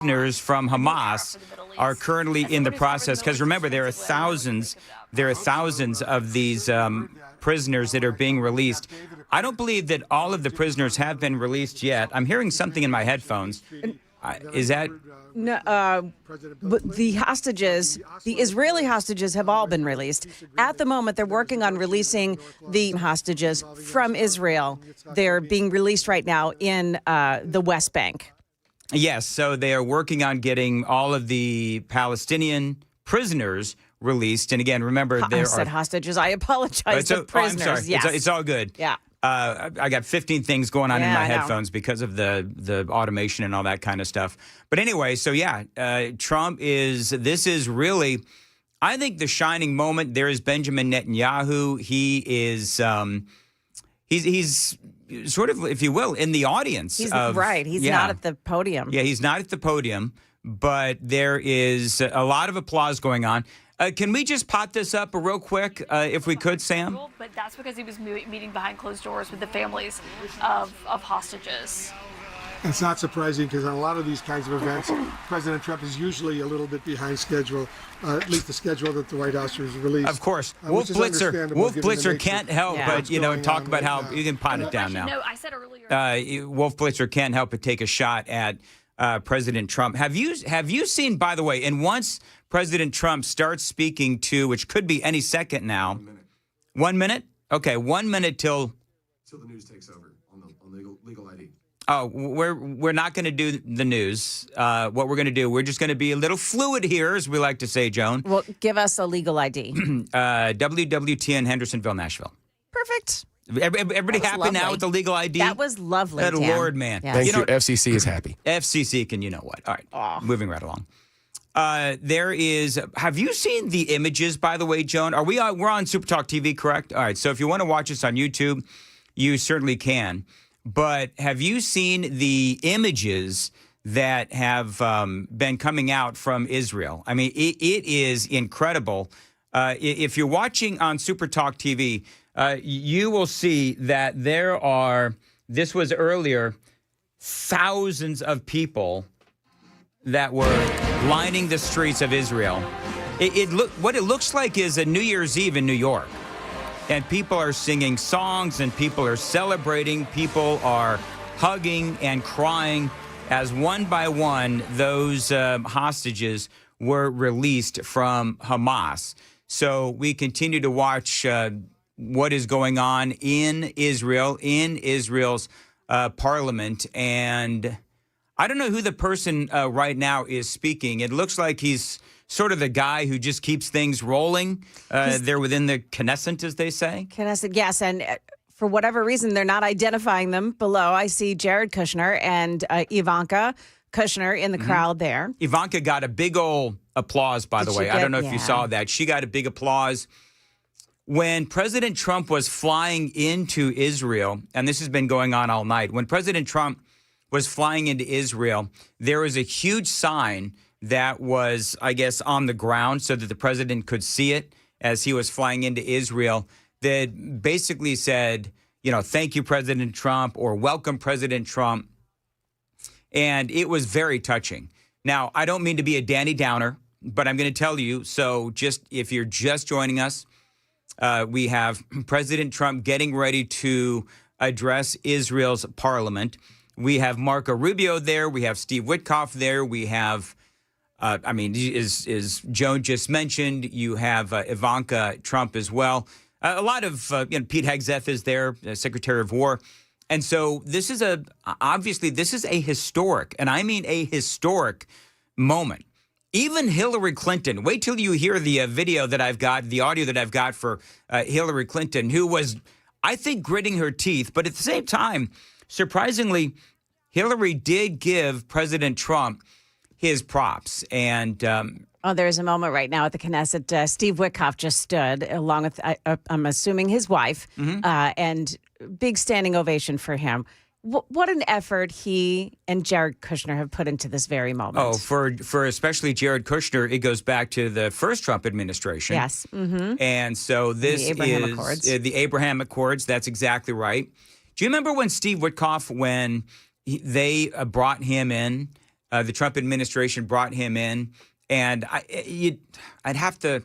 prisoners from Hamas are currently in the process, because remember, there are thousands of these prisoners that are being released. I don't believe that all of the prisoners have been released yet. I'm hearing something in my headphones. Is that... No, but the hostages, the Israeli hostages, have all been released. At the moment, they're working on releasing the hostages from Israel. They're being released right now in the West Bank. Yes, so they are working on getting all of the Palestinian prisoners released. And again, remember, there I said hostages. I apologize. The prisoners. I'm sorry. Yes. It's all good. Yeah. I got 15 things going on in my headphones because of the automation and all that kind of stuff. But anyway, so yeah, Trump this is really, I think, the shining moment. There is Benjamin Netanyahu. He is, he's sort of, if you will, in the audience. Right. He's not at the podium. Yeah, he's not at the podium, but there is a lot of applause going on. Can we just pop this up real quick, if we could, Sam? But that's because he was meeting behind closed doors with the families of hostages. It's not surprising because on a lot of these kinds of events, President Trump is usually a little bit behind schedule, at least the schedule that the White House has released. Of course. Wolf Blitzer can't help but, talk about how you can pot it down now. No, I said earlier. Wolf Blitzer can't help but take a shot at President Trump. Have you seen, by the way, and once President Trump starts speaking to, which could be any second now. 1 minute. 1 minute? Okay, 1 minute till the news takes over on the legal ID. Oh, we're not going to do the news. What we're going to do, we're just going to be a little fluid here, as we like to say, Joan. Well, give us a legal ID. WWTN Hendersonville, Nashville. Perfect. Everybody happy now with the legal ID? That was lovely, Good Lord, man. Yeah. Thank you. FCC is happy. FCC can, you know what. All right, moving right along. There is, have you seen the images, by the way, Joan? We're on Super Talk TV, correct? All right, so if you want to watch us on YouTube, you certainly can. But have you seen the images that have been coming out from Israel? I mean, it is incredible. If you're watching on Super Talk TV, you will see that there are, this was earlier, thousands of people that were lining the streets of Israel. What it looks like is a New Year's Eve in New York. And people are singing songs and people are celebrating. People are hugging and crying as one by one those hostages were released from Hamas. So we continue to watch what is going on in Israel's parliament. And I don't know who the person right now is speaking. It looks like he's sort of the guy who just keeps things rolling. They're within the Knesset, as they say. Knesset, yes. And for whatever reason, they're not identifying them below. I see Jared Kushner and Ivanka Kushner in the crowd there. Ivanka got a big old applause, by the way. I don't know if you saw that. She got a big applause. When President Trump was flying into Israel, and this has been going on all night, when President Trump was flying into Israel, there was a huge sign that was, I guess, on the ground so that the president could see it as he was flying into Israel that basically said, thank you, President Trump, or welcome, President Trump. And it was very touching. Now, I don't mean to be a Danny Downer, but I'm going to tell you, so just if you're just joining us, we have President Trump getting ready to address Israel's parliament. We have Marco Rubio there. We have Steve Witkoff there. We have, as Joan just mentioned, you have Ivanka Trump as well. A lot of, Pete Hegseth is there, Secretary of War. And so this is a historic, and I mean a historic moment. Even Hillary Clinton, wait till you hear the video that I've got, the audio that I've got for Hillary Clinton, who was, I think, gritting her teeth. But at the same time, surprisingly, Hillary did give President Trump his props. And there's a moment right now at the Knesset. Steve Witkoff just stood along with, I'm assuming, his wife, and big standing ovation for him. What an effort he and Jared Kushner have put into this very moment. Oh, for especially Jared Kushner, it goes back to the first Trump administration. Yes. Mm-hmm. And so this the Abraham Accords. The Abraham Accords. That's exactly right. Do you remember when Steve Witkoff, when they brought him in The Trump administration brought him in, and I'd have to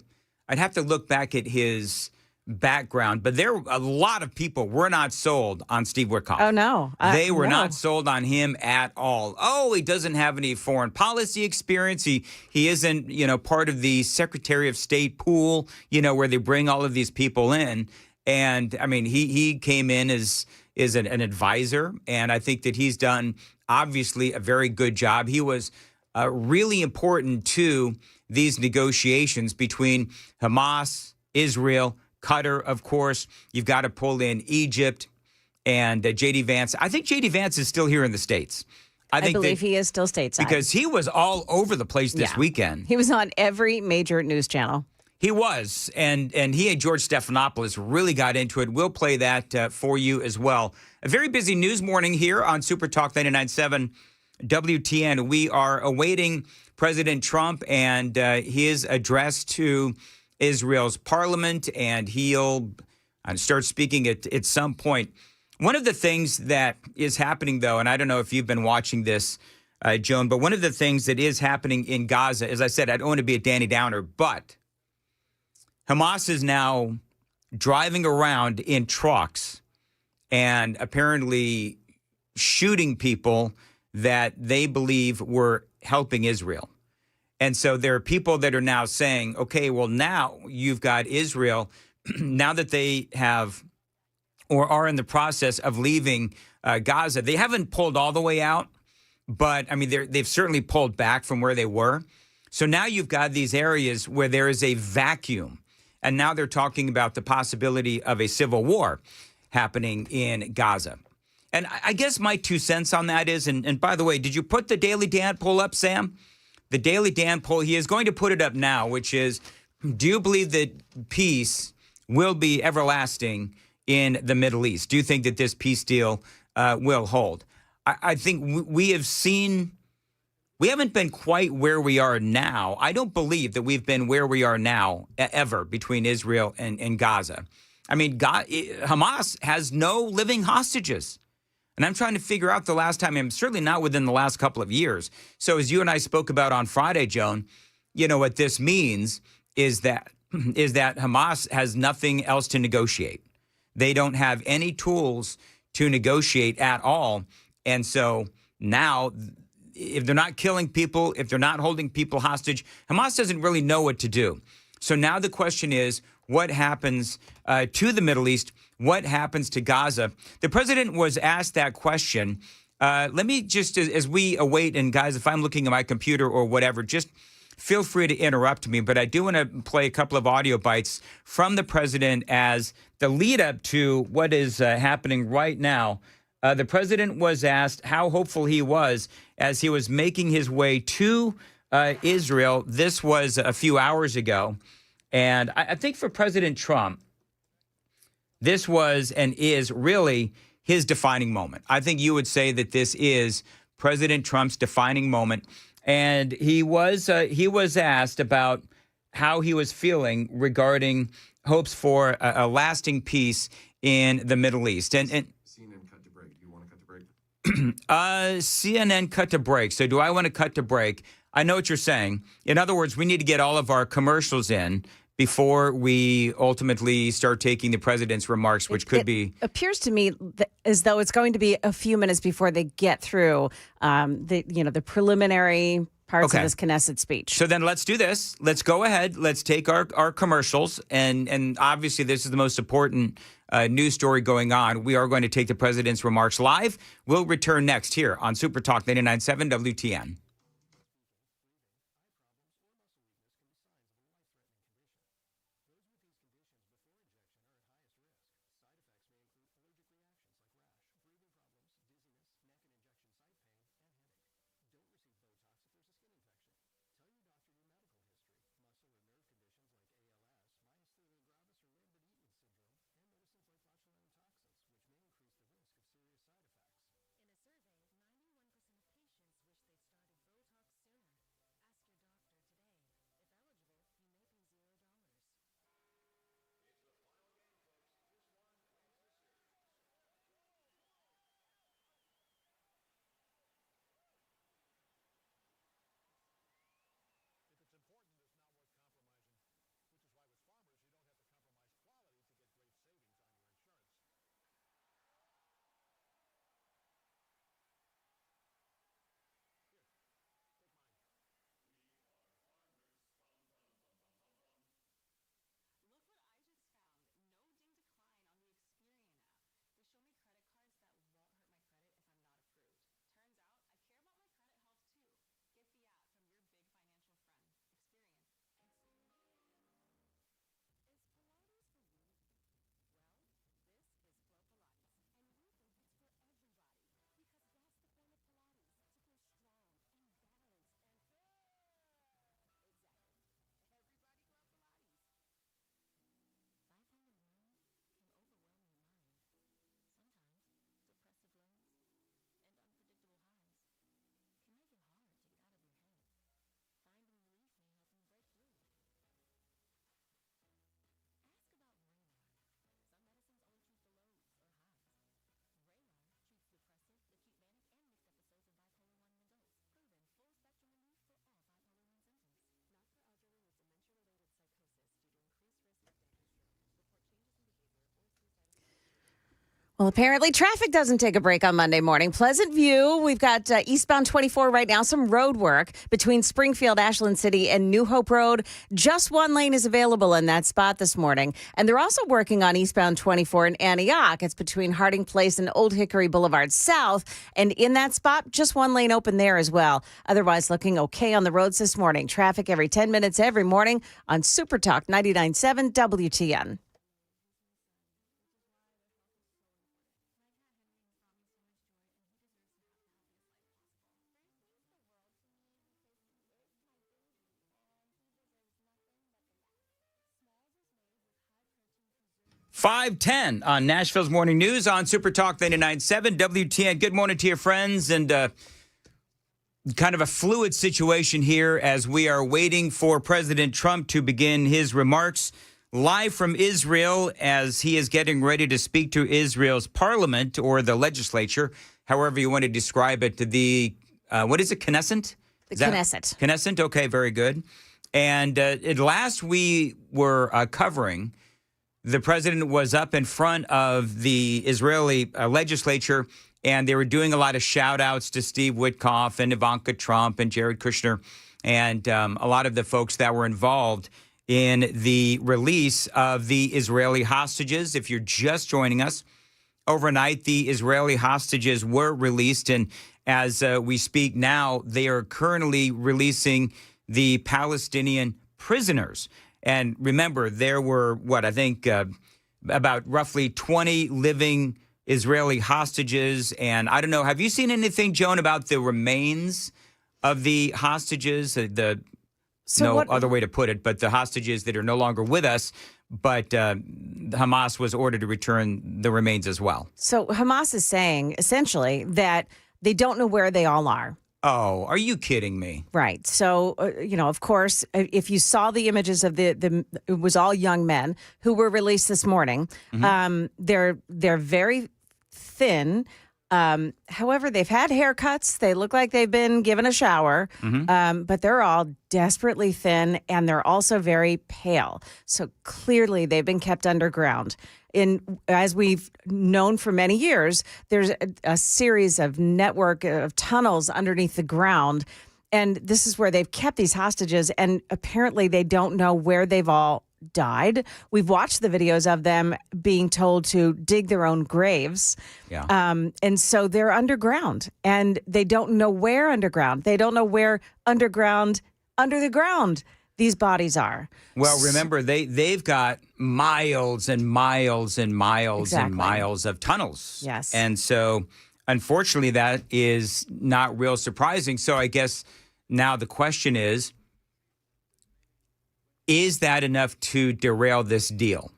look back at his background, but there a lot of people were not sold on Steve Witkoff. Oh no, they were no. not sold on him at all. Oh, he doesn't have any foreign policy experience. He isn't part of the Secretary of State pool. Where they bring all of these people in, and I mean he came in as an advisor, and I think that he's done obviously a very good job. He was really important to these negotiations between Hamas, Israel, Qatar, of course. You've got to pull in Egypt and J.D. Vance. I think J.D. Vance is still here in the States. I believe he is still stateside. Because he was all over the place this weekend. He was on every major news channel. He was, and he and George Stephanopoulos really got into it. We'll play that for you as well. A very busy news morning here on Super Talk 99.7 WTN. We are awaiting President Trump and his address to Israel's parliament, and he'll start speaking at some point. One of the things that is happening, though, and I don't know if you've been watching this, Joan, but one of the things that is happening in Gaza, as I said, I don't want to be a Danny Downer, but Hamas is now driving around in trucks and apparently shooting people that they believe were helping Israel. And so there are people that are now saying, okay, well, now you've got Israel, now that they have or are in the process of leaving Gaza. They haven't pulled all the way out, but I mean, they've certainly pulled back from where they were. So now you've got these areas where there is a vacuum. And now they're talking about the possibility of a civil war happening in Gaza. And I guess my 2 cents on that is, and by the way, did you put the Daily Dan poll up, Sam? The Daily Dan poll, he is going to put it up now, which is, do you believe that peace will be everlasting in the Middle East? Do you think that this peace deal will hold? I think we have seen, we haven't been quite where we are now. I don't believe that we've been where we are now ever between Israel and Gaza. I mean, Hamas has no living hostages. And I'm trying to figure out the last time, I'm certainly not within the last couple of years. So as you and I spoke about on Friday, Joan, what this means is that Hamas has nothing else to negotiate. They don't have any tools to negotiate at all. And so now, if they're not killing people, if they're not holding people hostage, Hamas doesn't really know what to do. So now the question is, what happens to the Middle East? What happens to Gaza? The president was asked that question. Let me just, as we await, and guys, if I'm looking at my computer or whatever, just feel free to interrupt me. But I do want to play a couple of audio bites from the president as the lead up to what is happening right now. The president was asked how hopeful he was as he was making his way to Israel. This was a few hours ago. And I think for President Trump, this was and is really his defining moment. I think you would say that this is President Trump's defining moment. And he was asked about how he was feeling regarding hopes for a lasting peace in the Middle East. And CNN cut to break. Do you want to cut to break? CNN cut to break. So do I want to cut to break? I know what you're saying. In other words, we need to get all of our commercials in before we ultimately start taking the president's remarks, which could be... It appears to me as though it's going to be a few minutes before they get through the preliminary parts of this Knesset speech. So then let's do this. Let's go ahead. Let's take our commercials. And obviously this is the most important news story going on. We are going to take the president's remarks live. We'll return next here on Super Talk 99.7 WTN. Well, apparently traffic doesn't take a break on Monday morning. Pleasant View, we've got eastbound 24 right now, some road work between Springfield, Ashland City, and New Hope Road. Just one lane is available in that spot this morning. And they're also working on eastbound 24 in Antioch. It's between Harding Place and Old Hickory Boulevard South. And in that spot, just one lane open there as well. Otherwise, looking okay on the roads this morning. Traffic every 10 minutes every morning on Super Talk 99.7 WTN. .510 on Nashville's Morning News on Super Talk 99.7 WTN. Good morning to your friends, and kind of a fluid situation here as we are waiting for President Trump to begin his remarks live from Israel as he is getting ready to speak to Israel's parliament or the legislature, however you want to describe it. What is it, Knesset? The Knesset. Knesset, okay, very good. And last we were covering, the president was up in front of the Israeli legislature, and they were doing a lot of shout-outs to Steve Witkoff and Ivanka Trump and Jared Kushner and a lot of the folks that were involved in the release of the Israeli hostages. If you're just joining us, overnight, the Israeli hostages were released, and as we speak now, they are currently releasing the Palestinian prisoners. And remember, there were, about roughly 20 living Israeli hostages. And I don't know, have you seen anything, Joan, about the remains of the hostages? Other way to put it, but the hostages that are no longer with us, but Hamas was ordered to return the remains as well. So Hamas is saying, essentially, that they don't know where they all are. Oh, are you kidding me? Right. So, of course, if you saw the images of it was all young men who were released this morning. Mm-hmm. They're very thin. However, they've had haircuts. They look like they've been given a shower, mm-hmm. But they're all desperately thin, and they're also very pale. So clearly they've been kept underground. As we've known for many years, there's a series of network of tunnels underneath the ground, and this is where they've kept these hostages, and apparently they don't know where they've all died. We've watched the videos of them being told to dig their own graves. Yeah. And so they're underground, and they don't know where underground. They don't know where underground, under the ground, these bodies are. Well, remember, they've got miles and miles and miles and miles of tunnels. Yes. And so, unfortunately, that is not real surprising. So I guess now the question is that enough to derail this deal?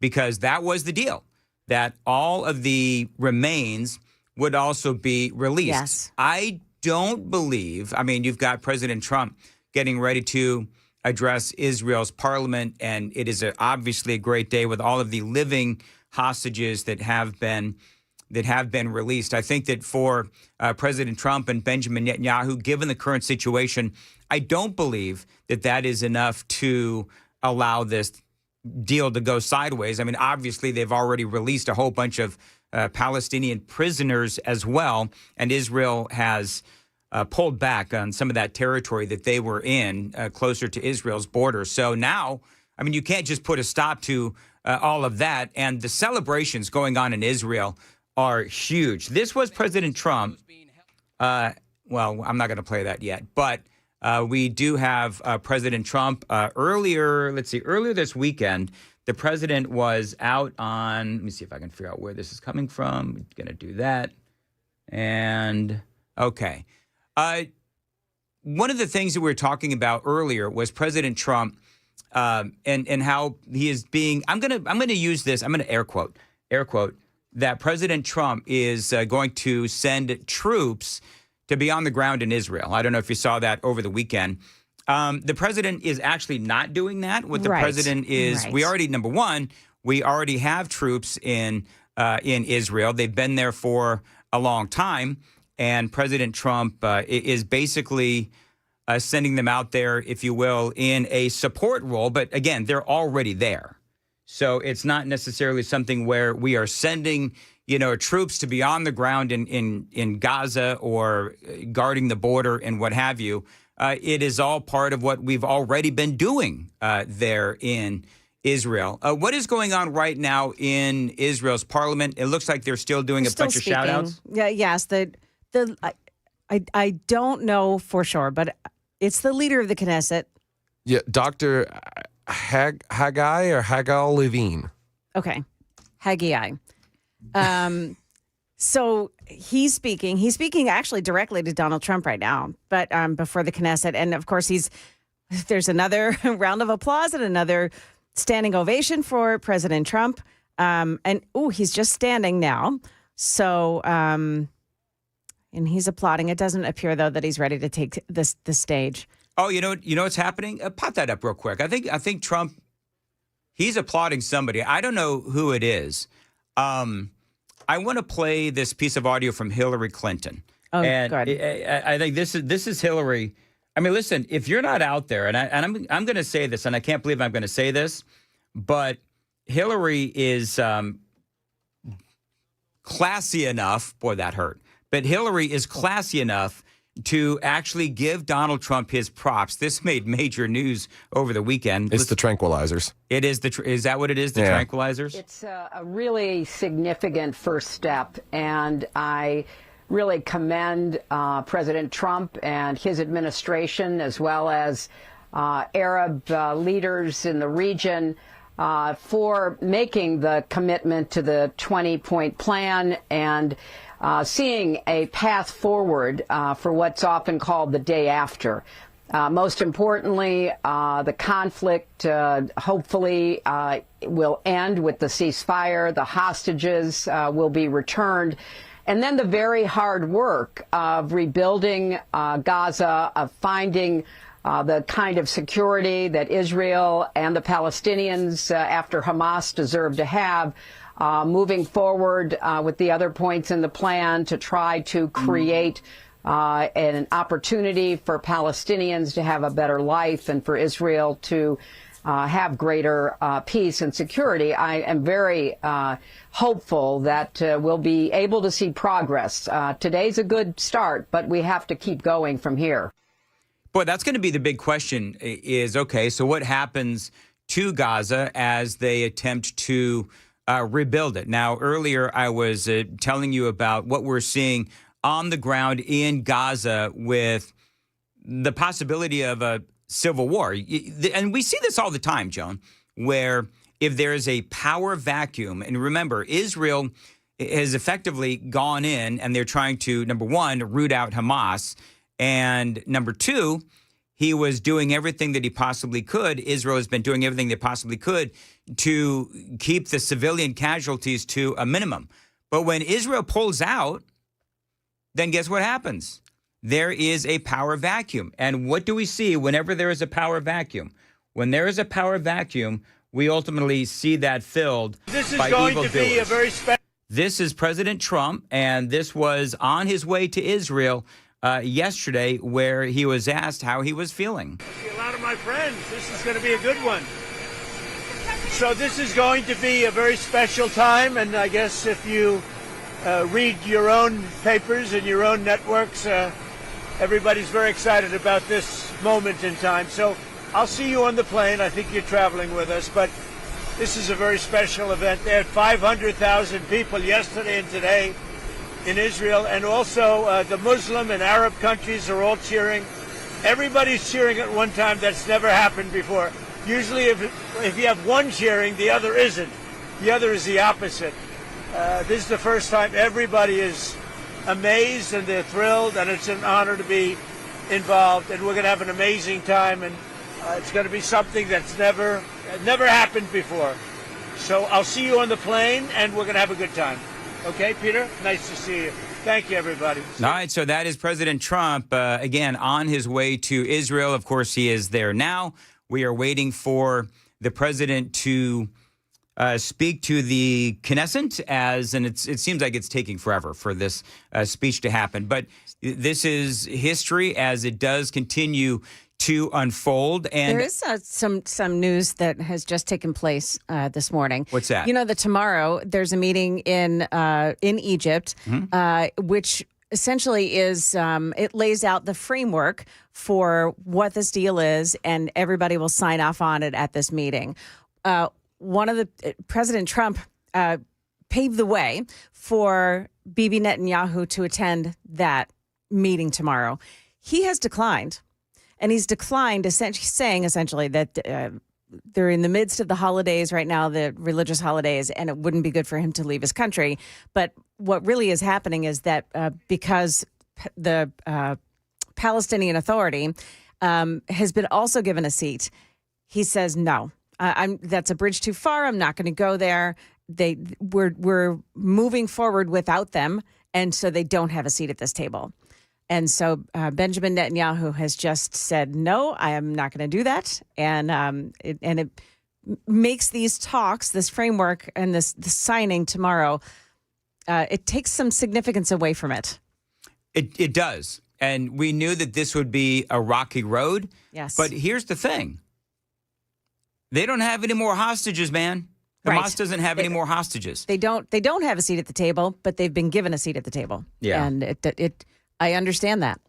Because that was the deal, that all of the remains would also be released. Yes. I don't believe, you've got President Trump getting ready to address Israel's parliament, and it is obviously a great day with all of the living hostages that have been released. I think that for President Trump and Benjamin Netanyahu, given the current situation, I don't believe that is enough to allow this deal to go sideways. Obviously, they've already released a whole bunch of Palestinian prisoners as well, and Israel has pulled back on some of that territory that they were in closer to Israel's border. So now, you can't just put a stop to all of that. And the celebrations going on in Israel are huge. This was President Trump. Well, I'm not going to play that yet, but we do have President Trump earlier this weekend. The president was out on, let me see if I can figure out where this is coming from. I'm going to do that. And okay. One of the things that we were talking about earlier was President Trump and how he is being, I'm going to use this, I'm going to air quote, that President Trump is going to send troops to be on the ground in Israel. I don't know if you saw that over the weekend. The president is actually not doing that. What the president is, we already have troops in Israel. They've been there for a long time. And President Trump is basically sending them out there, if you will, in a support role. But again, they're already there. So it's not necessarily something where we are sending troops to be on the ground in Gaza or guarding the border and what have you. It is all part of what we've already been doing there in Israel. What is going on right now in Israel's parliament? It looks like they're still doing a bunch of shout outs. Yeah, yes. I don't know for sure, but it's the leader of the Knesset. Yeah, Dr. Haggai or Hagal Levine. Okay. Haggai. So he's speaking. He's speaking actually directly to Donald Trump right now, but before the Knesset. And of course, there's another round of applause and another standing ovation for President Trump. He's just standing now. So, and he's applauding. It doesn't appear, though, that he's ready to take the stage. Oh, you know what's happening? Pop that up real quick. I think Trump, he's applauding somebody. I don't know who it is. I want to play this piece of audio from Hillary Clinton. Oh, and good. I think this is Hillary. I mean, listen, if you're not out there, and I'm going to say this, and I can't believe I'm going to say this, but Hillary is classy enough. Boy, that hurt. But Hillary is classy enough to actually give Donald Trump his props. This made major news over the weekend. It's the tranquilizers. It is is that what it is? The tranquilizers? It's a really significant first step, and I really commend President Trump and his administration, as well as Arab leaders in the region, for making the commitment to the 20-point plan and seeing a path forward for what's often called the day after. Most importantly, the conflict hopefully will end with the ceasefire, the hostages will be returned, and then the very hard work of rebuilding Gaza, of finding the kind of security that Israel and the Palestinians after Hamas deserve to have, moving forward with the other points in the plan to try to create an opportunity for Palestinians to have a better life and for Israel to have greater peace and security. I am very hopeful that we'll be able to see progress. Today's a good start, but we have to keep going from here. Boy, that's going to be the big question is, okay, so what happens to Gaza as they attempt to rebuild it? Now, earlier I was telling you about what we're seeing on the ground in Gaza with the possibility of a civil war. And we see this all the time, Joan, where if there is a power vacuum, and remember, Israel has effectively gone in and they're trying to, number one, root out Hamas. And number two, he was doing everything that he possibly could. Israel has been doing everything they possibly could to keep the civilian casualties to a minimum. But when Israel pulls out, then guess what happens? There is a power vacuum. And what do we see whenever there is a power vacuum? When there is a power vacuum, we ultimately see that filled by evildoers. This is President Trump, and this was on his way to Israel yesterday, where he was asked how he was feeling. A lot of my friends, this is going to be a good one. So this is going to be a very special time, and I guess if you read your own papers and your own networks, everybody's very excited about this moment in time. So I'll see you on the plane. I think you're traveling with us, but this is a very special event. They had 500,000 people yesterday and today in Israel, and also the Muslim and Arab countries are all cheering. Everybody's cheering at one time. That's never happened before. Usually if you have one cheering, the other isn't. The other is the opposite. This is the first time everybody is amazed and they're thrilled, and it's an honor to be involved, and we're going to have an amazing time, and it's going to be something that's never happened before. So I'll see you on the plane, and we're going to have a good time. Okay, Peter? Nice to see you. Thank you, everybody. All right, so that is President Trump, again, on his way to Israel. Of course, he is there now. We are waiting for the president to speak to the Knesset, and it seems like it's taking forever for this speech to happen. But this is history as it does continue to unfold. And there is some news that has just taken place this morning. What's that? You know that tomorrow there's a meeting in Egypt, which essentially is it lays out the framework for what this deal is, and everybody will sign off on it at this meeting. President Trump paved the way for Bibi Netanyahu to attend that meeting tomorrow. He has declined. And he's declined, saying essentially that they're in the midst of the holidays right now, the religious holidays, and it wouldn't be good for him to leave his country. But what really is happening is that because the Palestinian Authority has been also given a seat, he says, no, that's a bridge too far. I'm not going to go there. We're moving forward without them, and so they don't have a seat at this table. And so Benjamin Netanyahu has just said, no, I am not going to do that. And it makes these talks, this framework, and the signing tomorrow, it takes some significance away from it. It does. And we knew that this would be a rocky road. Yes. But here's the thing. They don't have any more hostages, man. Hamas doesn't have any more hostages. They don't have a seat at the table, but they've been given a seat at the table. Yeah. And I understand that.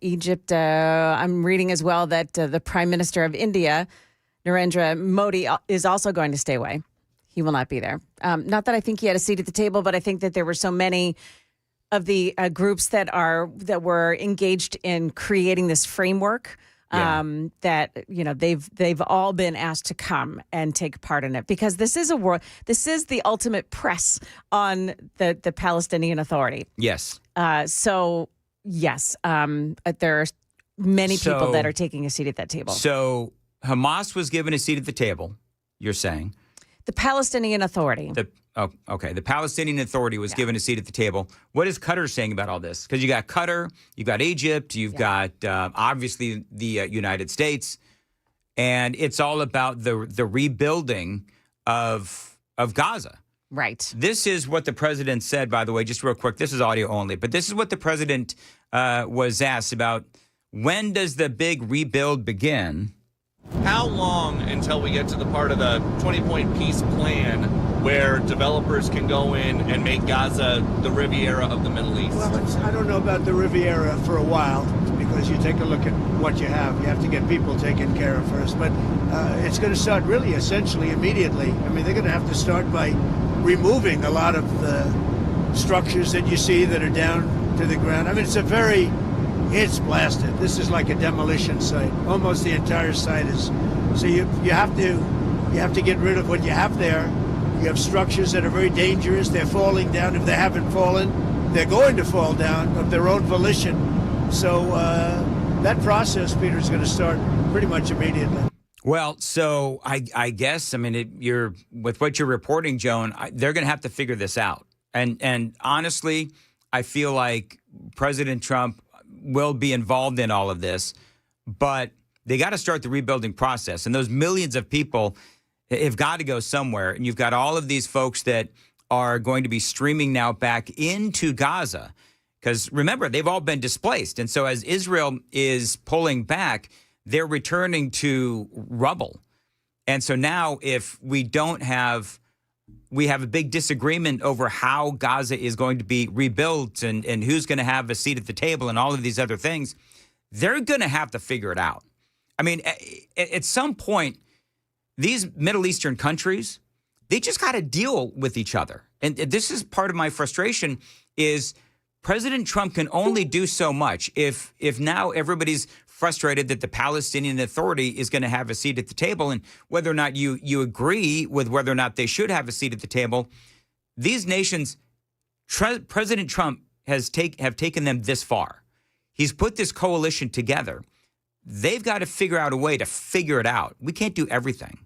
Egypt, I'm reading as well that the Prime Minister of India, Narendra Modi, is also going to stay away. He will not be there. Not that I think he had a seat at the table, but I think that there were so many of the groups that were engaged in creating this framework that they've all been asked to come and take part in it, because this is a war. This is the ultimate press on the Palestinian Authority. Yes. So yes, there are many people that are taking a seat at that table. So Hamas was given a seat at the table, you're saying? The Palestinian Authority. The Palestinian Authority was given a seat at the table. What is Qatar saying about all this? Because you got Qatar, you've got Egypt, you've got obviously the United States, and it's all about the rebuilding of Gaza. Right. This is what the president said, by the way, just real quick. This is audio only, but this is what the president was asked about. When does the big rebuild begin? How long until we get to the part of the 20-point peace plan where developers can go in and make Gaza the Riviera of the Middle East? Well, I don't know about the Riviera for a while, because you take a look at what you have. You have to get people taken care of first. But it's going to start really essentially immediately. I mean, they're going to have to start by removing a lot of the structures that you see that are down to the ground. I mean, it's blasted. This is like a demolition site. Almost the entire site is. So you have to get rid of what you have there. You have structures that are very dangerous. They're falling down. If they haven't fallen, they're going to fall down of their own volition. So that process, Peter, is going to start pretty much immediately. Well, so I guess, I mean, you're with what you're reporting, Joan, they're going to have to figure this out. And honestly, I feel like President Trump will be involved in all of this, but they got to start the rebuilding process. And those millions of people have got to go somewhere. And you've got all of these folks that are going to be streaming now back into Gaza, because remember, they've all been displaced. And so as Israel is pulling back, they're returning to rubble. And so now if we have a big disagreement over how Gaza is going to be rebuilt and who's going to have a seat at the table and all of these other things, they're going to have to figure it out. I mean, at some point, these Middle Eastern countries, they just got to deal with each other. And this is part of my frustration is President Trump can only do so much if now everybody's frustrated that the Palestinian Authority is going to have a seat at the table, and whether or not you agree with whether or not they should have a seat at the table, these nations, President Trump have taken them this far. He's put this coalition together. They've got to figure out a way to figure it out. We can't do everything.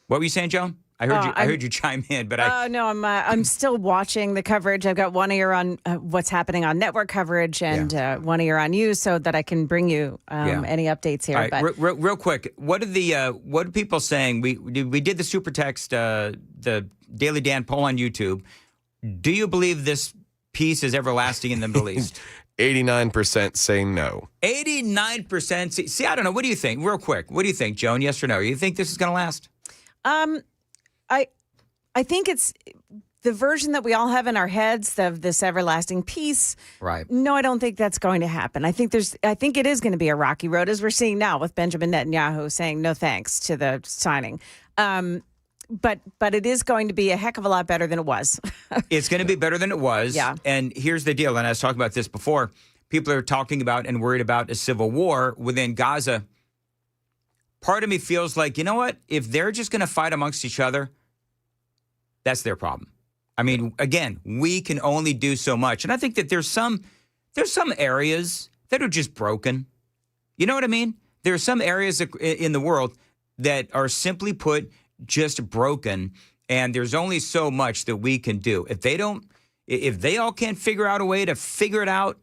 What were you saying, Joan? I heard you chime in, but no, I'm still watching the coverage. I've got one ear on what's happening on network coverage and one ear on you, so that I can bring you any updates here. All right, but real quick, what are people saying? We did the super text, the Daily Dan poll on YouTube. Do you believe this peace is everlasting in the Middle East? 89% say no. 89%. See, I don't know. What do you think? Real quick. What do you think, Joan? Yes or no? You think this is going to last? I think it's the version that we all have in our heads of this everlasting peace. Right. No, I don't think that's going to happen. I think it is going to be a rocky road, as we're seeing now with Benjamin Netanyahu saying no thanks to the signing. But it is going to be a heck of a lot better than it was. It's going to be better than it was. Yeah. And here's the deal, and I was talking about this before. People are talking about and worried about a civil war within Gaza. Part of me feels like, you know what? If they're just going to fight amongst each other, that's their problem. I mean, again, we can only do so much. And I think that there's some areas that are just broken. You know what I mean? There are some areas in the world that are simply put just broken, and there's only so much that we can do. If they all can't figure out a way to figure it out,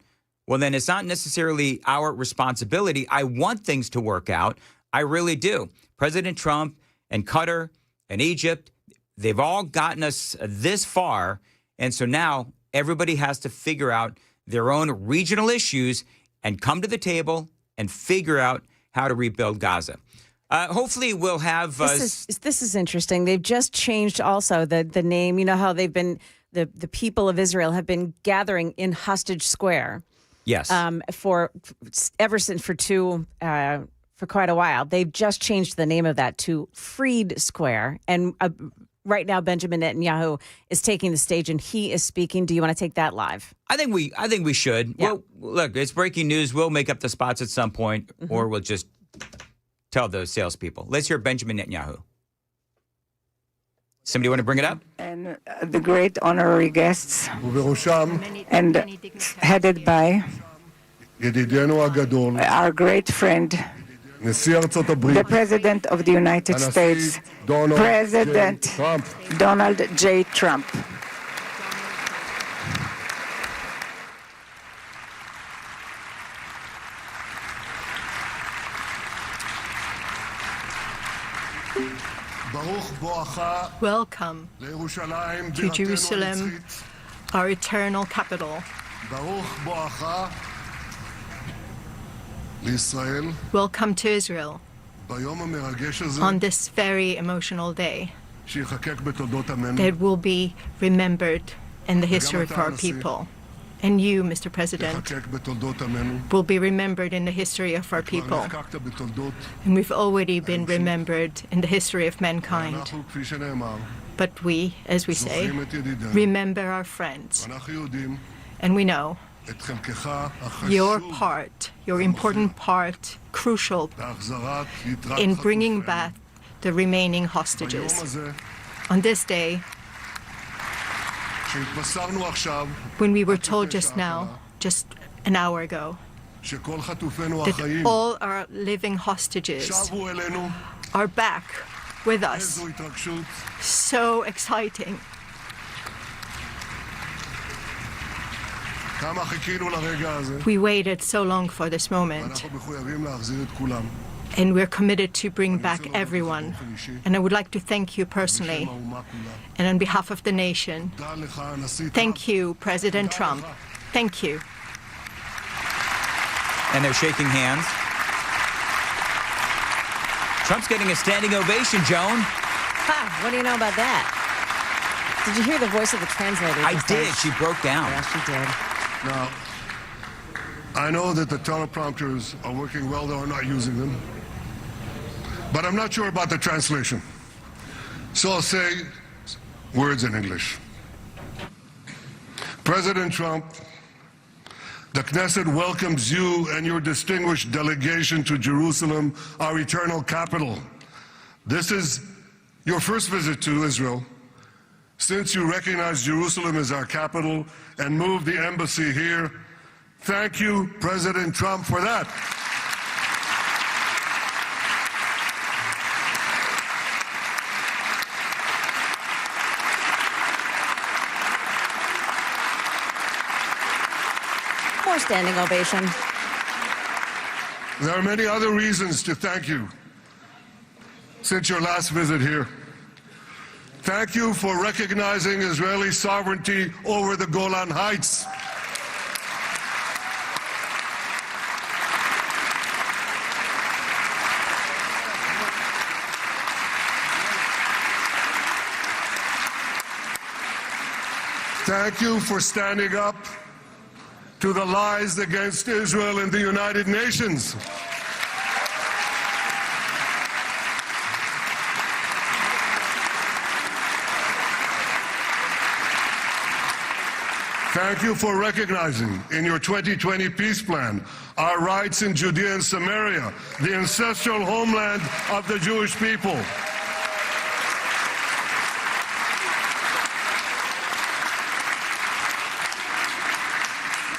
well, then it's not necessarily our responsibility. I want things to work out. I really do. President Trump and Qatar and Egypt, they've all gotten us this far, and so now everybody has to figure out their own regional issues and come to the table and figure out how to rebuild Gaza. Hopefully we'll have... This is interesting. They've just changed also the name. You know how they've been... The people of Israel have been gathering in Hostage Square. Yes. For quite a while. They've just changed the name of that to Freed Square. And right now, Benjamin Netanyahu is taking the stage and he is speaking. Do you want to take that live? I think we should. Yeah. Well, look, it's breaking news. We'll make up the spots at some point, or we'll just tell those salespeople. Let's hear Benjamin Netanyahu. Somebody want to bring it up? And the great honorary guests, and headed by our great friend, the President of the United States, President Donald J. Trump. Welcome to Jerusalem, our eternal capital. Welcome to Israel on this very emotional day that will be remembered in the history of our people. And you, Mr. President, will be remembered in the history of our people. And we've already been remembered in the history of mankind. But we, as we say, remember our friends. And we know your part, your important part, crucial in bringing back the remaining hostages. On this day, when we were told just now, just an hour ago, that all our living hostages are back with us. So exciting. We waited so long for this moment, and we're committed to bring back everyone. And I would like to thank you personally, and on behalf of the nation, thank you, President Trump. Thank you. And they're shaking hands. Trump's getting a standing ovation, Joan. Ha, what do you know about that? Did you hear the voice of the translator? I did. She broke down. Yeah, she did. Now, I know that the teleprompters are working well, though I'm not using them. But I'm not sure about the translation. So I'll say words in English. President Trump, the Knesset welcomes you and your distinguished delegation to Jerusalem, our eternal capital. This is your first visit to Israel since you recognize Jerusalem as our capital and moved the embassy here. Thank you, President Trump, for that. More standing ovation. There are many other reasons to thank you since your last visit here. Thank you for recognizing Israeli sovereignty over the Golan Heights. Thank you for standing up to the lies against Israel in the United Nations. Thank you for recognizing in your 2020 peace plan our rights in Judea and Samaria, the ancestral homeland of the Jewish people.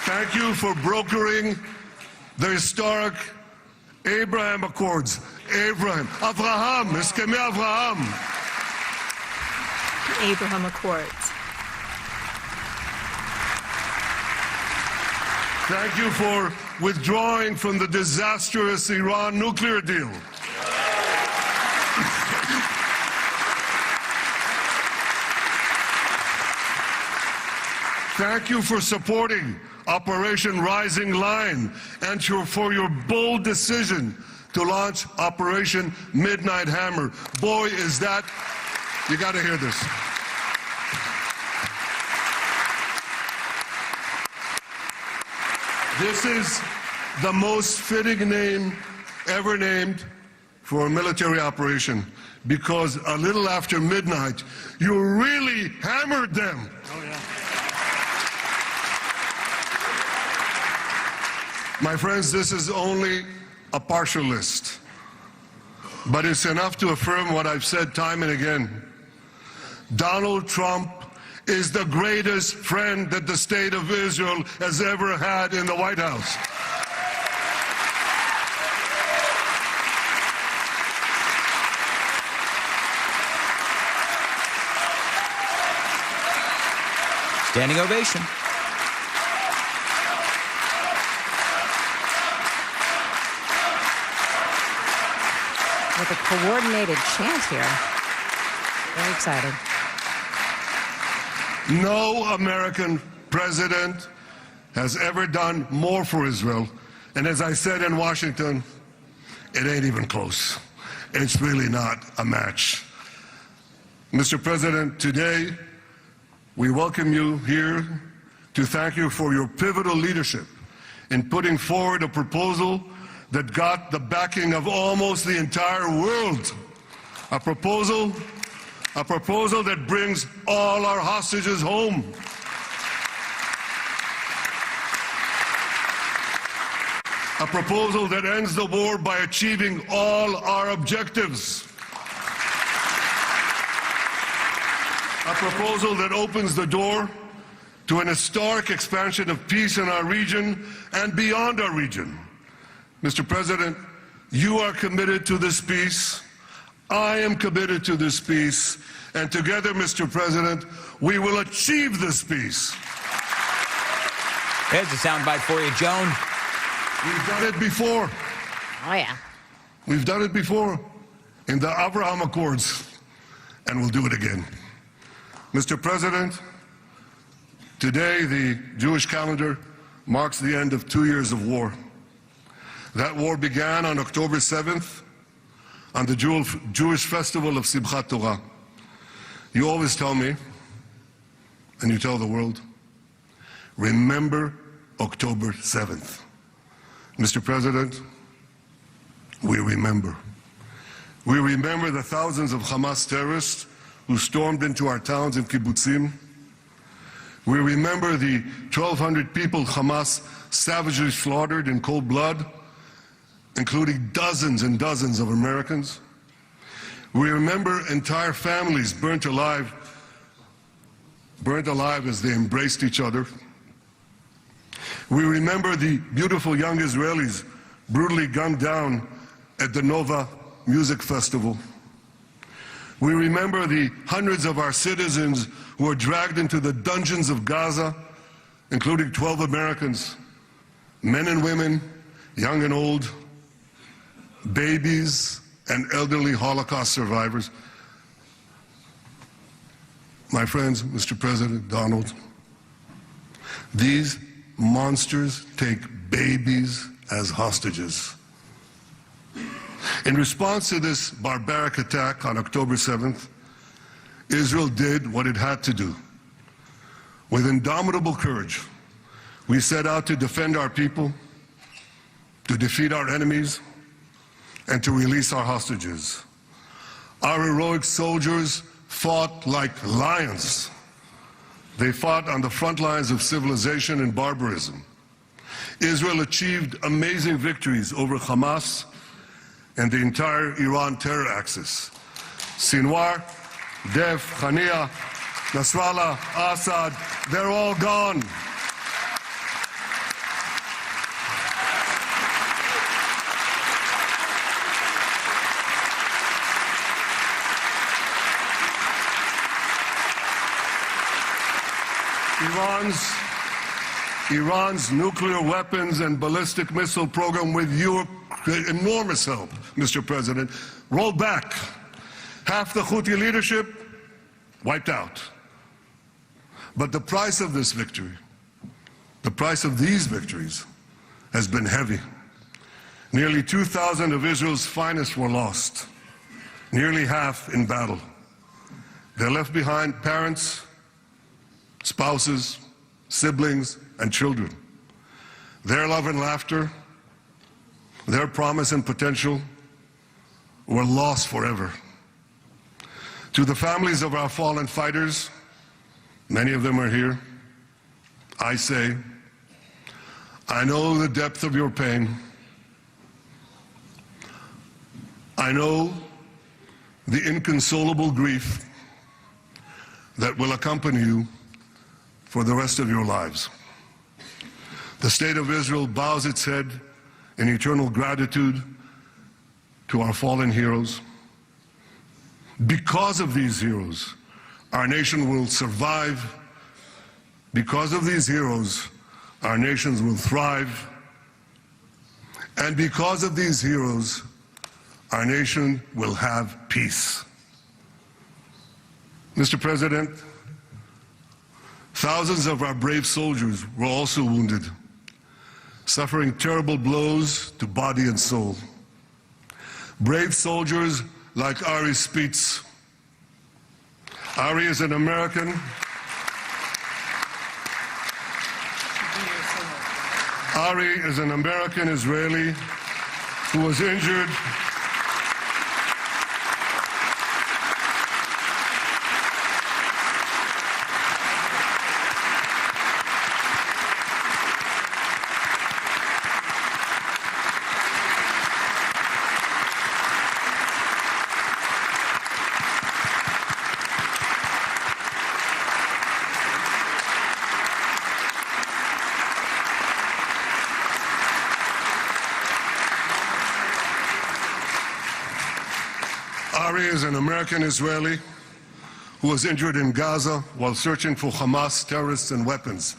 Thank you for brokering the historic Abraham Accords. Abraham, Eskemei Avraham. The Abraham Accords. Thank you for withdrawing from the disastrous Iran nuclear deal. Thank you for supporting Operation Rising Lion and for your bold decision to launch Operation Midnight Hammer. Boy, is that, you got to hear this. This is the most fitting name ever named for a military operation, because a little after midnight, you really hammered them. Oh, yeah. My friends, this is only a partial list, but it's enough to affirm what I've said time and again. Donald Trump is the greatest friend that the state of Israel has ever had in the White House. Standing ovation. With a coordinated chant here. Very exciting. No American president has ever done more for Israel. And as I said in Washington, it ain't even close. It's really not a match. Mr. President, today we welcome you here to thank you for your pivotal leadership in putting forward a proposal that got the backing of almost the entire world. A proposal that brings all our hostages home. A proposal that ends the war by achieving all our objectives. A proposal that opens the door to an historic expansion of peace in our region and beyond our region. Mr. President, you are committed to this peace. I am committed to this peace. And together, Mr. President, we will achieve this peace. There's a soundbite for you, Joan. We've done it before. Oh, yeah. We've done it before in the Abraham Accords, and we'll do it again. Mr. President, today the Jewish calendar marks the end of 2 years of war. That war began on October 7th, on the Jewish festival of Simchat Torah. You always tell me, and you tell the world, remember October 7th. Mr. President, we remember. We remember the thousands of Hamas terrorists who stormed into our towns and kibbutzim. We remember the 1,200 people Hamas savagely slaughtered in cold blood, including dozens and dozens of Americans. We remember entire families burnt alive as they embraced each other. We remember the beautiful young Israelis brutally gunned down at the Nova Music Festival. We remember the hundreds of our citizens who were dragged into the dungeons of Gaza, including 12 Americans, men and women, young and old, babies and elderly Holocaust survivors. My friends, Mr. President Donald, these monsters take babies as hostages. In response to this barbaric attack on October 7th, Israel did what it had to do. With indomitable courage, we set out to defend our people, to defeat our enemies, and to release our hostages. Our heroic soldiers fought like lions. They fought on the front lines of civilization and barbarism. Israel achieved amazing victories over Hamas and the entire Iran terror axis. Sinwar, Dev, Khania, Nasrallah, Assad, they're all gone. Iran's nuclear weapons and ballistic missile program, with your enormous help, Mr. President, rolled back. Half the Houthi leadership wiped out. But the price of this victory, the price of these victories, has been heavy. Nearly 2,000 of Israel's finest were lost, nearly half in battle. They left behind parents, spouses, siblings, and children. Their love and laughter, their promise and potential were lost forever. To the families of our fallen fighters, many of them are here, I say, I know the depth of your pain. I know the inconsolable grief that will accompany you for the rest of your lives. The state of Israel bows its head in eternal gratitude to our fallen heroes. Because of these heroes, our nation will survive. Because of these heroes, our nations will thrive. And because of these heroes, our nation will have peace. Mr. President, thousands of our brave soldiers were also wounded, suffering terrible blows to body and soul. Brave soldiers like Ari Spitz. Ari is an American. Ari is an American Israeli who was injured Ari is an American Israeli who was injured in Gaza while searching for Hamas terrorists and weapons.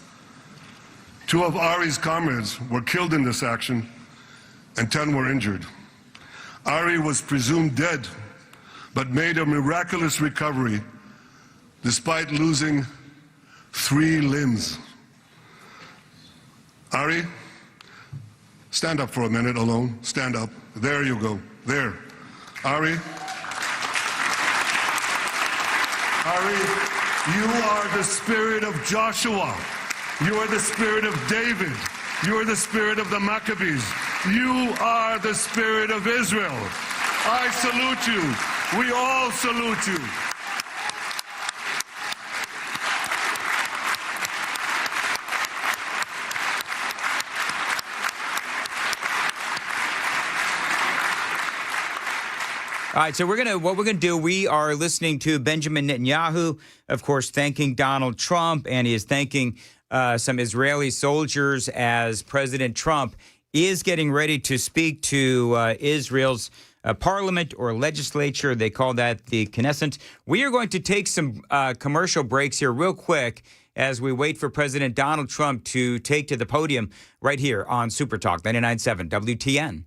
Two of Ari's comrades were killed in this action, and 10 were injured. Ari was presumed dead, but made a miraculous recovery despite losing 3 limbs. Ari, stand up for a minute alone. Stand up. There you go. There. Ari, you are the spirit of Joshua. You are the spirit of David. You are the spirit of the Maccabees. You are the spirit of Israel. I salute you. We all salute you. All right, so what we're gonna do, we are listening to Benjamin Netanyahu, of course, thanking Donald Trump, and he is thanking some Israeli soldiers as President Trump is getting ready to speak to Israel's parliament or legislature. They call that the Knesset. We are going to take some commercial breaks here real quick as we wait for President Donald Trump to take to the podium right here on Super Talk 99.7 WTN.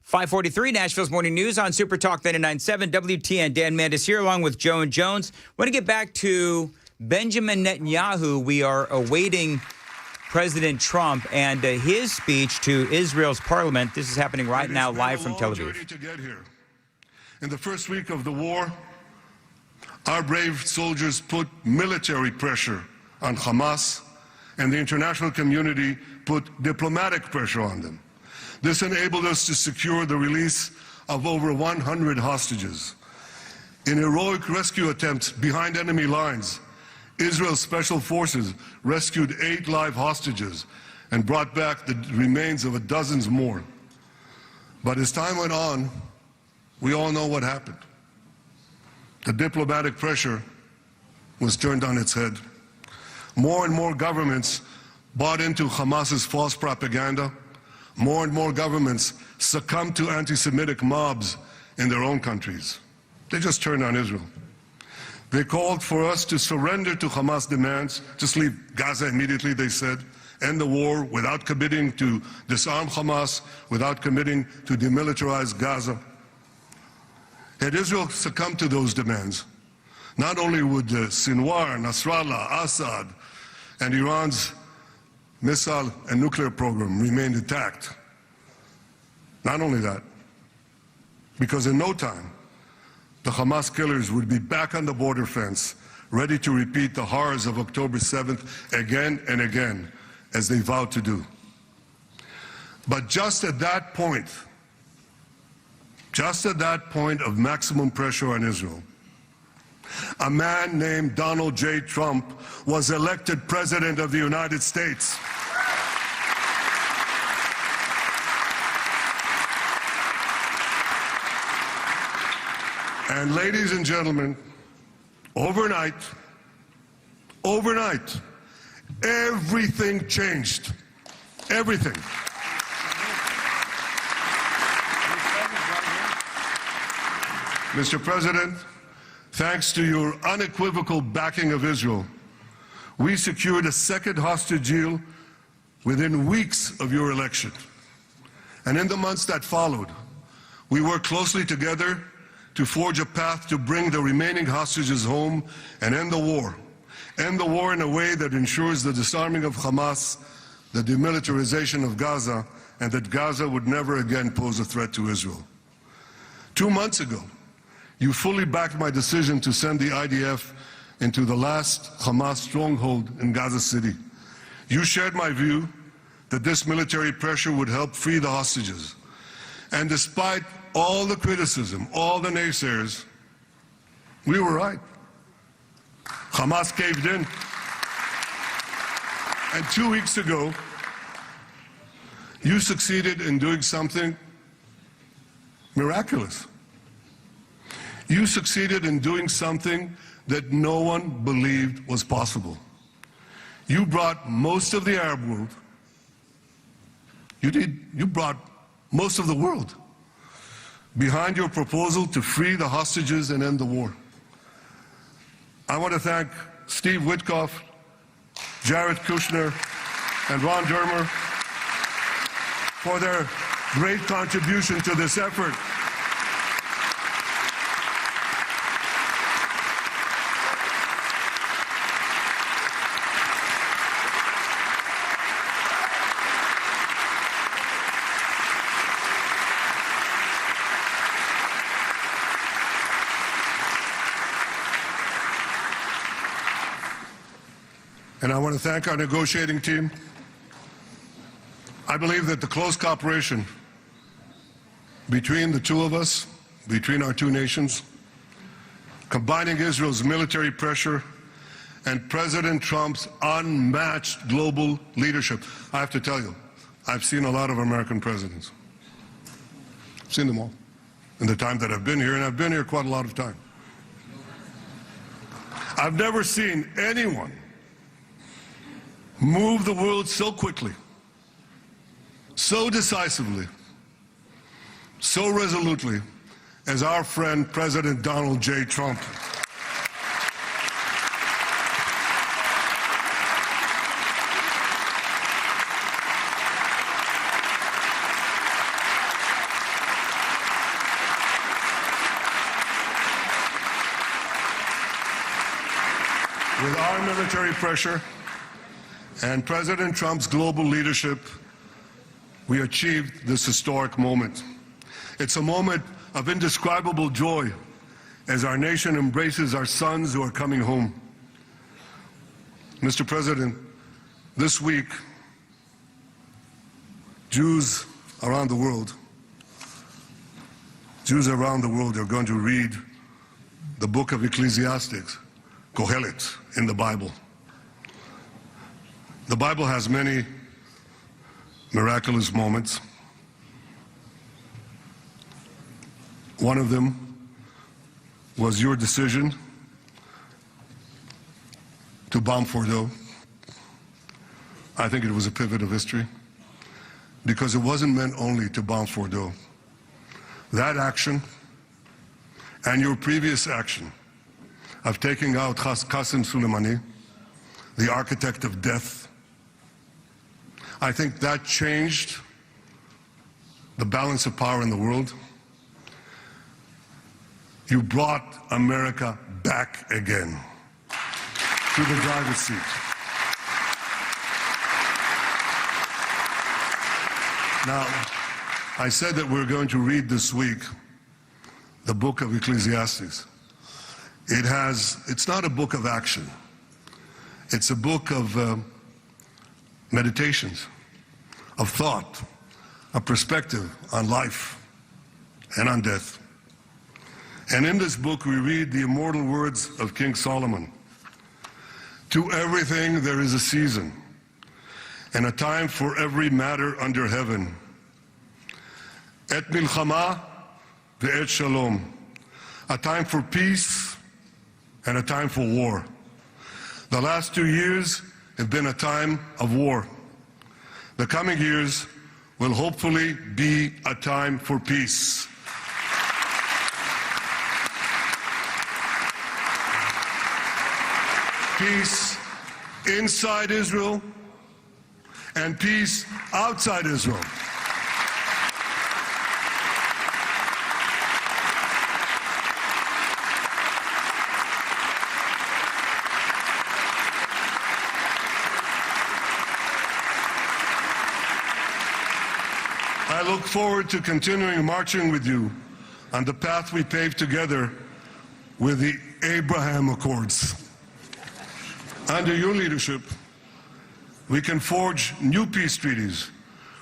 543, Nashville's Morning News on Super Talk 99.7 WTN. Dan Mandis here along with Joe and Jones. Want to get back to Benjamin Netanyahu. We are awaiting President Trump and his speech to Israel's parliament. This is happening right now live from Tel Aviv. To get here. In the first week of the war, our brave soldiers put military pressure on Hamas, and the international community put diplomatic pressure on them. This enabled us to secure the release of over 100 hostages. In heroic rescue attempts behind enemy lines, Israel's special forces rescued 8 live hostages and brought back the remains of dozens more. But as time went on, we all know what happened. The diplomatic pressure was turned on its head. More and more governments bought into Hamas's false propaganda. More and more governments succumbed to anti-Semitic mobs in their own countries. They just turned on Israel. They called for us to surrender to Hamas demands, just leave Gaza immediately, they said, end the war without committing to disarm Hamas, without committing to demilitarize Gaza. Had Israel succumbed to those demands, not only would Sinwar, Nasrallah, Assad, and Iran's missile and nuclear program remain intact. Not only that, because in no time, the Hamas killers would be back on the border fence, ready to repeat the horrors of October 7th again and again, as they vowed to do. But just at that point of maximum pressure on Israel, a man named Donald J. Trump was elected President of the United States. And ladies and gentlemen, overnight, everything changed. Everything. Mr. President, thanks to your unequivocal backing of Israel, we secured a second hostage deal within weeks of your election. And in the months that followed, we worked closely together to forge a path to bring the remaining hostages home and end the war. End the war in a way that ensures the disarming of Hamas, the demilitarization of Gaza, and that Gaza would never again pose a threat to Israel. 2 months ago, you fully backed my decision to send the IDF into the last Hamas stronghold in Gaza City. You shared my view that this military pressure would help free the hostages. And despite all the criticism, all the naysayers, we were right. Hamas caved in. And 2 weeks ago, you succeeded in doing something miraculous. You succeeded in doing something that no one believed was possible. You brought most of the Arab world, you brought most of the world behind your proposal to free the hostages and end the war. I want to thank Steve Witkoff, Jared Kushner, and Ron Dermer for their great contribution to this effort. And I want to thank our negotiating team. I believe that the close cooperation between the two of us, between our two nations, combining Israel's military pressure and President Trump's unmatched global leadership. I have to tell you, I've seen a lot of American presidents. I've seen them all in the time that I've been here, and I've been here quite a lot of time. I've never seen anyone move the world so quickly, so decisively, so resolutely as our friend President Donald J. Trump. our military pressure and President Trump's global leadership, we achieved this historic moment. It's a moment of indescribable joy as our nation embraces our sons who are coming home. Mr. President, this week, Jews around the world are going to read the book of Ecclesiastes, Kohelet, in the Bible. The Bible has many miraculous moments. One of them was your decision to bomb Fordo. I think it was a pivot of history because it wasn't meant only to bomb Fordo. That action and your previous action of taking out Qasem Soleimani, the architect of death, I think that changed the balance of power in the world. You brought America back again to the driver's seat. Now, I said that we're going to read this week the book of Ecclesiastes. It's not a book of action. It's a book of meditations, of thought, a perspective on life and on death. And in this book we read the immortal words of King Solomon. To everything there is a season, and a time for every matter under heaven. Et milchama ve'et shalom. A time for peace and a time for war. The last 2 years have been a time of war. The coming years will hopefully be a time for peace. Peace inside Israel and peace outside Israel. I look forward to continuing marching with you on the path we paved together with the Abraham Accords. Under your leadership, we can forge new peace treaties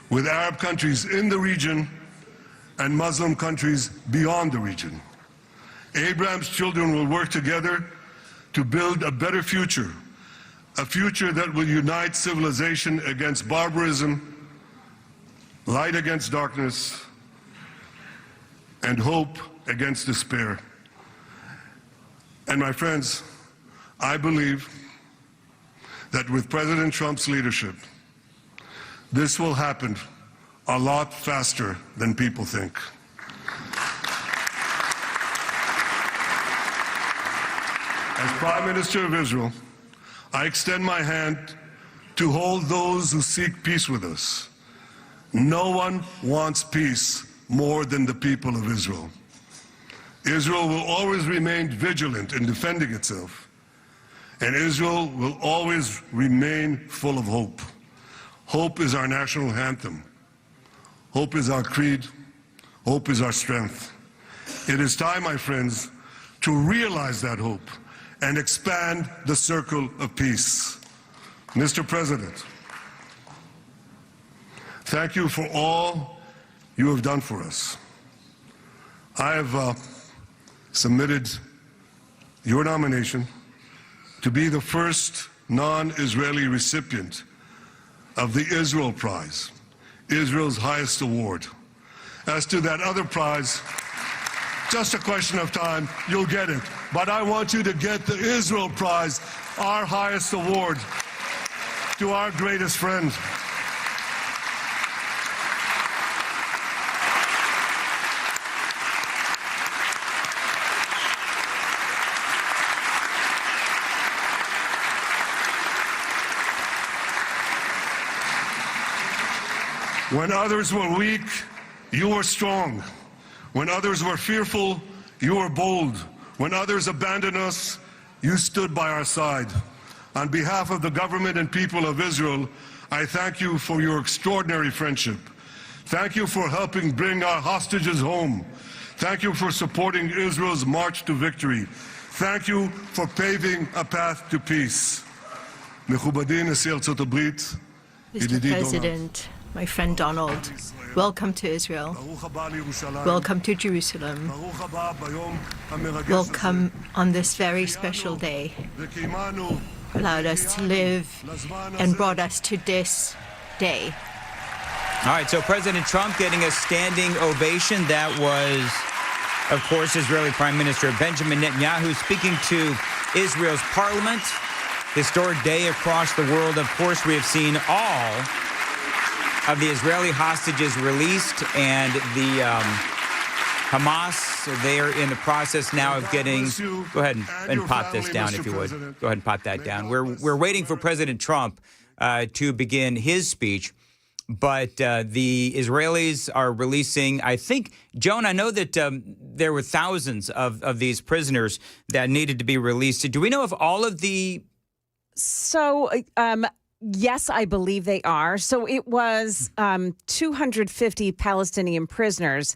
with Arab countries in the region and Muslim countries beyond the region. Abraham's children will work together to build a better future, a future that will unite civilization against barbarism, light against darkness, and hope against despair. And my friends, I believe that with President Trump's leadership, this will happen a lot faster than people think. As Prime Minister of Israel, I extend my hand to hold those who seek peace with us. No one wants peace more than the people of Israel. Israel will always remain vigilant in defending itself. And Israel will always remain full of hope. Hope is our national anthem. Hope is our creed. Hope is our strength. It is time, my friends, to realize that hope and expand the circle of peace. Mr. President, thank you for all you have done for us. I have submitted your nomination to be the first non-Israeli recipient of the Israel Prize, Israel's highest award. As to that other prize, just a question of time, you'll get it. But I want you to get the Israel Prize, our highest award, to our greatest friend. When others were weak, you were strong. When others were fearful, you were bold. When others abandoned us, you stood by our side. On behalf of the government and people of Israel, I thank you for your extraordinary friendship. Thank you for helping bring our hostages home. Thank you for supporting Israel's march to victory. Thank you for paving a path to peace. מכובדי נשיא ארצות הברית, Mr. President, my friend Donald, welcome to Israel. Welcome to Jerusalem. Welcome on this very special day. Allowed us to live and brought us to this day. All right, so President Trump getting a standing ovation. That was, of course, Israeli Prime Minister Benjamin Netanyahu speaking to Israel's parliament. Historic day across the world. Of course, we have seen all of the Israeli hostages released, and the Hamas, they are in the process now of getting. Go ahead and pop this down, if you would. Go ahead and pop that down. We're waiting for President Trump to begin his speech, but the Israelis are releasing. I think, Joan, I know that there were thousands of these prisoners that needed to be released. Do we know if all of the? So, yes, I believe they are. So it was 250 Palestinian prisoners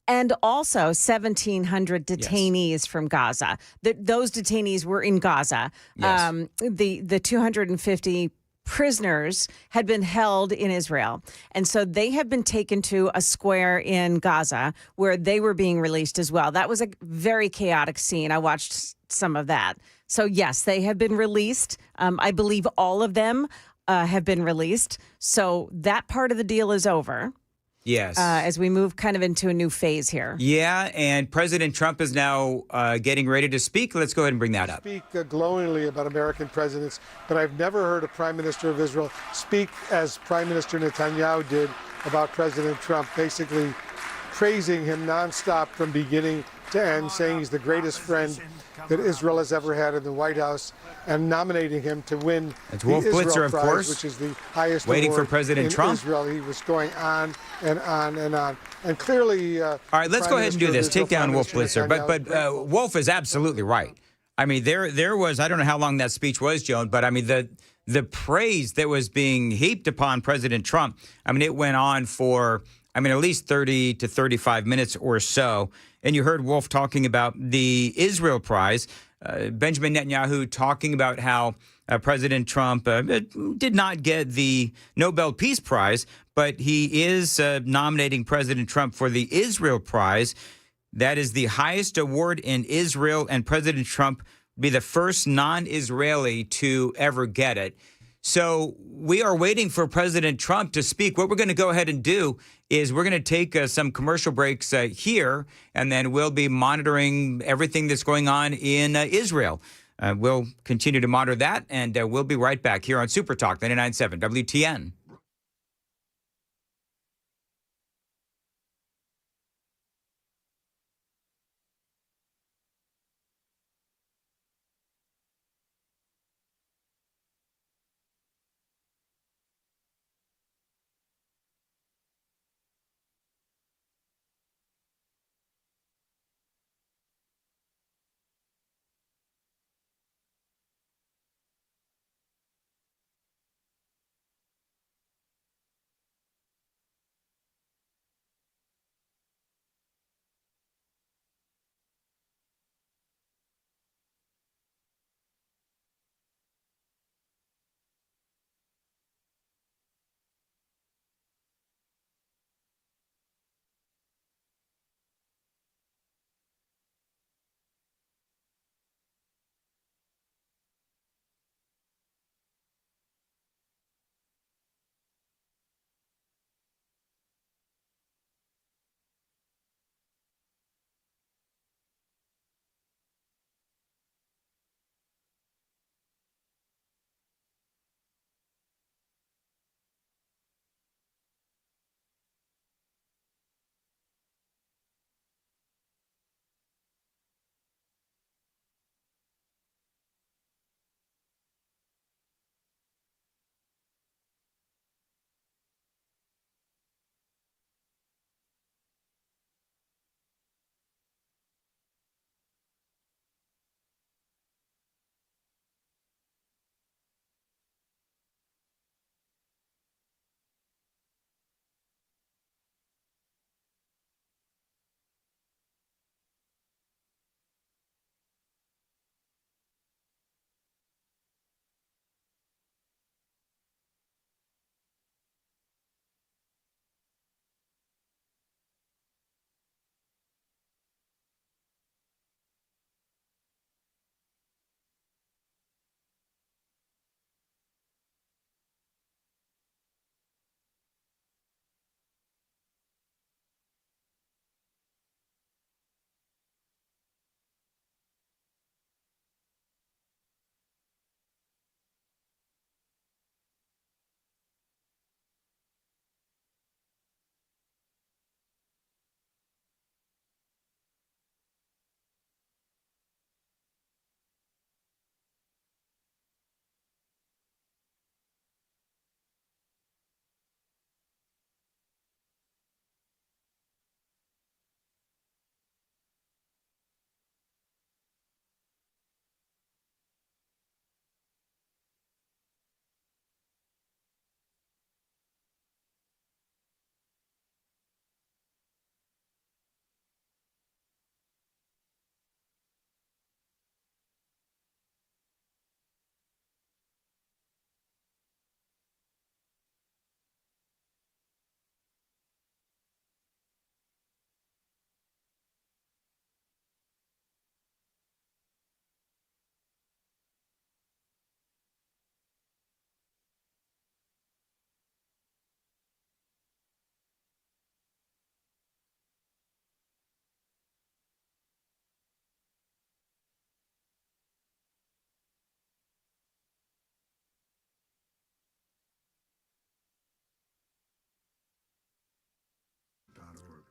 and also 1,700 detainees from Gaza. Those detainees were in Gaza. Yes. The 250 prisoners had been held in Israel. And so they have been taken to a square in Gaza where they were being released as well. That was a very chaotic scene. I watched some of that. So, yes, they have been released. I believe all of them have been released. So that part of the deal is over. Yes. As we move kind of into a new phase here. Yeah, and President Trump is now getting ready to speak. Let's go ahead and bring that up. Speak glowingly about American presidents, but I've never heard a Prime Minister of Israel speak as Prime Minister Netanyahu did about President Trump, basically praising him nonstop from beginning to end, saying he's the greatest friend that Israel has ever had in the White House, and nominating him to win It's the Wolf Israel Blitzer, of Prize, course, which is the highest waiting for award President in Trump. Israel. He was going on and on and on, and clearly. All right, let's go ahead and do this. Take down Wolf Blitzer, but Wolf is absolutely right. I mean, there was, I don't know how long that speech was, Joan, but I mean the praise that was being heaped upon President Trump. I mean, it went on for, at least 30 to 35 minutes or so. And you heard Wolf talking about the Israel Prize, Benjamin Netanyahu talking about how President Trump did not get the Nobel Peace Prize, but he is nominating President Trump for the Israel Prize. That is the highest award in Israel, and President Trump will be the first non-Israeli to ever get it. So we are waiting for President Trump to speak. What we're going to go ahead and do is we're going to take some commercial breaks here, and then we'll be monitoring everything that's going on in Israel. We'll continue to monitor that, and we'll be right back here on Super Talk 99.7 WTN.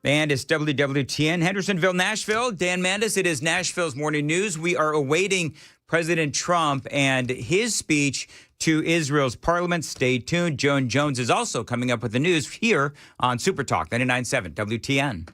And it's WWTN, Hendersonville, Nashville. Dan Mandis, it is Nashville's Morning News. We are awaiting President Trump and his speech to Israel's parliament. Stay tuned. Joan Jones is also coming up with the news here on Super Talk 99.7 WTN.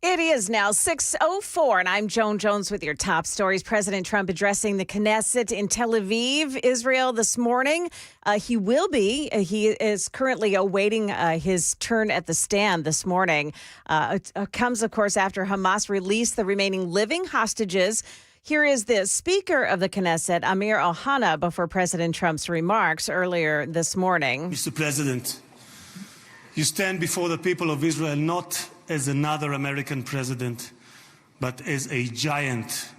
It is now 6:04, and I'm Joan Jones with your top stories. President Trump addressing the Knesset in Tel Aviv, Israel, this morning. He is currently awaiting his turn at the stand this morning. It comes, of course, after Hamas released the remaining living hostages. Here is the Speaker of the Knesset, Amir Ohana, before President Trump's remarks earlier this morning. Mr. President, you stand before the people of Israel not as another American president, but as a giant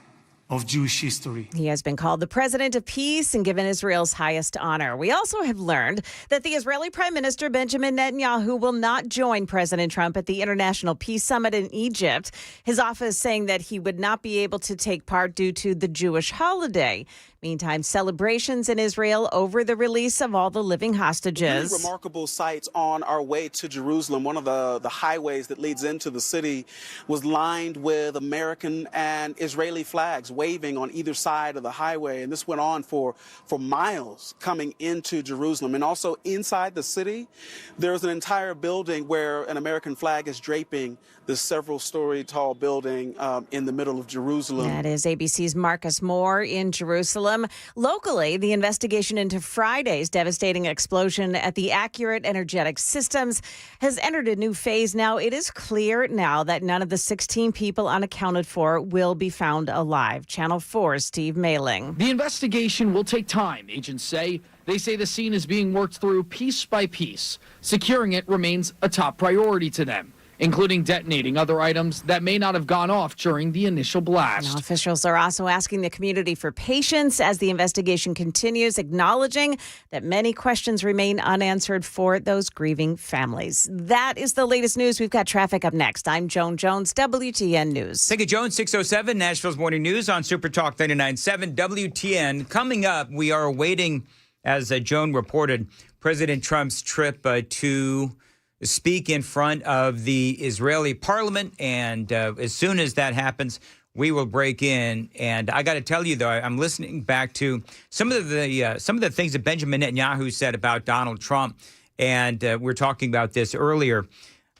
of Jewish history. He has been called the President of Peace and given Israel's highest honor. We also have learned that the Israeli Prime Minister Benjamin Netanyahu will not join President Trump at the International Peace Summit in Egypt. His office saying that he would not be able to take part due to the Jewish holiday. Meantime, celebrations in Israel over the release of all the living hostages. Really remarkable sights on our way to Jerusalem. One of the highways that leads into the city was lined with American and Israeli flags waving on either side of the highway. And this went on for miles coming into Jerusalem. And also inside the city, there's an entire building where an American flag is draping this several-story tall building in the middle of Jerusalem. That is ABC's Marcus Moore in Jerusalem. Locally, the investigation into Friday's devastating explosion at the Accurate Energetic Systems has entered a new phase. Now, it is clear now that none of the 16 people unaccounted for will be found alive. Channel 4's Steve Mailing. The investigation will take time, agents say. They say the scene is being worked through piece by piece. Securing it remains a top priority to them, including detonating other items that may not have gone off during the initial blast. Now, officials are also asking the community for patience as the investigation continues, acknowledging that many questions remain unanswered for those grieving families. That is the latest news. We've got traffic up next. I'm Joan Jones, WTN News. Thank you, Joan. 6:07, Nashville's Morning News on Super Talk 99.7 WTN. Coming up, we are awaiting, as Joan reported, President Trump's trip to speak in front of the Israeli parliament. And as soon as that happens, we will break in. And I got to tell you, though, I'm listening back to some of the things that Benjamin Netanyahu said about Donald Trump. And we were talking about this earlier.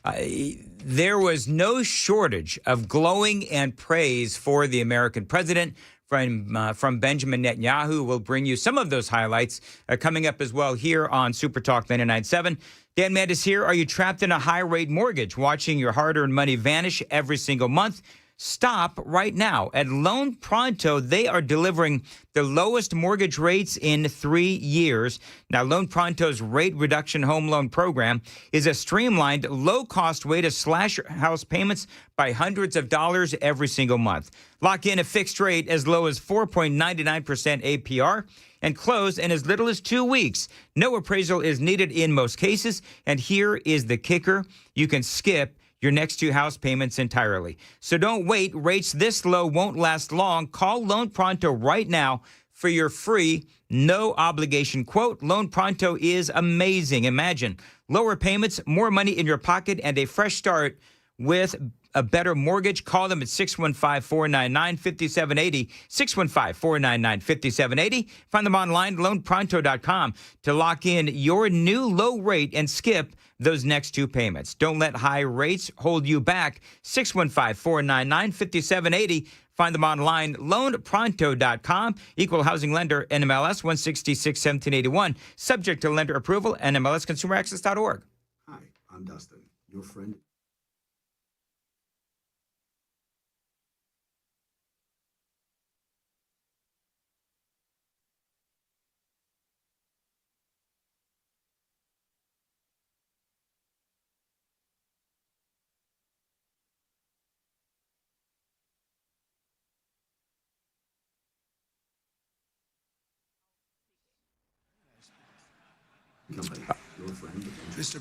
There was no shortage of glowing and praise for the American president from Benjamin Netanyahu. We'll bring you some of those highlights coming up as well here on Super Talk 99.7. Dan Mandis here. Are you trapped in a high-rate mortgage, watching your hard-earned money vanish every single month? Stop right now. At Loan Pronto, they are delivering the lowest mortgage rates in 3 years. Now, Loan Pronto's rate reduction home loan program is a streamlined, low-cost way to slash your house payments by hundreds of dollars every single month. Lock in a fixed rate as low as 4.99% APR and close in as little as 2 weeks. No appraisal is needed in most cases. And here is the kicker. You can skip your next 2 house payments entirely. So don't wait. Rates this low won't last long. Call Loan Pronto right now for your free, no obligation quote. Loan Pronto is amazing. Imagine lower payments, more money in your pocket, and a fresh start with a better mortgage. Call them at 615-499-5780, 615-499-5780. Find them online, loanpronto.com, to lock in your new low rate and skip those next 2 payments. Don't let high rates hold you back. 615-499-5780. Find them online, loanpronto.com. Equal housing lender, NMLS 166-1781. Subject to lender approval, NMLSconsumeraccess.org. Hi, I'm Dustin, your friend.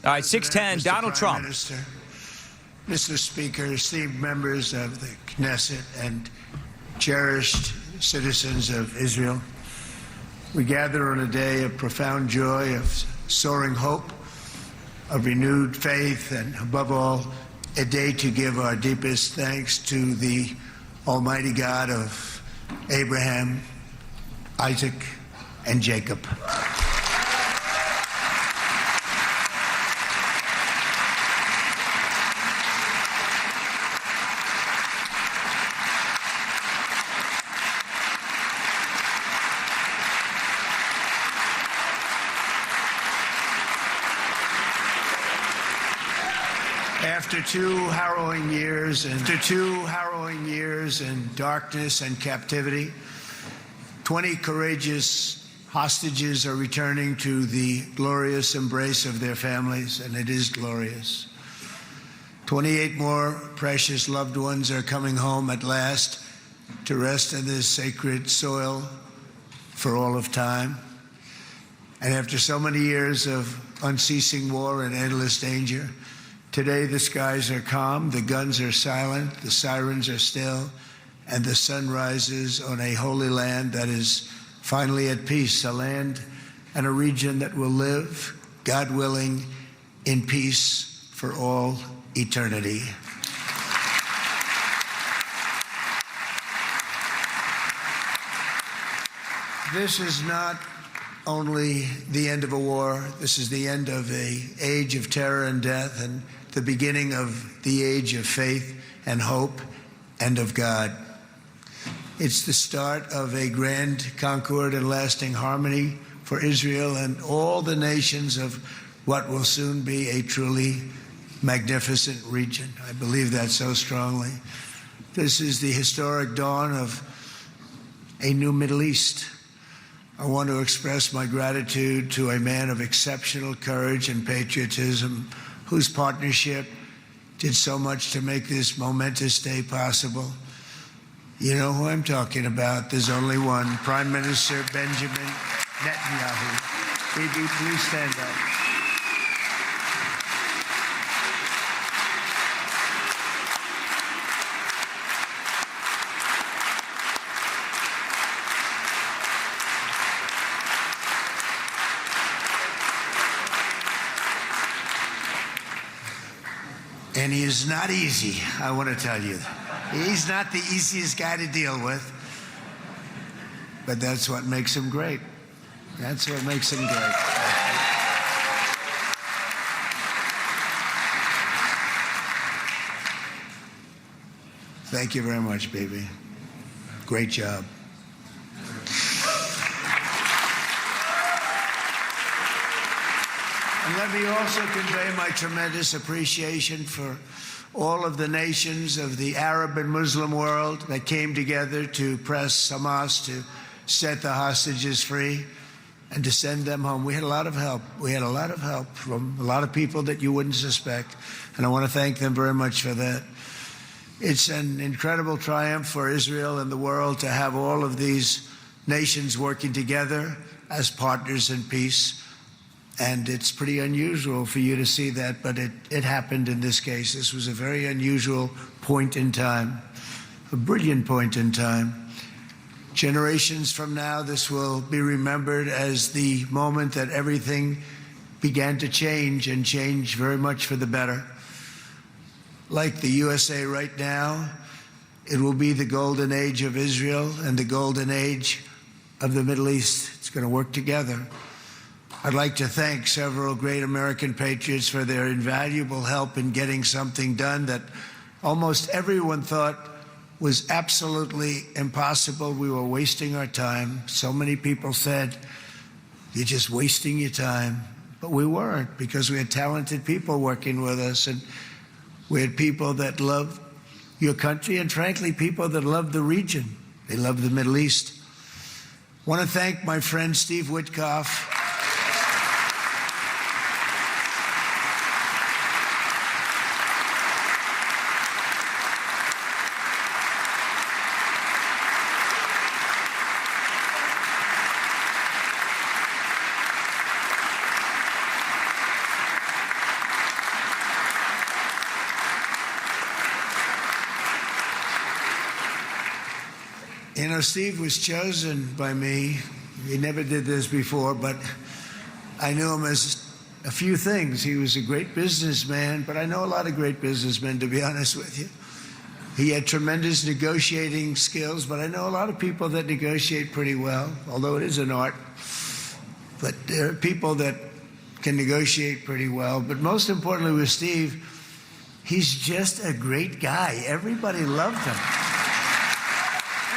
All right, 6:10, Donald Trump. Mr. Speaker, esteemed members of the Knesset and cherished citizens of Israel, we gather on a day of profound joy, of soaring hope, of renewed faith, and above all, a day to give our deepest thanks to the Almighty God of Abraham, Isaac, and Jacob. After two harrowing years in darkness and captivity, 20 courageous hostages are returning to the glorious embrace of their families, and it is glorious. 28 more precious loved ones are coming home at last to rest in this sacred soil for all of time. And after so many years of unceasing war and endless danger, today the skies are calm, the guns are silent, the sirens are still, and the sun rises on a holy land that is finally at peace, a land and a region that will live, God willing, in peace for all eternity. This is not only the end of a war, this is the end of an age of terror and death and the beginning of the age of faith and hope and of God. It's the start of a grand concord and lasting harmony for Israel and all the nations of what will soon be a truly magnificent region. I believe that so strongly. This is the historic dawn of a new Middle East. I want to express my gratitude to a man of exceptional courage and patriotism whose partnership did so much to make this momentous day possible. You know who I'm talking about. There's only one, Prime Minister Benjamin Netanyahu. Bibi, please stand up. And he is not easy, I want to tell you. He's not the easiest guy to deal with. But that's what makes him great. That's what makes him great. Thank you very much, baby. Great job. And let me also convey my tremendous appreciation for all of the nations of the Arab and Muslim world that came together to press Hamas to set the hostages free and to send them home. We had a lot of help. We had a lot of help from a lot of people that you wouldn't suspect, and I want to thank them very much for that. It's an incredible triumph for Israel and the world to have all of these nations working together as partners in peace. And it's pretty unusual for you to see that, but it happened in this case. This was a very unusual point in time, a brilliant point in time. Generations from now, this will be remembered as the moment that everything began to change, and change very much for the better. Like the USA right now, it will be the golden age of Israel and the golden age of the Middle East. It's going to work together. I'd like to thank several great American patriots for their invaluable help in getting something done that almost everyone thought was absolutely impossible. We were wasting our time. So many people said, "You're just wasting your time." But we weren't, because we had talented people working with us, and we had people that loved your country, and frankly, people that loved the region. They loved the Middle East. I want to thank my friend Steve Witkoff. You know, Steve was chosen by me. He never did this before, but I knew him as a few things. He was a great businessman, but I know a lot of great businessmen, to be honest with you. He had tremendous negotiating skills, but I know a lot of people that negotiate pretty well, although it is an art. But there are people that can negotiate pretty well. But most importantly with Steve, he's just a great guy. Everybody loved him.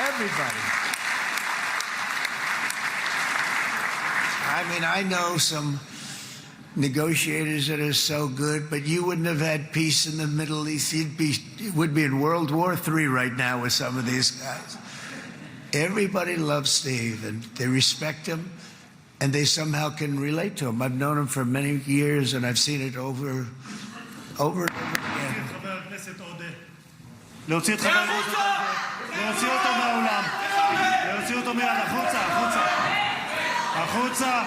Everybody. I mean, I know some negotiators that are so good, but you wouldn't have had peace in the Middle East. It would be in World War III right now with some of these guys. Everybody loves Steve, and they respect him, and they somehow can relate to him. I've known him for many years, and I've seen it over and over again. להוציא את חבר הכנסת עודה, להוציא אותו מהאולם, להוציא אותו מיד, החוצה, החוצה, החוצה.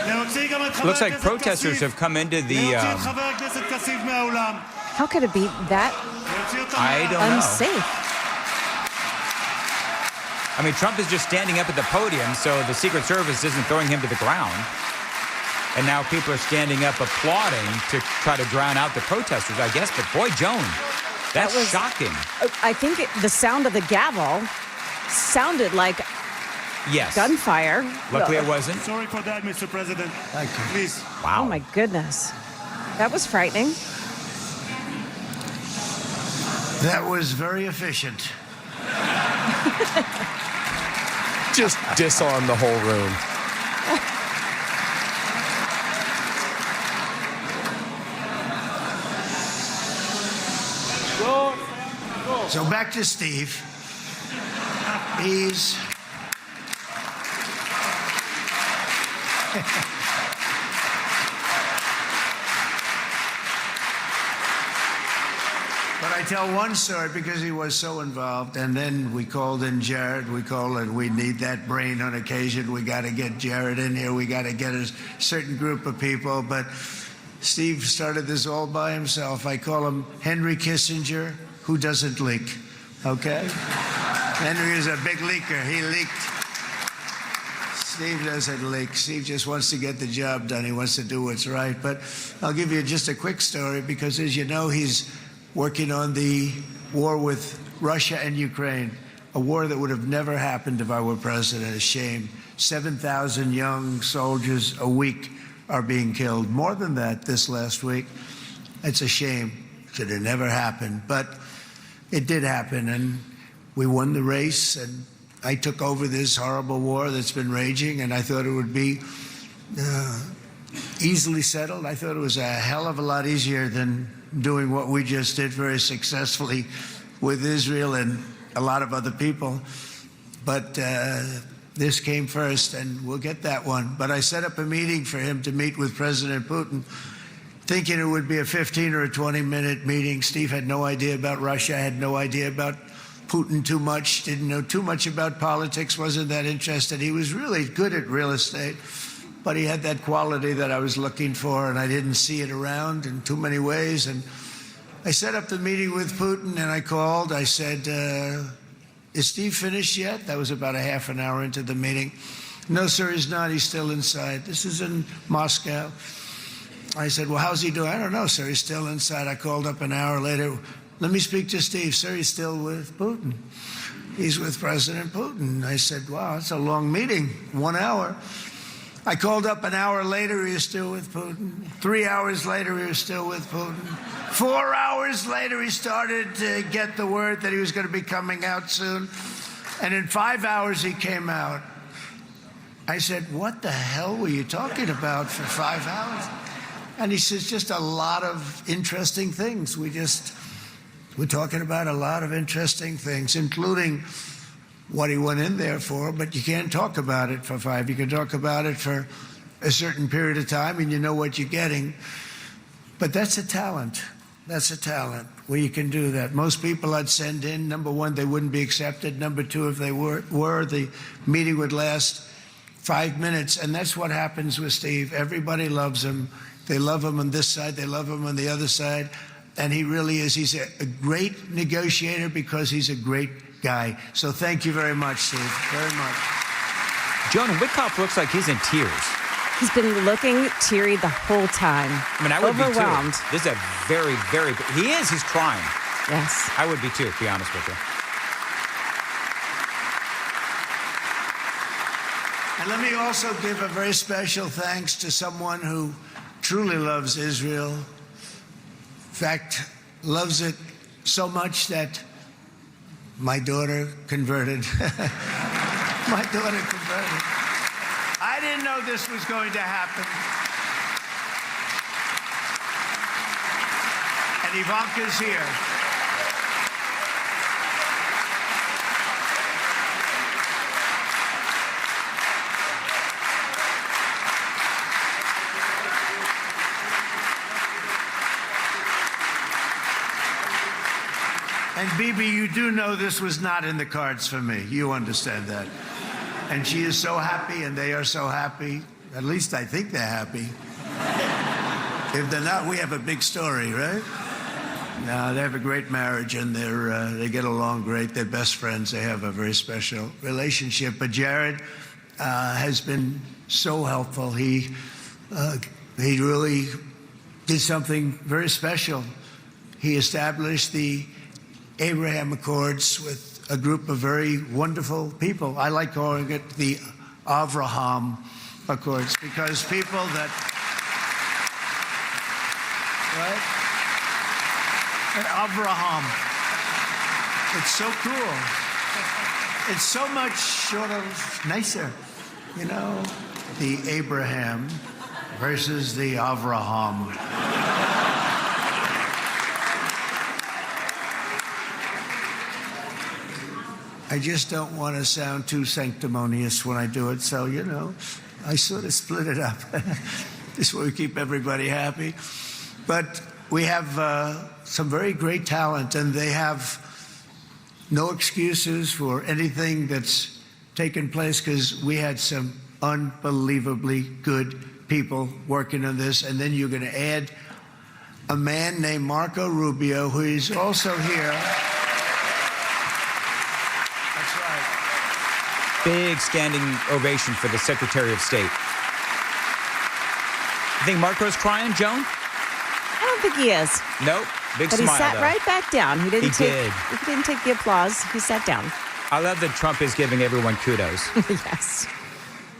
להוציא גם את חבר Looks like הכנסת protesters כסיף. have come into the. להוציא את חבר הכנסת כסיף מהאולם. How could it be that I don't know. unsafe? I mean, Trump is just standing up at the podium, so the Secret Service isn't throwing him to the ground. And now people are standing up applauding to try to drown out the protesters, I guess. But boy, Joan, that's shocking. I think the sound of the gavel sounded like Yes. gunfire. Luckily, it wasn't. Sorry for that, Mr. President. Thank you. Please. Wow. Oh, my goodness. That was frightening. That was very efficient. Just disarm the whole room. So back to Steve. He's but I tell one story because he was so involved, and then we called in Jared. We need that brain on occasion. We got to get Jared in here. We got to get a certain group of people. But Steve started this all by himself. I call him Henry Kissinger, who doesn't leak. Okay? Henry is a big leaker. He leaked. Steve doesn't leak. Steve just wants to get the job done. He wants to do what's right. But I'll give you just a quick story because, as you know, he's working on the war with Russia and Ukraine, a war that would have never happened if I were president. A shame. 7,000 young soldiers a week are being killed. More than that this last week. It's a shame. It should have never happened. But it did happen, and we won the race, and I took over this horrible war that's been raging, and I thought it would be easily settled. I thought it was a hell of a lot easier than doing what we just did very successfully with Israel and a lot of other people. But this came first, and we'll get that one. But I set up a meeting for him to meet with President Putin, thinking it would be a 15 or a 20-minute meeting. Steve had no idea about Russia, had no idea about Putin too much, didn't know too much about politics, wasn't that interested. He was really good at real estate, but he had that quality that I was looking for, and I didn't see it around in too many ways. And I set up the meeting with Putin, and I called. I said, is Steve finished yet? That was about a half an hour into the meeting. No, sir, he's not. He's still inside. This is in Moscow. I said, well, how's he doing? I don't know, sir. He's still inside. I called up an hour later. Let me speak to Steve. Sir, he's still with Putin. He's with President Putin. I said, wow, that's a long meeting, 1 hour. I called up an hour later, he was still with Putin. 3 hours later, he was still with Putin. 4 hours later, he started to get the word that he was going to be coming out soon. And in 5 hours, he came out. I said, what the hell were you talking about for 5 hours? And he says, just a lot of interesting things. We're talking about a lot of interesting things, including what he went in there for, but you can't talk about it for 5. You can talk about it for a certain period of time, and you know what you're getting. But that's a talent. That's a talent where you can do that. Most people I'd send in, number one, they wouldn't be accepted. Number two, if they were, the meeting would last 5 minutes. And that's what happens with Steve. Everybody loves him. They love him on this side. They love him on the other side. And he really is. He's a great negotiator because he's a great guy. So thank you very much, Steve. Very much. Jonah Wickoff looks like he's in tears. He's been looking teary the whole time. I mean, I would overwhelmed. be too. This is a very, very... He is. He's crying. Yes. I would be too, to be honest with you. And let me also give a very special thanks to someone who truly loves Israel. In fact, loves it so much that my daughter converted. My daughter converted. I didn't know this was going to happen. And Ivanka's here. And Bibi, you do know this was not in the cards for me. You understand that. And she is so happy, and they are so happy. At least I think they're happy. If they're not, we have a big story, right? No, they have a great marriage, and they get along great. They're best friends. They have a very special relationship. But Jared has been so helpful. He really did something very special. He established the Abraham Accords with a group of very wonderful people. I like calling it the Avraham Accords, because people that, right? Avraham. It's so cool. It's so much sort of nicer, you know? The Abraham versus the Avraham. I just don't want to sound too sanctimonious when I do it, so, you know, I sort of split it up. This way we keep everybody happy. But we have some very great talent, and they have no excuses for anything that's taken place, because we had some unbelievably good people working on this. And then you're going to add a man named Marco Rubio, who is also here. Big standing ovation for the Secretary of State. You think Marco's crying, Joan? I don't think he is. Nope. Big but smile, he sat though. right back down. He didn't did. He didn't take the applause. He sat down. I love that Trump is giving everyone kudos. Yes.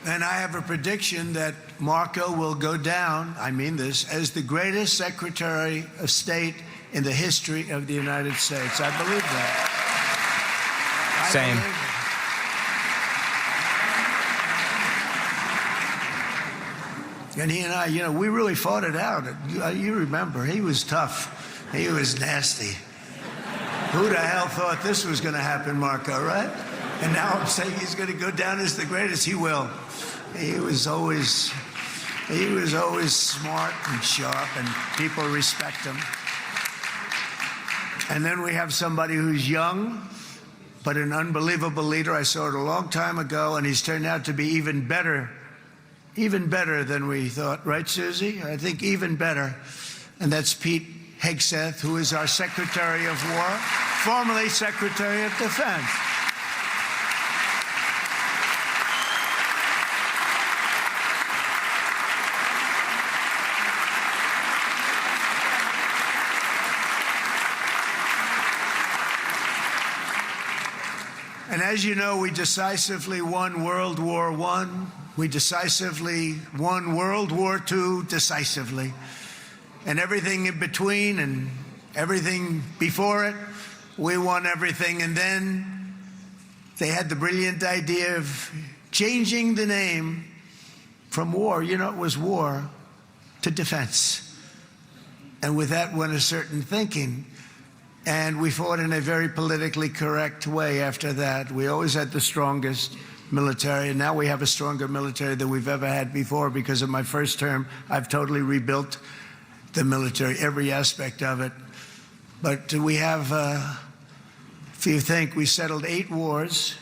And I have a prediction that Marco will go down, I mean this, as the greatest Secretary of State in the history of the United States. I believe that. Same. And he and I, you know, we really fought it out. You remember, he was tough. He was nasty. Who the hell thought this was going to happen, Marco, right? And now I'm saying he's going to go down as the greatest. He will. He was always smart and sharp, and people respect him. And then we have somebody who's young, but an unbelievable leader. I saw it a long time ago, and he's turned out to be even better than we thought. Right, Susie? I think even better. And that's Pete Hegseth, who is our Secretary of War, formerly Secretary of Defense. And as you know, we decisively won World War I. We decisively won World War II decisively. And everything in between and everything before it, we won everything. And then they had the brilliant idea of changing the name from war, you know, it was war, to defense. And with that went a certain thinking. And we fought in a very politically correct way after that. We always had the strongest military, and now we have a stronger military than we've ever had before. Because of my first term, I've totally rebuilt the military, every aspect of it. But we have, if you think, we settled 8 wars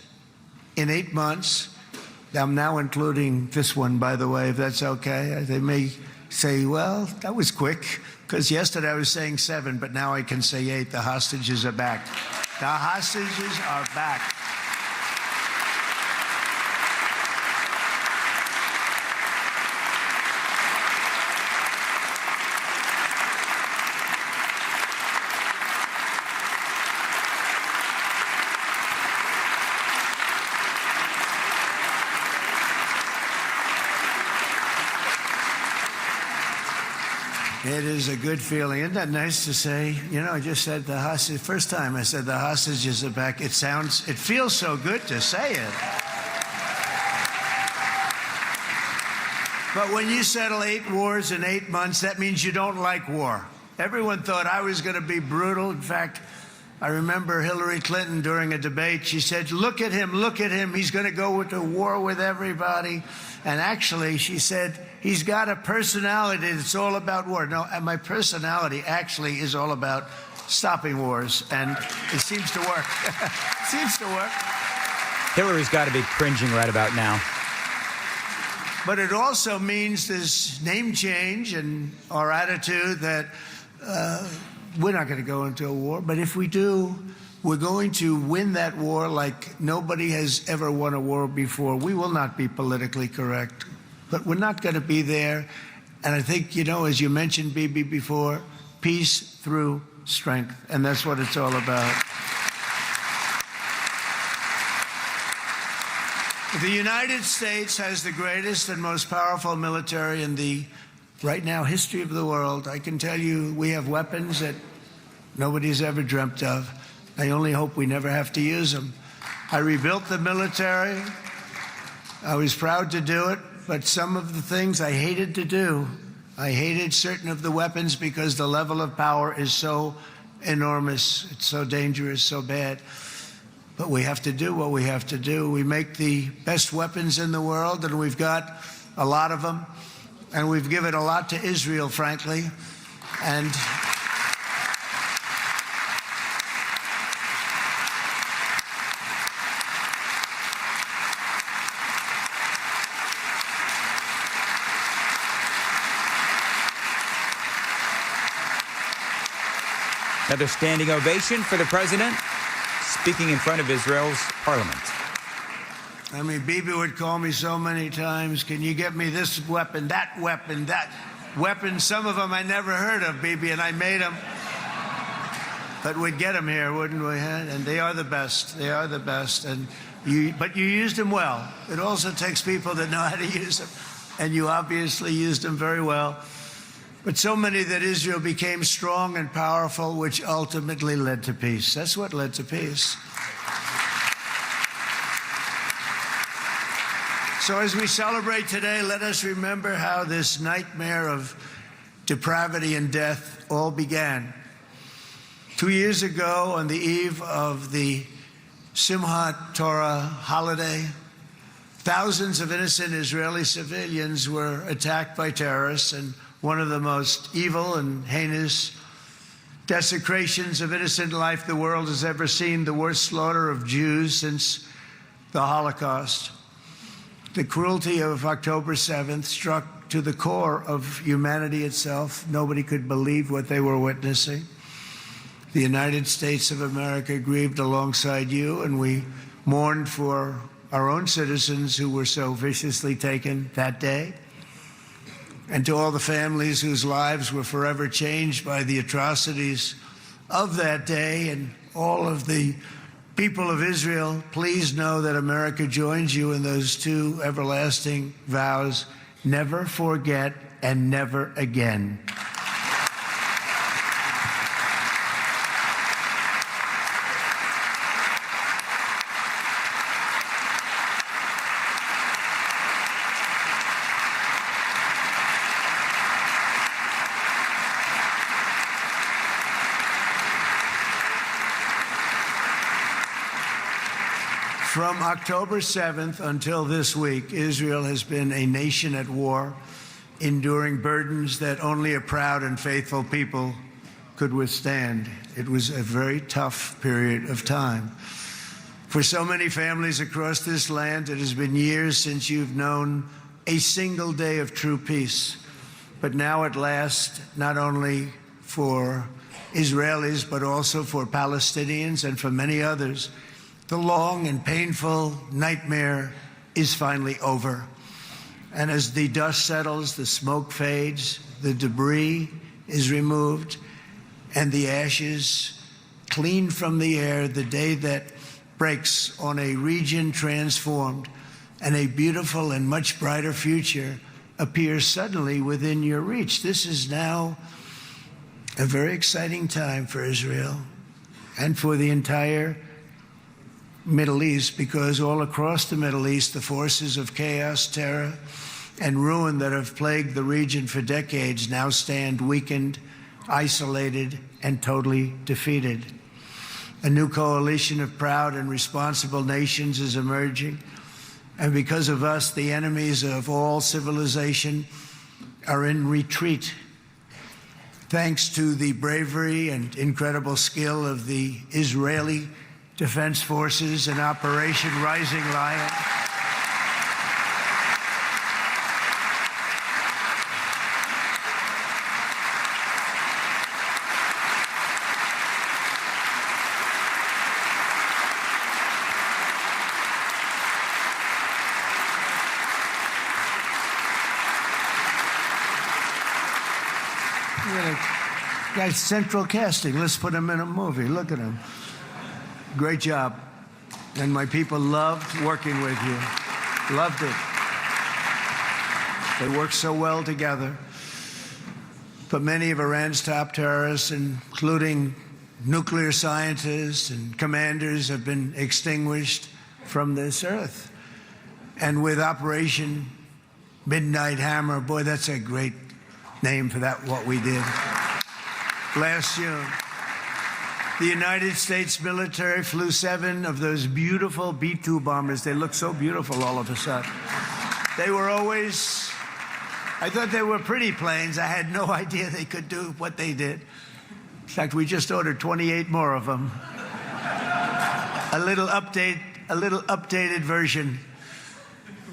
in 8 months. I'm now including this one, by the way, if that's okay. They may say, well, that was quick, because yesterday I was saying 7, but now I can say 8. The hostages are back. The hostages are back. It is a good feeling. Isn't that nice to say? You know, I just said the hostage. First time I said the hostages are back. It feels so good to say it. But when you settle 8 wars in 8 months, that means you don't like war. Everyone thought I was going to be brutal. In fact, I remember Hillary Clinton during a debate, she said, look at him, he's going to go into war with everybody. And actually, she said, he's got a personality that's all about war. No, and my personality actually is all about stopping wars, and it seems to work. It seems to work. Hillary's got to be cringing right about now. But it also means this name change and our attitude that we're not going to go into a war. But if we do, we're going to win that war like nobody has ever won a war before. We will not be politically correct, but we're not going to be there. And I think, you know, as you mentioned, Bibi, before, peace through strength. And that's what it's all about. The United States has the greatest and most powerful military in the, right now, history of the world. I can tell you we have weapons that nobody's ever dreamt of. I only hope we never have to use them. I rebuilt the military. I was proud to do it, but some of the things I hated to do. I hated certain of the weapons because the level of power is so enormous. It's so dangerous, so bad. But we have to do what we have to do. We make the best weapons in the world, and we've got a lot of them. And we've given a lot to Israel, frankly. And another standing ovation for the president, speaking in front of Israel's parliament. I mean, Bibi would call me so many times, can you get me this weapon, that weapon, that weapon? Some of them I never heard of, Bibi, and I made them. But we'd get them here, wouldn't we? And they are the best. They are the best. But you used them well. It also takes people that know how to use them. And you obviously used them very well. But so many that Israel became strong and powerful, which ultimately led to peace. That's what led to peace. So as we celebrate today, let us remember how this nightmare of depravity and death all began. 2 years ago, on the eve of the Simchat Torah holiday, thousands of innocent Israeli civilians were attacked by terrorists, and one of the most evil and heinous desecrations of innocent life the world has ever seen, the worst slaughter of Jews since the Holocaust. The cruelty of October 7th struck to the core of humanity itself. Nobody could believe what they were witnessing. The United States of America grieved alongside you, and we mourned for our own citizens who were so viciously taken that day. And to all the families whose lives were forever changed by the atrocities of that day, and all of the people of Israel, please know that America joins you in those two everlasting vows: never forget and never again. From October 7th until this week, Israel has been a nation at war, enduring burdens that only a proud and faithful people could withstand. It was a very tough period of time. For so many families across this land, it has been years since you've known a single day of true peace. But now at last, not only for Israelis, but also for Palestinians and for many others, the long and painful nightmare is finally over. And as the dust settles, the smoke fades, the debris is removed, and the ashes cleaned from the air, the day that breaks on a region transformed, and a beautiful and much brighter future appears suddenly within your reach. This is now a very exciting time for Israel and for the entire Middle East, because all across the Middle East, the forces of chaos, terror, and ruin that have plagued the region for decades now stand weakened, isolated, and totally defeated. A new coalition of proud and responsible nations is emerging, and because of us, the enemies of all civilization are in retreat. Thanks to the bravery and incredible skill of the Israeli Defense Forces in Operation Rising Lion, guy's central casting. Let's put him in a movie. Look at him. Great job. And my people loved working with you. Loved it. They worked so well together. But many of Iran's top terrorists, including nuclear scientists and commanders, have been extinguished from this earth. And with Operation Midnight Hammer, boy, that's a great name for that, what we did. Last June, the United States military flew 7 of those beautiful B-2 bombers. They look so beautiful all of a sudden. They were always, I thought they were pretty planes. I had no idea they could do what they did. In fact, we just ordered 28 more of them. A little updated version.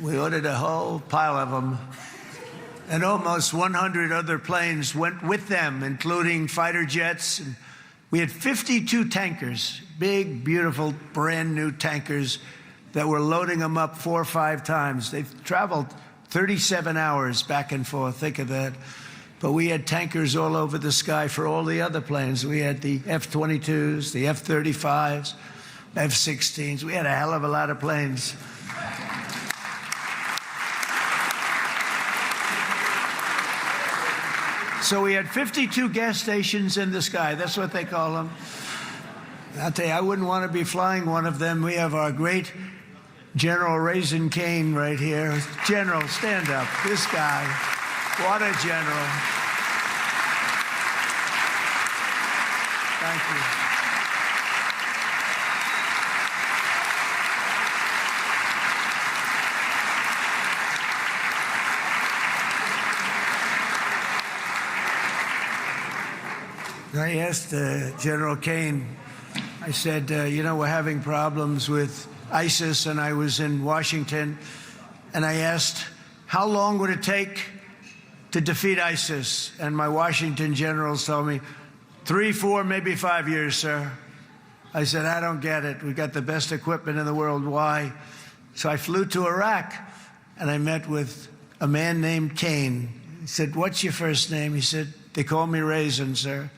We ordered a whole pile of them. And almost 100 other planes went with them, including fighter jets. And we had 52 tankers, big, beautiful, brand new tankers that were loading them up 4 or 5 times. They've traveled 37 hours back and forth. Think of that. But we had tankers all over the sky for all the other planes. We had the F-22s, the F-35s, F-16s. We had a hell of a lot of planes. So we had 52 gas stations in the sky. That's what they call them. I'll tell you, I wouldn't want to be flying one of them. We have our great General Raisin Cain right here. General, stand up. This guy. What a general. Thank you. I asked General Cain, I said, you know, we're having problems with ISIS, and I was in Washington, and I asked, how long would it take to defeat ISIS? And my Washington generals told me, 3, 4, maybe 5 years, sir. I said, I don't get it. We've got the best equipment in the world. Why? So I flew to Iraq, and I met with a man named Cain. He said, what's your first name? He said, they call me Raisin, sir.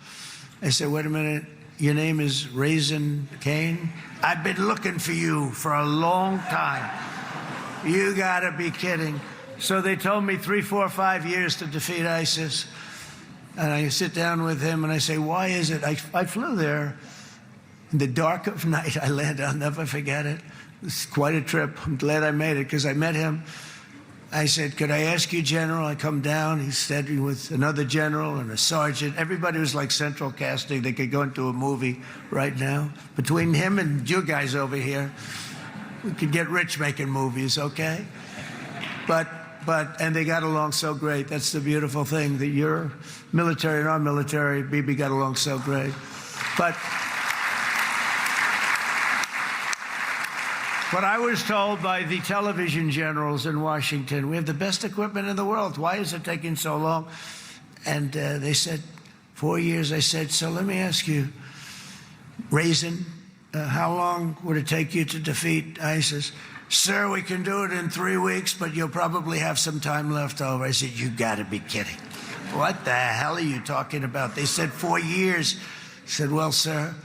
I said, wait a minute, your name is Raisin Cain? I've been looking for you for a long time. You gotta be kidding. So they told me 3, 4, 5 years to defeat ISIS. And I sit down with him and I say, why is it? I flew there in the dark of night. I landed, I'll never forget it. It's quite a trip. I'm glad I made it because I met him. I said, could I ask you, General? I come down. He said with another general and a sergeant. Everybody was like central casting. They could go into a movie right now. Between him and you guys over here, we could get rich making movies, okay? And they got along so great. That's the beautiful thing, that your military and our military, Bibi, got along so great. But I was told by the television generals in Washington, we have the best equipment in the world. Why is it taking so long? And they said, 4 years. I said, so let me ask you, Raisin, how long would it take you to defeat ISIS? Sir, we can do it in 3 weeks, but you'll probably have some time left over. I said, you got to be kidding. What the hell are you talking about? They said 4 years. I said, well, sir,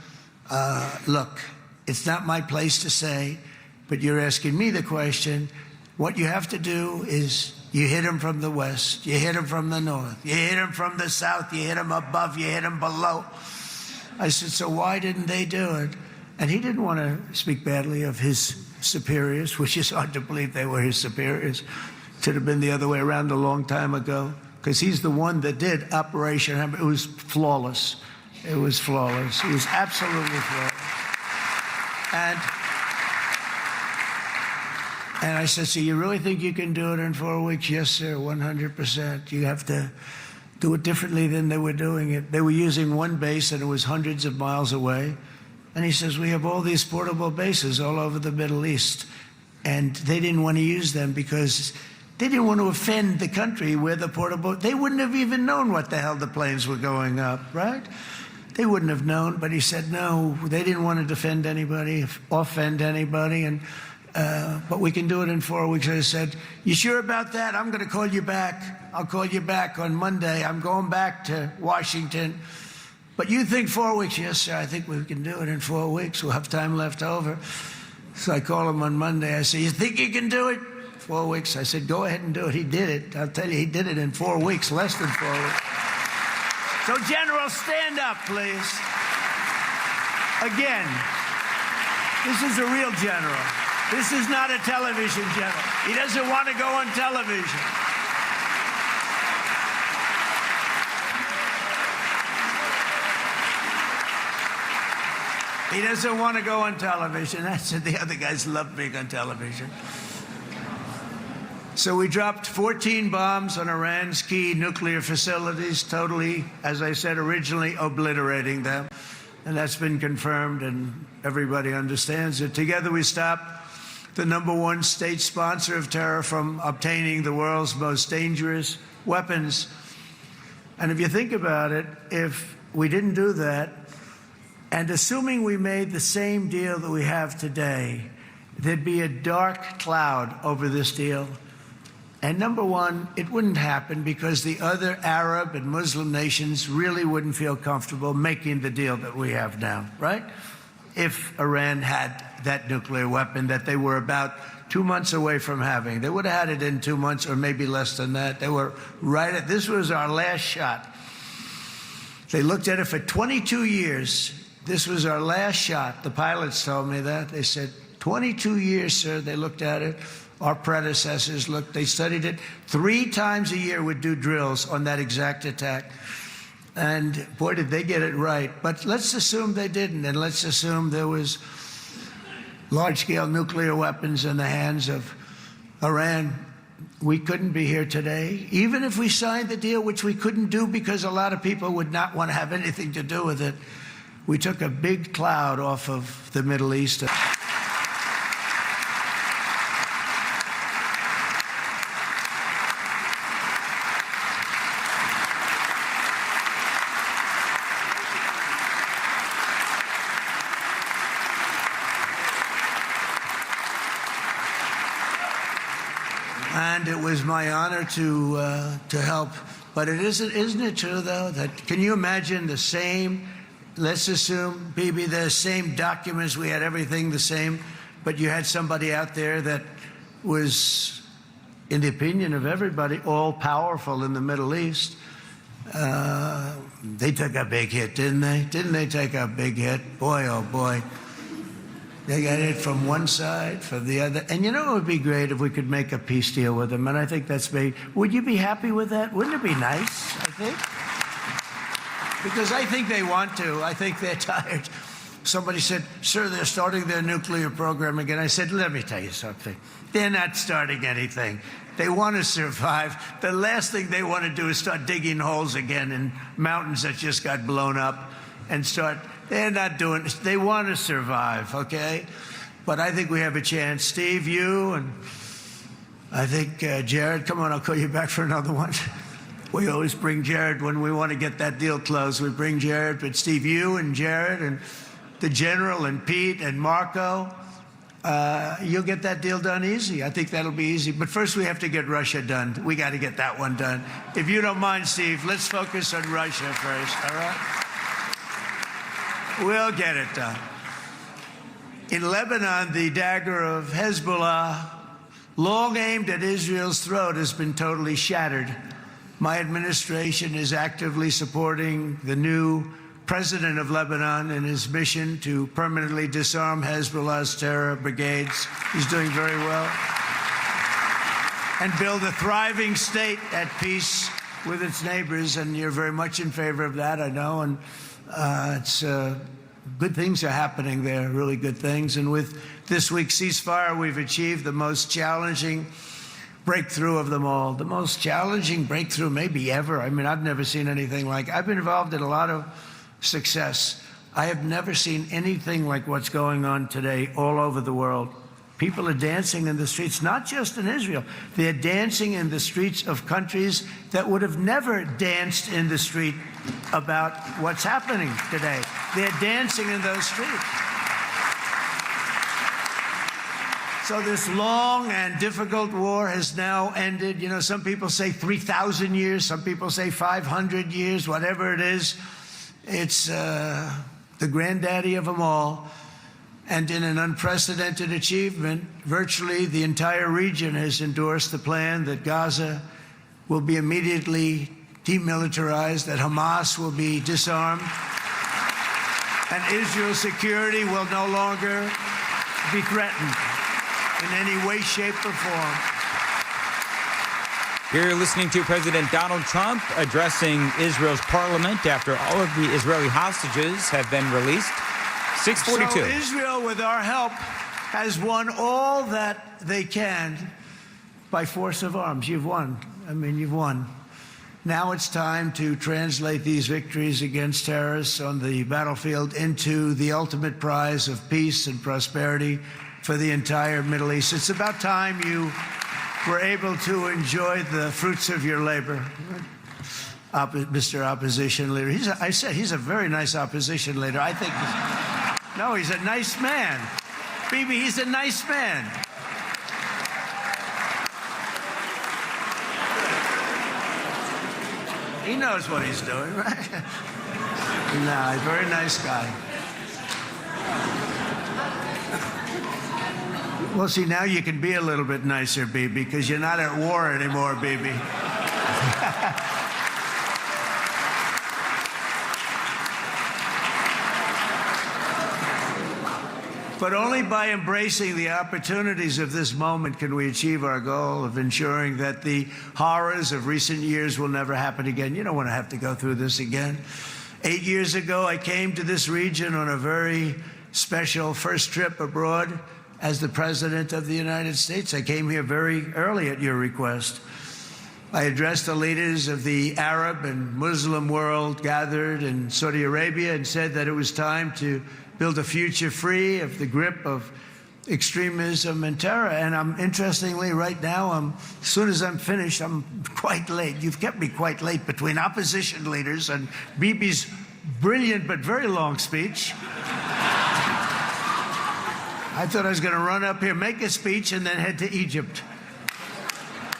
look, it's not my place to say, but you're asking me the question. What you have to do is you hit him from the west, you hit him from the north, you hit him from the south, you hit him above, you hit him below. I said, so why didn't they do it? And he didn't want to speak badly of his superiors, which is hard to believe they were his superiors. Should have been the other way around a long time ago, because he's the one that did Operation Hammer. It was flawless. It was flawless. It was absolutely flawless. And I said, so you really think you can do it in 4 weeks? Yes, sir, 100%. You have to do it differently than they were doing it. They were using one base, and it was hundreds of miles away. And he says, we have all these portable bases all over the Middle East. And they didn't want to use them because they didn't want to offend the country where the portable... They wouldn't have even known what the hell the planes were going up, right? They wouldn't have known. But he said, no, they didn't want to defend anybody, offend anybody. And but we can do it in 4 weeks. I said, you sure about that? I'm going to call you back. I'll call you back on Monday. I'm going back to Washington. But you think 4 weeks? Yes, sir, I think we can do it in 4 weeks. We'll have time left over. So I call him on Monday. I say, you think you can do it? 4 weeks. I said, go ahead and do it. He did it. I'll tell you, he did it in 4 weeks, less than 4 weeks. So, General, stand up, please. Again, this is a real general. This is not a television general. He doesn't want to go on television. He doesn't want to go on television. I said the other guys love being on television. So we dropped 14 bombs on Iran's key nuclear facilities, totally, as I said originally, obliterating them. And that's been confirmed, and everybody understands it. Together we stopped the #1 state sponsor of terror from obtaining the world's most dangerous weapons. And if you think about it, if we didn't do that, and assuming we made the same deal that we have today, there'd be a dark cloud over this deal. And #1, it wouldn't happen because the other Arab and Muslim nations really wouldn't feel comfortable making the deal that we have now, right? If Iran had that nuclear weapon that they were about 2 months away from having. They would have had it in 2 months or maybe less than that. They were right at, this was our last shot. They looked at it for 22 years. This was our last shot. The pilots told me that. They said, 22 years, sir. They looked at it. Our predecessors looked, they studied it. 3 times a year would do drills on that exact attack. And boy, did they get it right. But let's assume they didn't, and let's assume there was large-scale nuclear weapons in the hands of Iran. We couldn't be here today. Even if we signed the deal, which we couldn't do because a lot of people would not want to have anything to do with it, we took a big cloud off of the Middle East. And it was my honor to help. But isn't it true, though, that can you imagine the same, let's assume, Bibi, the same documents, we had everything the same, but you had somebody out there that was, in the opinion of everybody, all-powerful in the Middle East. They took a big hit, didn't they? Didn't they take a big hit? Boy, oh boy. They got it from one side, from the other. And you know, it would be great if we could make a peace deal with them. And I think that's made. Would you be happy with that? Wouldn't it be nice, I think? Because I think they want to. I think they're tired. Somebody said, sir, they're starting their nuclear program again. I said, let me tell you something. They're not starting anything. They want to survive. The last thing they want to do is start digging holes again in mountains that just got blown up and start. They're not doing it. They want to survive, okay? But I think we have a chance. Steve, you, and I think Jared, come on, I'll call you back for another one. We always bring Jared when we want to get that deal closed. We bring Jared, but Steve, you and Jared and the General and Pete and Marco, you'll get that deal done easy. I think that'll be easy. But first we have to get Russia done. We got to get that one done. If you don't mind, Steve, let's focus on Russia first, all right? We'll get it done. In Lebanon, the dagger of Hezbollah, long aimed at Israel's throat, has been totally shattered. My administration is actively supporting the new president of Lebanon in his mission to permanently disarm Hezbollah's terror brigades. He's doing very well. and build a thriving state at peace with its neighbors. And you're very much in favor of that, I know. And it's good things are happening there, really good things. And with this week's ceasefire, we've achieved the most challenging breakthrough of them all, the most challenging breakthrough maybe ever. I mean, I've never seen anything like it. I've been involved in a lot of success. I have never seen anything like what's going on today all over the world. People are dancing in the streets, not just in Israel. They're dancing in the streets of countries that would have never danced in the street about what's happening today. They're dancing in those streets. So this long and difficult war has now ended. You know, some people say 3,000 years, some people say 500 years, whatever it is. It's the granddaddy of them all. And in an unprecedented achievement, virtually the entire region has endorsed the plan that Gaza will be immediately demilitarized, that Hamas will be disarmed, and Israel's security will no longer be threatened in any way, shape, or form. You're listening to President Donald Trump addressing Israel's parliament after all of the Israeli hostages have been released. 6:42. So Israel, with our help, has won all that they can by force of arms. You've won. I mean, you've won. Now it's time to translate these victories against terrorists on the battlefield into the ultimate prize of peace and prosperity for the entire Middle East. It's about time you were able to enjoy the fruits of your labor. Mr. Opposition Leader. I said he's a very nice opposition leader. I think no, he's a nice man. Bibi, he's a nice man. He knows what he's doing, right? No, he's a very nice guy. Well, see, now you can be a little bit nicer, Bibi, because you're not at war anymore, Bibi. But only by embracing the opportunities of this moment can we achieve our goal of ensuring that the horrors of recent years will never happen again. You don't want to have to go through this again. 8 years ago, I came to this region on a very special first trip abroad as the President of the United States. I came here very early at your request. I addressed the leaders of the Arab and Muslim world gathered in Saudi Arabia and said that it was time to build a future free of the grip of extremism and terror. And interestingly, right now, as soon as I'm finished, I'm quite late. You've kept me quite late between opposition leaders and Bibi's brilliant but very long speech. I thought I was going to run up here, make a speech, and then head to Egypt.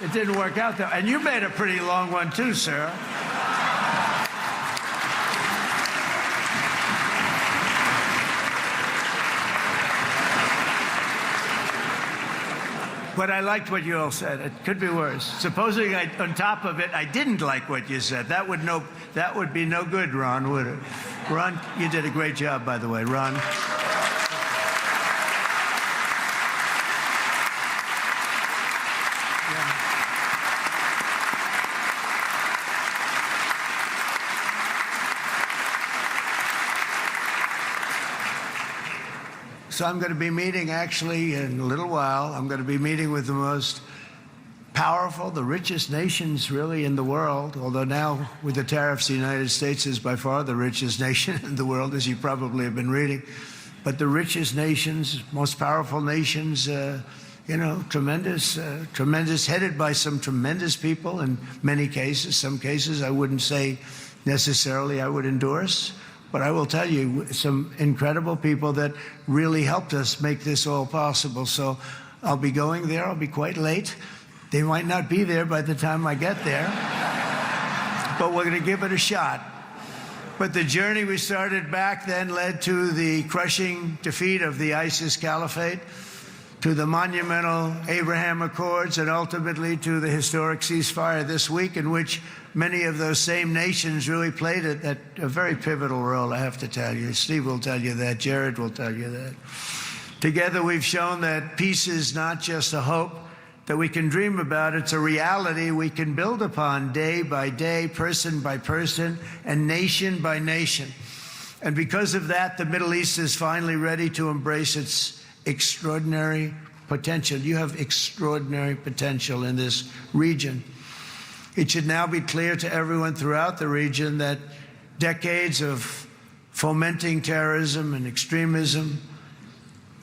It didn't work out, though. And you made a pretty long one, too, sir. But I liked what you all said. It could be worse. Supposing on top of it, I didn't like what you said. That would be no good, Ron, would it? Ron, you did a great job, by the way, Ron. So I'm going to be meeting, actually, in a little while, I'm going to be meeting with the most powerful, the richest nations, really, in the world. Although now, with the tariffs, the United States is by far the richest nation in the world, as you probably have been reading. But the richest nations, most powerful nations, you know, tremendous, headed by some tremendous people in many cases. Some cases I wouldn't say necessarily I would endorse. But I will tell you, some incredible people that really helped us make this all possible. So I'll be going there. I'll be quite late. They might not be there by the time I get there. But we're going to give it a shot. But the journey we started back then led to the crushing defeat of the ISIS caliphate, to the monumental Abraham Accords, and ultimately to the historic ceasefire this week, in which many of those same nations really played a very pivotal role, I have to tell you. Steve will tell you that. Jared will tell you that. Together, we've shown that peace is not just a hope, that we can dream about. It's a reality we can build upon day by day, person by person, and nation by nation. And because of that, the Middle East is finally ready to embrace its extraordinary potential. You have extraordinary potential in this region. It should now be clear to everyone throughout the region that decades of fomenting terrorism and extremism,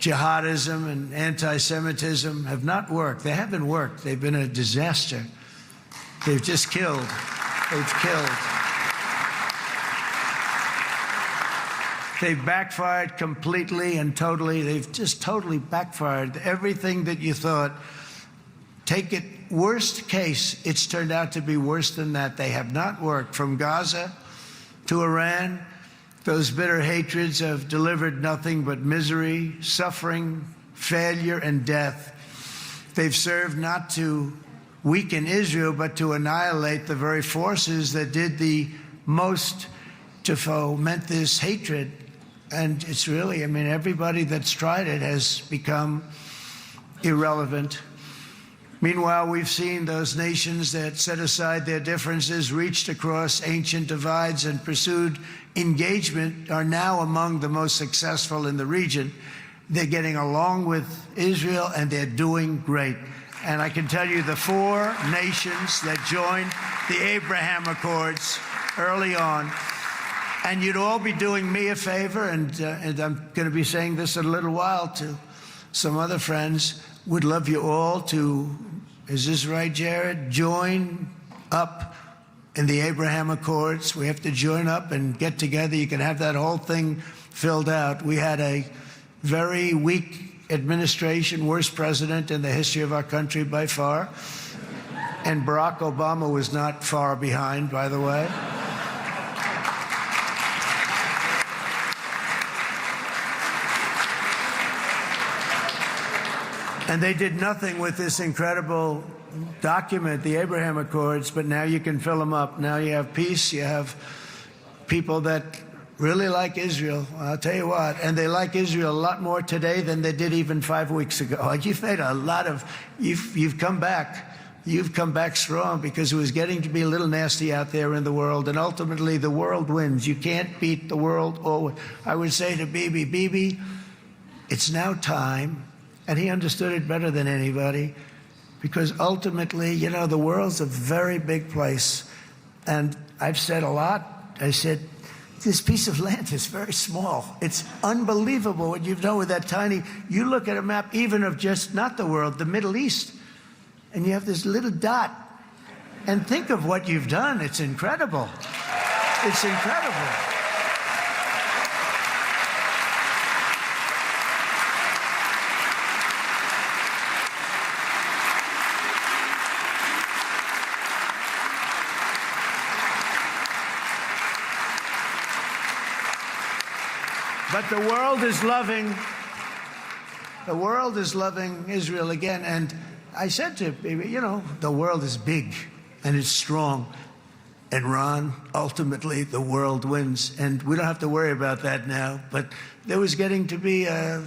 jihadism and anti-Semitism have not worked. They haven't worked. They've been a disaster. They've just killed. They've killed. They've backfired completely and totally. They've just totally backfired. Everything that you thought, take it worst case, it's turned out to be worse than that. They have not worked. From Gaza to Iran, those bitter hatreds have delivered nothing but misery, suffering, failure, and death. They've served not to weaken Israel, but to annihilate the very forces that did the most to foment this hatred. And it's really, I mean, everybody that's tried it has become irrelevant. Meanwhile, we've seen those nations that set aside their differences, reached across ancient divides, and pursued engagement are now among the most successful in the region. They're getting along with Israel, and they're doing great. And I can tell you the 4 nations that joined the Abraham Accords early on, and you'd all be doing me a favor, and I'm going to be saying this in a little while to some other friends, would love you all to, is this right, Jared? Join up in the Abraham Accords. We have to join up and get together. You can have that whole thing filled out. We had a very weak administration, worst president in the history of our country by far. And Barack Obama was not far behind, by the way. And they did nothing with this incredible document, the Abraham Accords, but now you can fill them up. Now you have peace, you have people that really like Israel. I'll tell you what, and they like Israel a lot more today than they did even 5 weeks ago. You've made a lot of, you've come back. You've come back strong, because it was getting to be a little nasty out there in the world, and ultimately the world wins. You can't beat the world. Or I would say to Bibi, it's now time. And he understood it better than anybody, because ultimately, you know, the world's a very big place. And I've said a lot. I said, this piece of land is very small. It's unbelievable what you've done with that tiny, you look at a map even of just not the world, the Middle East, and you have this little dot. And think of what you've done. It's incredible. It's incredible. But the world is loving Israel again. And I said to him, you know, the world is big and it's strong. And Ron, ultimately, the world wins. And we don't have to worry about that now. But there was getting to be a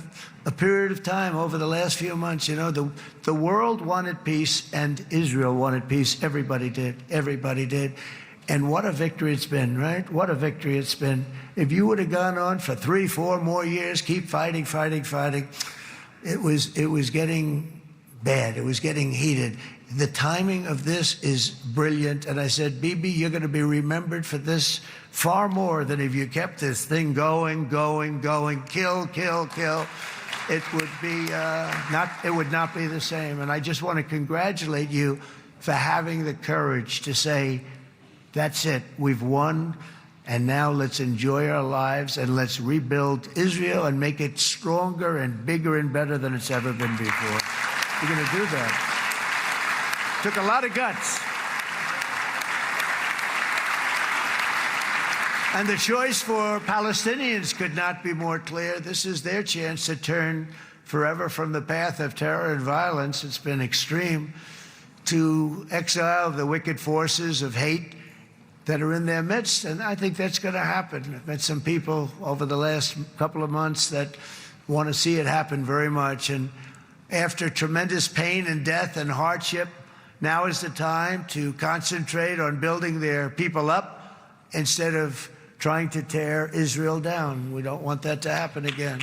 period of time over the last few months, you know, the world wanted peace and Israel wanted peace. Everybody did. Everybody did. And what a victory it's been, right? What a victory it's been. If you would have gone on for 3, 4 more years, keep fighting, it was getting bad. It was getting heated. The timing of this is brilliant. And I said, Bibi, you're going to be remembered for this far more than if you kept this thing going, kill. It would be it would not be the same. And I just want to congratulate you for having the courage to say, that's it, we've won, and now let's enjoy our lives and let's rebuild Israel and make it stronger and bigger and better than it's ever been before. We're going to do that. Took a lot of guts. And the choice for Palestinians could not be more clear. This is their chance to turn forever from the path of terror and violence. It's been extreme, to exile the wicked forces of hate that are in their midst, and I think that's going to happen. I've met some people over the last couple of months that want to see it happen very much, and After tremendous pain and death and hardship, now is the time to concentrate on building their people up instead of trying to tear Israel down. We don't want that to happen again.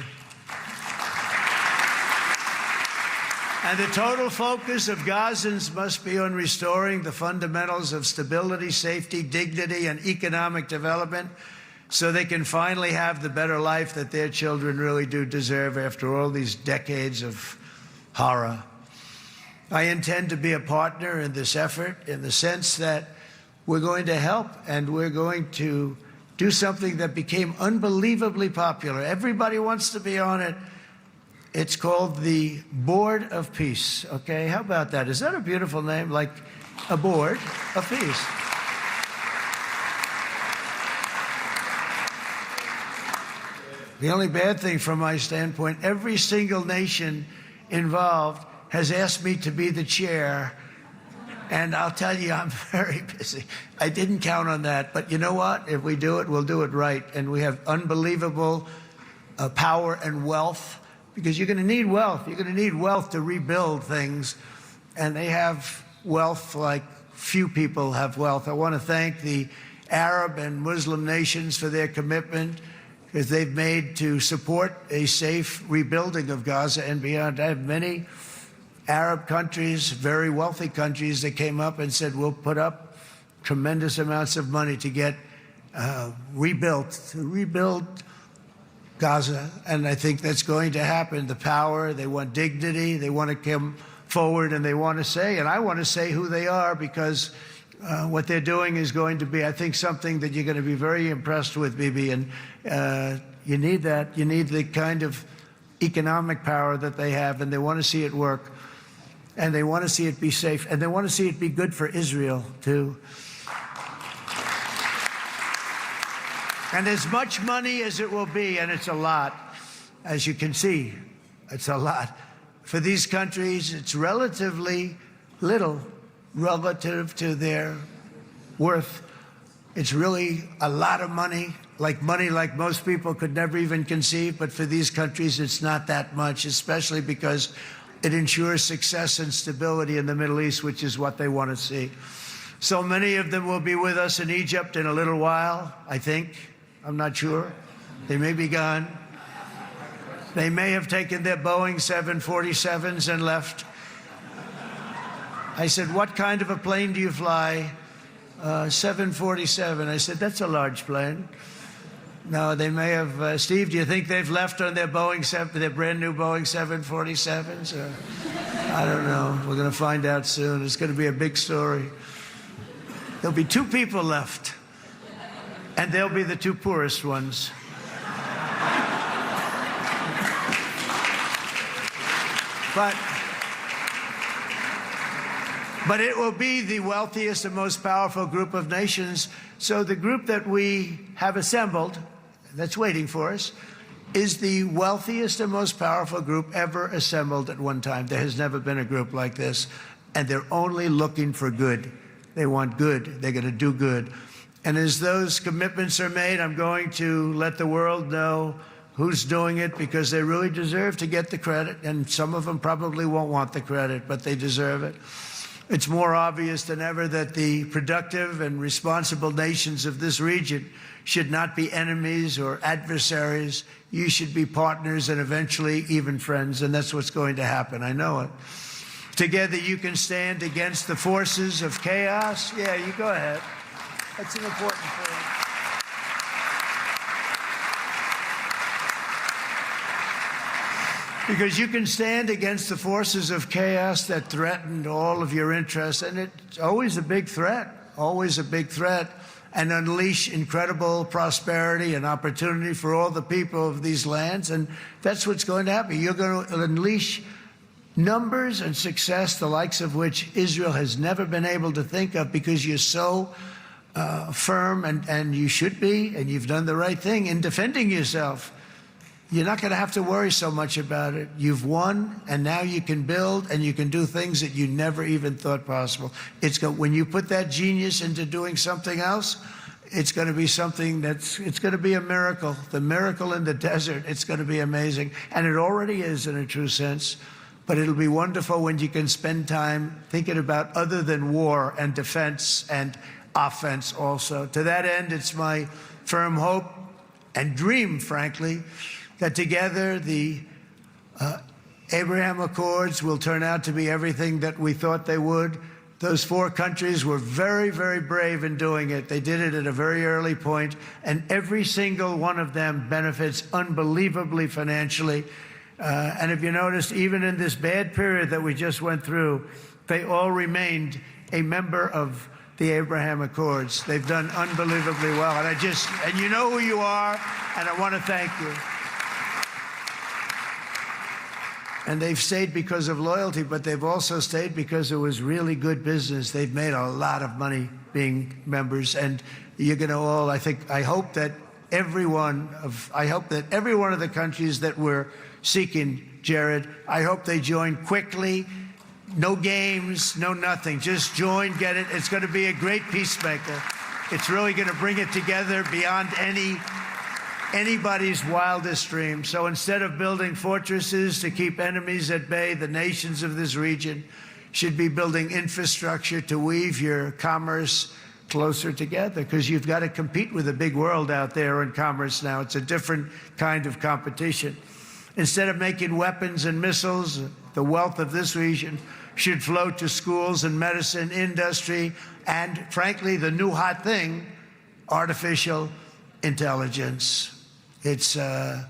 And the total focus of Gazans must be on restoring the fundamentals of stability, safety, dignity, and economic development so they can finally have the better life that their children really do deserve after all these decades of horror. I intend to be a partner in this effort in the sense that we're going to help and we're going to do something that became unbelievably popular. Everybody wants to be on it. It's called the Board of Peace, okay? How about that? Is that a beautiful name? Like a Board of Peace. The only bad thing from my standpoint, every single nation involved has asked me to be the chair, and I'll tell you, I'm very busy. I didn't count on that, but you know what? If we do it, we'll do it right, and we have unbelievable power and wealth, because you're going to need wealth. You're going to need wealth to rebuild things, and they have wealth like few people have wealth. I want to thank the Arab and Muslim nations for their commitment, because they've made to support a safe rebuilding of Gaza and beyond. I have many Arab countries, very wealthy countries, that came up and said, we'll put up tremendous amounts of money to get to rebuild Gaza. And I think that's going to happen. The power, they want dignity, they want to come forward, and they want to say, and I want to say who they are, because what they're doing is going to be, I think, something that you're going to be very impressed with, Bibi. And you need that. You need the kind of economic power that they have, and they want to see it work. And they want to see it be safe. And they want to see it be good for Israel, too. And as much money as it will be, and it's a lot, as you can see, it's a lot. For these countries, it's relatively little relative to their worth. It's really a lot of money like most people could never even conceive. But for these countries, it's not that much, especially because it ensures success and stability in the Middle East, which is what they want to see. So many of them will be with us in Egypt in a little while, I think. I'm not sure. They may be gone. They may have taken their Boeing 747s and left. I said, what kind of a plane do you fly? 747. I said, that's a large plane. No, they may have. Steve, do you think they've left on their their brand new Boeing 747s? Or, I don't know. We're going to find out soon. It's going to be a big story. There'll be 2 people left, and they'll be the 2 poorest ones. But it will be the wealthiest and most powerful group of nations. So the group that we have assembled, that's waiting for us, is the wealthiest and most powerful group ever assembled at one time. There has never been a group like this. And they're only looking for good. They want good. They're going to do good. And as those commitments are made, I'm going to let the world know who's doing it, because they really deserve to get the credit. And some of them probably won't want the credit, but they deserve it. It's more obvious than ever that the productive and responsible nations of this region should not be enemies or adversaries. You should be partners and eventually even friends, and that's what's going to happen. I know it. Together you can stand against the forces of chaos. Yeah, you go ahead. That's an important point. Because you can stand against the forces of chaos that threatened all of your interests, and it's always a big threat, and unleash incredible prosperity and opportunity for all the people of these lands, and that's what's going to happen. You're going to unleash numbers and success, the likes of which Israel has never been able to think of, because you're so firm, and you should be, and you've done the right thing in defending yourself. You're not going to have to worry so much about it. You've won, and now you can build, and you can do things that you never even thought possible. When you put that genius into doing something else, it's going to be something it's going to be a miracle. The miracle in the desert, it's going to be amazing. And it already is in a true sense. but it'll be wonderful when you can spend time thinking about other than war and defense and offense also. To that end, it's my firm hope and dream, frankly, that together the Abraham Accords will turn out to be everything that we thought they would. Those 4 countries were very, very brave in doing it. They did it at a very early point, and every single one of them benefits unbelievably financially. And if you noticed, even in this bad period that we just went through, they all remained a member of the Abraham Accords. They've done unbelievably well. And you know who you are, and I want to thank you. And they've stayed because of loyalty, but they've also stayed because it was really good business. They've made a lot of money being members, and you're going to all, I hope that every one of the countries that we're seeking, Jared, I hope they join quickly. No games, no nothing. Just join, get it. It's going to be a great peacemaker. It's really going to bring it together beyond anybody's wildest dream. So instead of building fortresses to keep enemies at bay, the nations of this region should be building infrastructure to weave your commerce closer together, because you've got to compete with the big world out there in commerce now. It's a different kind of competition. Instead of making weapons and missiles, the wealth of this region should flow to schools and medicine, industry, and frankly, the new hot thing, artificial intelligence. It's a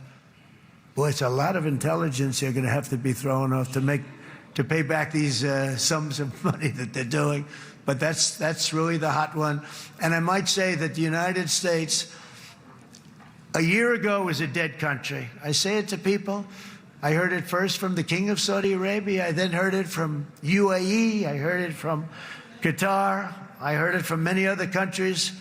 lot of intelligence you're going to have to be throwing off to pay back these sums of money that they're doing. But that's really the hot one. And I might say that the United States, a year ago, was a dead country. I say it to people. I heard it first from the King of Saudi Arabia. I then heard it from UAE. I heard it from Qatar. I heard it from many other countries.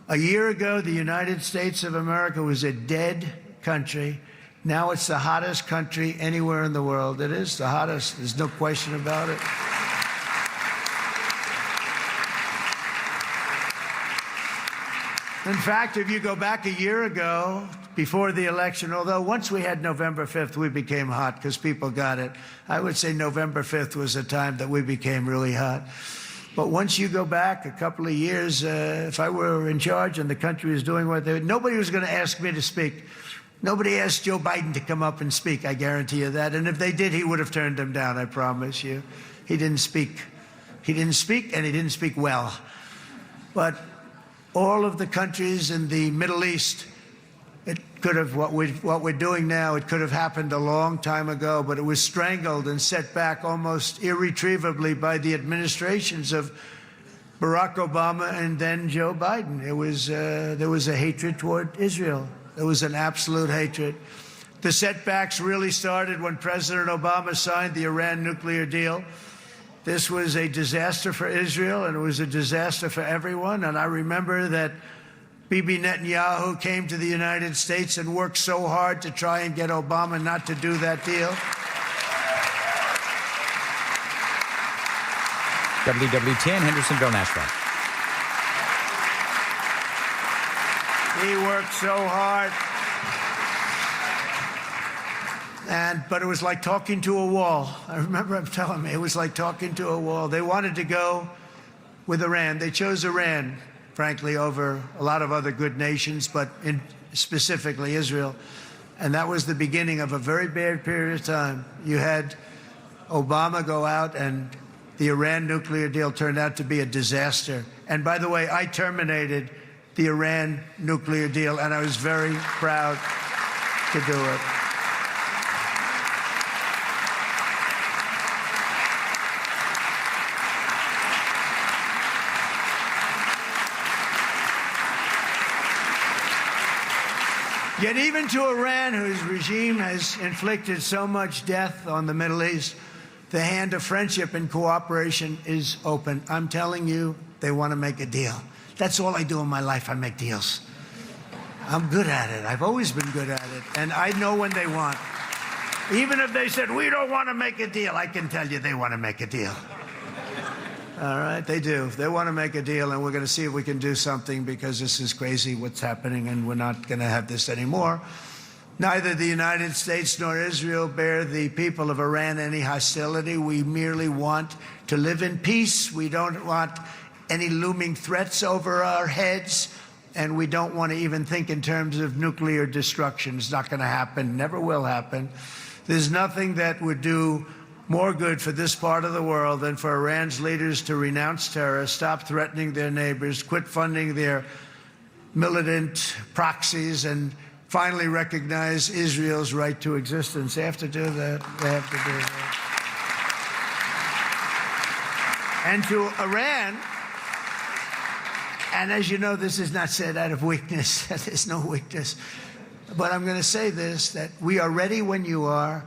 A year ago, the United States of America was a dead country. Now it's the hottest country anywhere in the world. It is the hottest. There's no question about it. In fact, if you go back a year ago, before the election, although once we had November 5th, we became hot because people got it. I would say November 5th was a time that we became really hot. But once you go back a couple of years, if I were in charge and the country was doing what they would, nobody was going to ask me to speak. Nobody asked Joe Biden to come up and speak, I guarantee you that. And if they did, he would have turned them down, I promise you. He didn't speak. He didn't speak, and he didn't speak well. But all of the countries in the Middle East, it could have, what we're doing now, it could have happened a long time ago, but it was strangled and set back almost irretrievably by the administrations of Barack Obama and then Joe Biden. It was, there was a hatred toward Israel. There was an absolute hatred. The setbacks really started when President Obama signed the Iran nuclear deal. This was a disaster for Israel, and it was a disaster for everyone. And I remember that Bibi Netanyahu came to the United States and worked so hard to try and get Obama not to do that deal. WW10, Hendersonville, Nashville. He worked so hard. But it was like talking to a wall. I remember him telling me it was like talking to a wall. They wanted to go with Iran. They chose Iran, frankly, over a lot of other good nations, but specifically Israel. And that was the beginning of a very bad period of time. You had Obama go out, and the Iran nuclear deal turned out to be a disaster. And by the way, I terminated the Iran nuclear deal, and I was very proud to do it. Yet even to Iran, whose regime has inflicted so much death on the Middle East, the hand of friendship and cooperation is open. I'm telling you, they want to make a deal. That's all I do in my life. I make deals. I'm good at it. I've always been good at it. And I know when they want. Even if they said, we don't want to make a deal, I can tell you they want to make a deal. All right, they do. They want to make a deal, and we're going to see if we can do something, because this is crazy what's happening, and we're not going to have this anymore. Neither the United States nor Israel bear the people of Iran any hostility. We merely want to live in peace. We don't want any looming threats over our heads, and we don't want to even think in terms of nuclear destruction. It's not going to happen, never will happen. There's nothing that would do more good for this part of the world than for Iran's leaders to renounce terror, stop threatening their neighbors, quit funding their militant proxies, and finally recognize Israel's right to existence. They have to do that. They have to do that. And to Iran, and as you know, this is not said out of weakness. There's no weakness. But I'm going to say this, that we are ready when you are,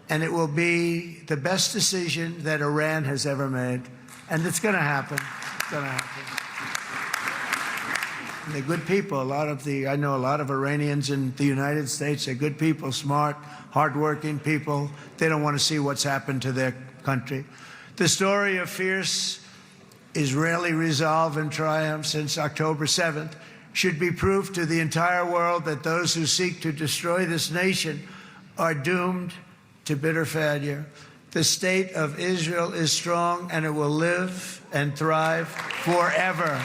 and it will be the best decision that Iran has ever made. And it's going to happen. It's going to happen. And they're good people. I know a lot of Iranians in the United States. They're good people, smart, hardworking people. They don't want to see what's happened to their country. The story of fierce Israeli resolve and triumph since October 7th should be proof to the entire world that those who seek to destroy this nation are doomed to bitter failure. The state of Israel is strong, and it will live and thrive forever.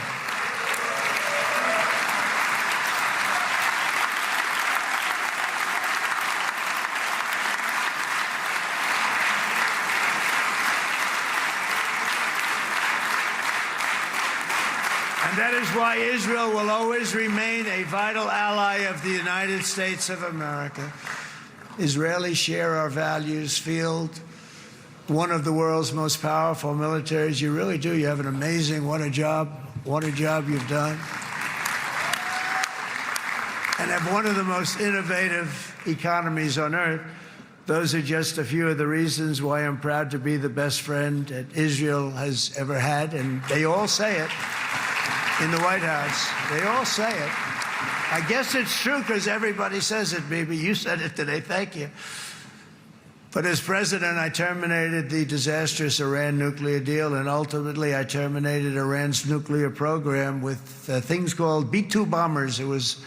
And that is why Israel will always remain a vital ally of the United States of America. Israelis share our values, field one of the world's most powerful militaries. You really do. You have an amazing, what a job you've done. And have one of the most innovative economies on earth. Those are just a few of the reasons why I'm proud to be the best friend that Israel has ever had. And they all say it in the White House. They all say it. I guess it's true because everybody says it, baby. You said it today. Thank you. But as president, I terminated the disastrous Iran nuclear deal, and ultimately I terminated Iran's nuclear program with things called B-2 bombers. It was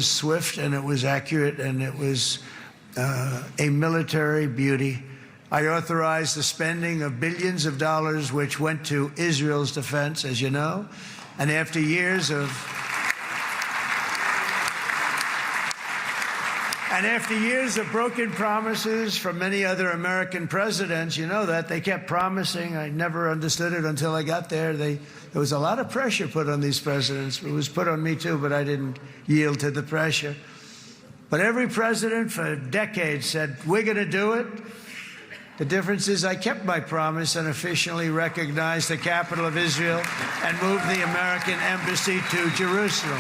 swift, and it was accurate, and it was a military beauty. I authorized the spending of billions of dollars, which went to Israel's defense, as you know. And after years of broken promises from many other American presidents, you know that, they kept promising. I never understood it until I got there. There was a lot of pressure put on these presidents. It was put on me too, but I didn't yield to the pressure. But every president for decades said, we're going to do it. The difference is I kept my promise and officially recognized the capital of Israel and moved the American embassy to Jerusalem.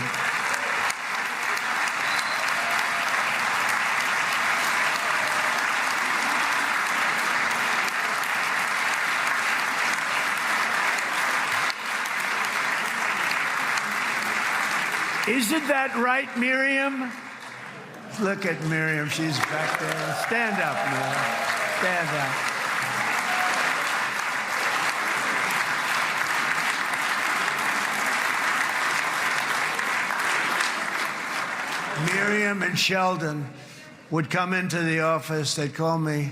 Isn't that right, Miriam? Look at Miriam. She's back there. Stand up, Miriam. Stand up. Miriam and Sheldon would come into the office. They'd call me.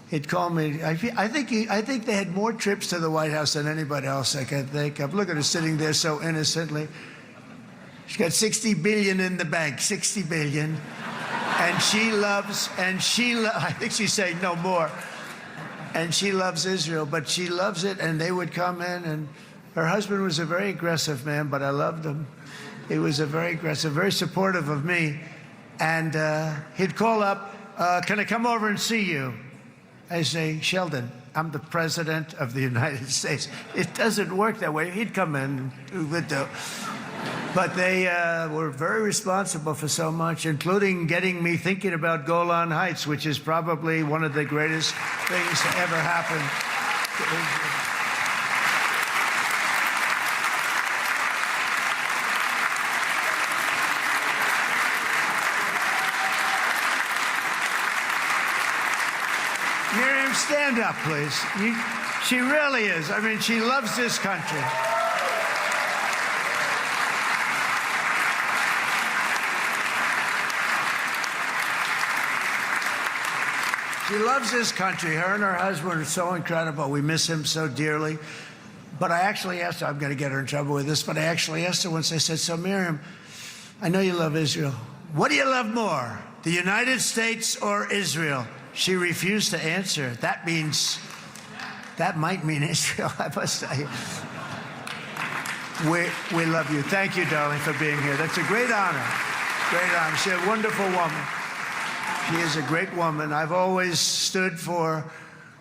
He'd call me. I think they had more trips to the White House than anybody else I can think of. Look at her sitting there so innocently. She's got $60 billion in the bank. $60 billion. And I think she's saying no more. And she loves Israel, but she loves it, and they would come in, and her husband was a very aggressive man, but I loved him. He was a very aggressive, very supportive of me. And he'd call up, can I come over and see you? I say, Sheldon, I'm the president of the United States. It doesn't work that way. He'd come in, we would do. But they were very responsible for so much, including getting me thinking about Golan Heights, which is probably one of the greatest things to ever happen to Israel. Miriam, stand up, please. She really is. I mean, she loves this country. She loves this country. Her and her husband are so incredible. We miss him so dearly. But I actually asked her, I'm going to get her in trouble with this, but I actually asked her once, I said, so Miriam, I know you love Israel. What do you love more, the United States or Israel? She refused to answer. That might mean Israel, I must say. We love you. Thank you, darling, for being here. That's a great honor. Great honor. She's a wonderful woman. She is a great woman. I've always stood for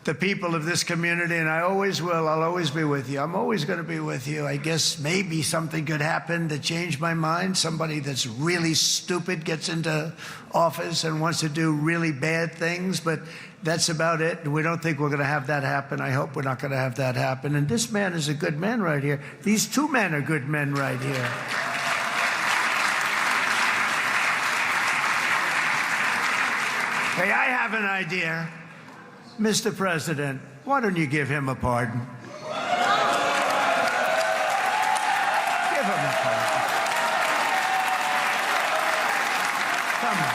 the people of this community, and I always will. I'll always be with you. I'm always going to be with you. I guess maybe something could happen to change my mind. Somebody that's really stupid gets into office and wants to do really bad things, but that's about it. We don't think we're going to have that happen. I hope we're not going to have that happen. And this man is a good man right here. These two men are good men right here. Hey, I have an idea. Mr. President, why don't you give him a pardon? Give him a pardon. Come on.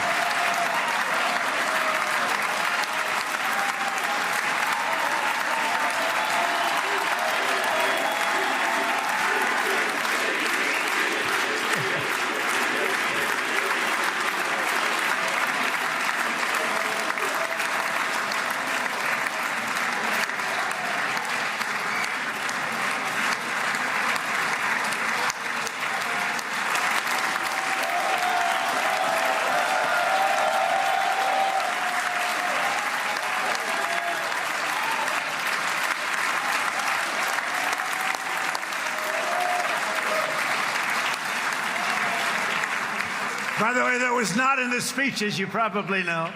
By the way, that was not in the speech, as you probably know.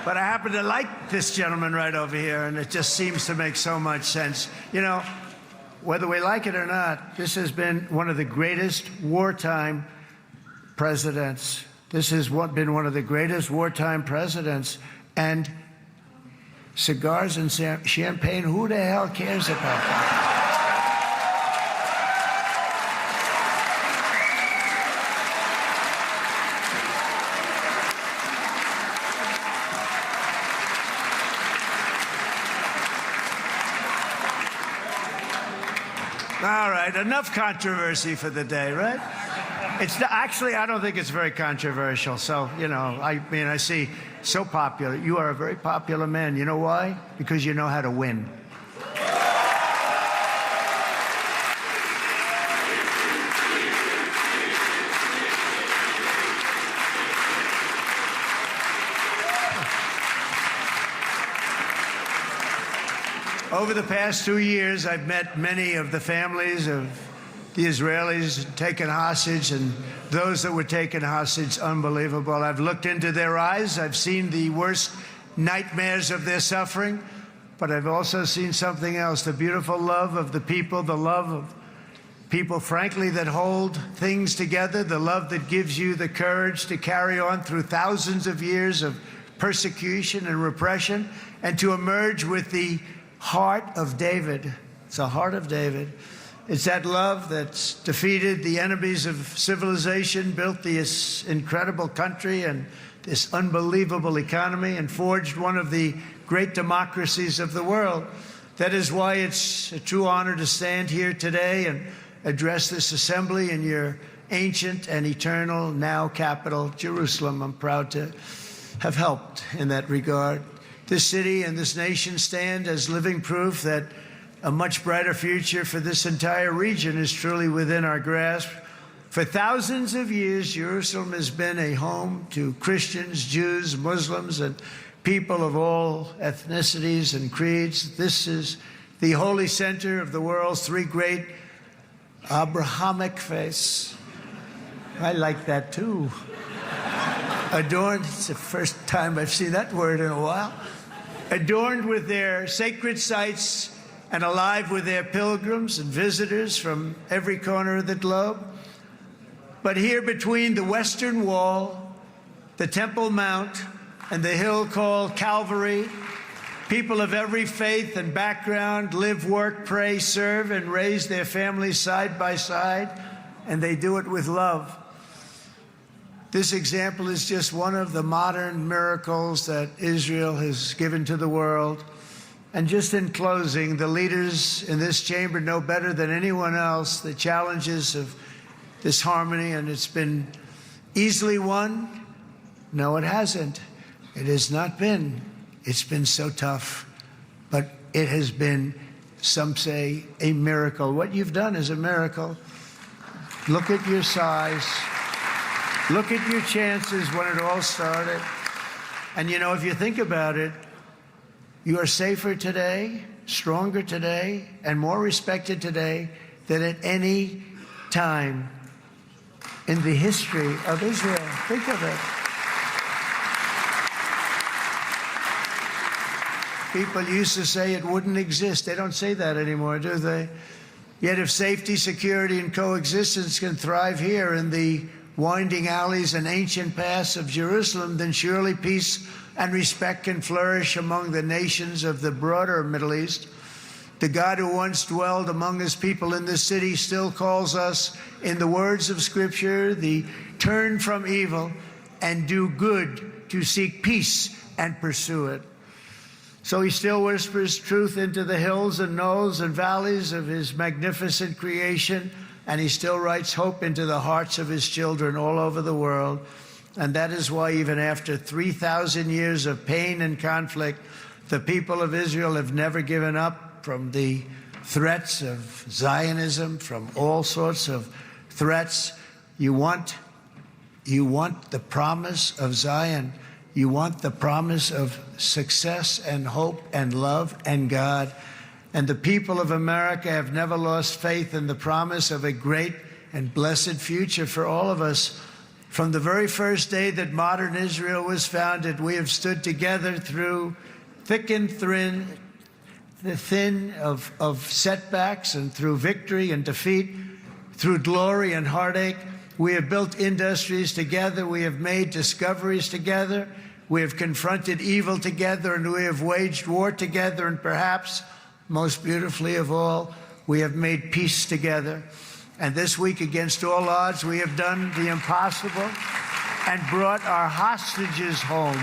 But I happen to like this gentleman right over here, and it just seems to make so much sense. You know, whether we like it or not, this has been one of the greatest wartime presidents. This has been one of the greatest wartime presidents. And cigars and champagne, who the hell cares about that? All right, enough controversy for the day, right? Actually, I don't think it's very controversial. So, you know, I mean, I see so popular. You are a very popular man. You know why? Because you know how to win. Over the past 2 years, I've met many of the families of the Israelis taken hostage and those that were taken hostage. Unbelievable. I've looked into their eyes. I've seen the worst nightmares of their suffering, but I've also seen something else, the beautiful love of the people, the love of people, frankly, that hold things together, the love that gives you the courage to carry on through thousands of years of persecution and repression and to emerge with the heart of David. It's the heart of David. It's that love that's defeated the enemies of civilization, built this incredible country and this unbelievable economy, and forged one of the great democracies of the world. That is why it's a true honor to stand here today and address this assembly in your ancient and eternal now capital, Jerusalem. I'm proud to have helped in that regard. This city and this nation stand as living proof that a much brighter future for this entire region is truly within our grasp. For thousands of years, Jerusalem has been a home to Christians, Jews, Muslims, and people of all ethnicities and creeds. This is the holy center of the world's three great Abrahamic faiths. I like that too. Adorned, it's the first time I've seen that word in a while. Adorned with their sacred sites and alive with their pilgrims and visitors from every corner of the globe. But here between the Western Wall, the Temple Mount, and the hill called Calvary, people of every faith and background live, work, pray, serve, and raise their families side by side, and they do it with love. This example is just one of the modern miracles that Israel has given to the world. And just in closing, the leaders in this chamber know better than anyone else the challenges of this harmony, and it's been easily won. No, it hasn't. It has not been. It's been so tough, but it has been, some say, a miracle. What you've done is a miracle. Look at your size. Look at your chances when it all started. And you know, if you think about it, you are safer today, stronger today, and more respected today than at any time in the history of Israel. Think of it. People used to say it wouldn't exist. They don't say that anymore, do they? Yet if safety, security, and coexistence can thrive here in the winding alleys and ancient paths of Jerusalem, then surely peace and respect can flourish among the nations of the broader Middle East. The God who once dwelled among his people in this city still calls us, in the words of Scripture, the turn from evil and do good, to seek peace and pursue it. So he still whispers truth into the hills and knolls and valleys of his magnificent creation, and he still writes hope into the hearts of his children all over the world. And that is why even after 3,000 years of pain and conflict, the people of Israel have never given up from the threats of Zionism, from all sorts of threats. You want the promise of Zion. You want the promise of success and hope and love and God. And the people of America have never lost faith in the promise of a great and blessed future for all of us. From the very first day that modern Israel was founded, we have stood together through thick and thin, the thin of setbacks, and through victory and defeat, through glory and heartache. We have built industries together. We have made discoveries together. We have confronted evil together, and we have waged war together. And perhaps most beautifully of all, we have made peace together. And this week, against all odds, we have done the impossible and brought our hostages home.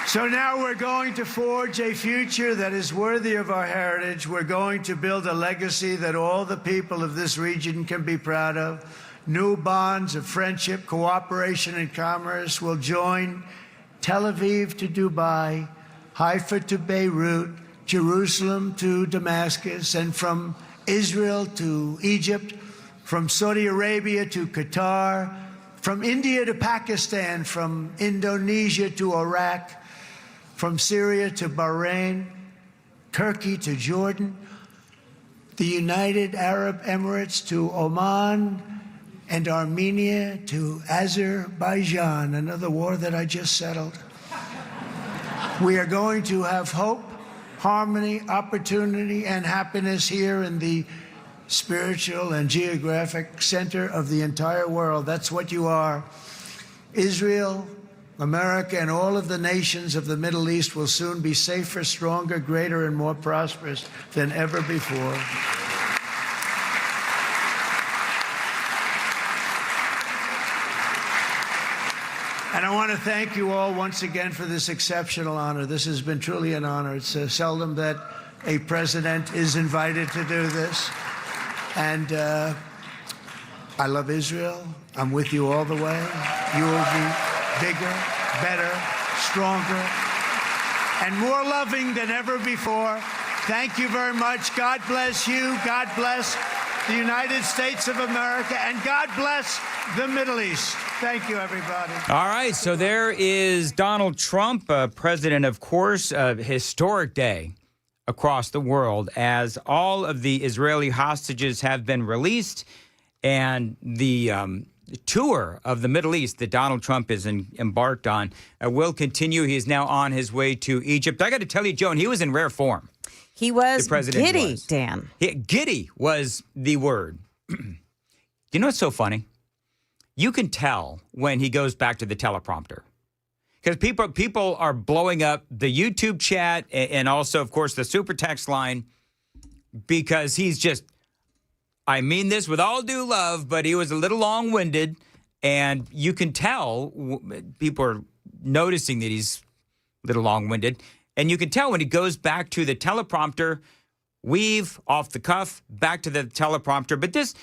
So now we're going to forge a future that is worthy of our heritage. We're going to build a legacy that all the people of this region can be proud of. New bonds of friendship, cooperation, and commerce will join Tel Aviv to Dubai, Haifa to Beirut, Jerusalem to Damascus, and from Israel to Egypt, from Saudi Arabia to Qatar, from India to Pakistan, from Indonesia to Iraq, from Syria to Bahrain, Turkey to Jordan, the United Arab Emirates to Oman, and Armenia to Azerbaijan, another war that I just settled. We are going to have hope, harmony, opportunity, and happiness here in the spiritual and geographic center of the entire world. That's what you are. Israel, America, and all of the nations of the Middle East will soon be safer, stronger, greater, and more prosperous than ever before. And I want to thank you all once again for this exceptional honor. This has been truly an honor. It's seldom that a president is invited to do this. And I love Israel. I'm with you all the way. You will be bigger, better, stronger, and more loving than ever before. Thank you very much. God bless you. God bless the United States of America. And God bless the Middle East. Thank you, everybody. All right, so there is Donald Trump, president, of course, a historic day across the world as all of the Israeli hostages have been released, and the tour of the Middle East that Donald Trump is embarked on will continue. He is now on his way to Egypt. I got to tell you, Joan, he was in rare form. He was giddy, Dan. Giddy was the word. You know what's so funny? you can tell when he goes back to the teleprompter. Because people are blowing up the YouTube chat and also, of course, the super text line because he's just, I mean this with all due love, but he was a little long-winded. And you can tell people are noticing that he's a little long-winded. And you can tell when he goes back to the teleprompter, weave off the cuff, back to the teleprompter. But this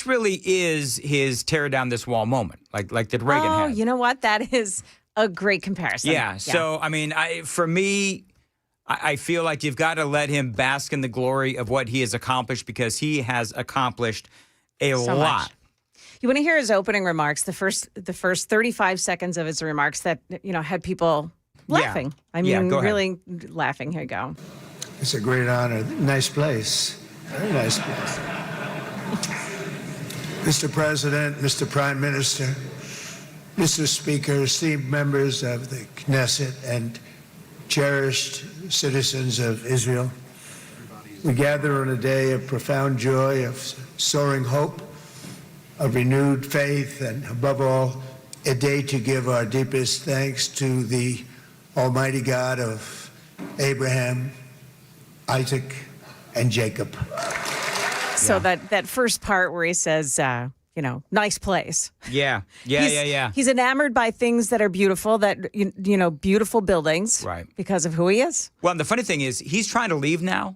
really is his tear down this wall moment, like that Reagan had. Oh, you know what? That is a great comparison. Yeah. So, I mean, for me, I feel like you've got to let him bask in the glory of what he has accomplished because he has accomplished a lot. Much. You want to hear his opening remarks, the first 35 seconds of his remarks that, had people laughing. Yeah. I mean, go really laughing. Here you go. It's a great honor. Nice place. Very nice place. Mr. President, Mr. Prime Minister, Mr. Speaker, esteemed members of the Knesset and cherished citizens of Israel, we gather on a day of profound joy, of soaring hope, of renewed faith, and above all, a day to give our deepest thanks to the Almighty God of Abraham, Isaac, and Jacob. So that first part where he says, nice place. Yeah. He's enamored by things that are beautiful, that, beautiful buildings. Right. Because of who he is. Well, and the funny thing is he's trying to leave now.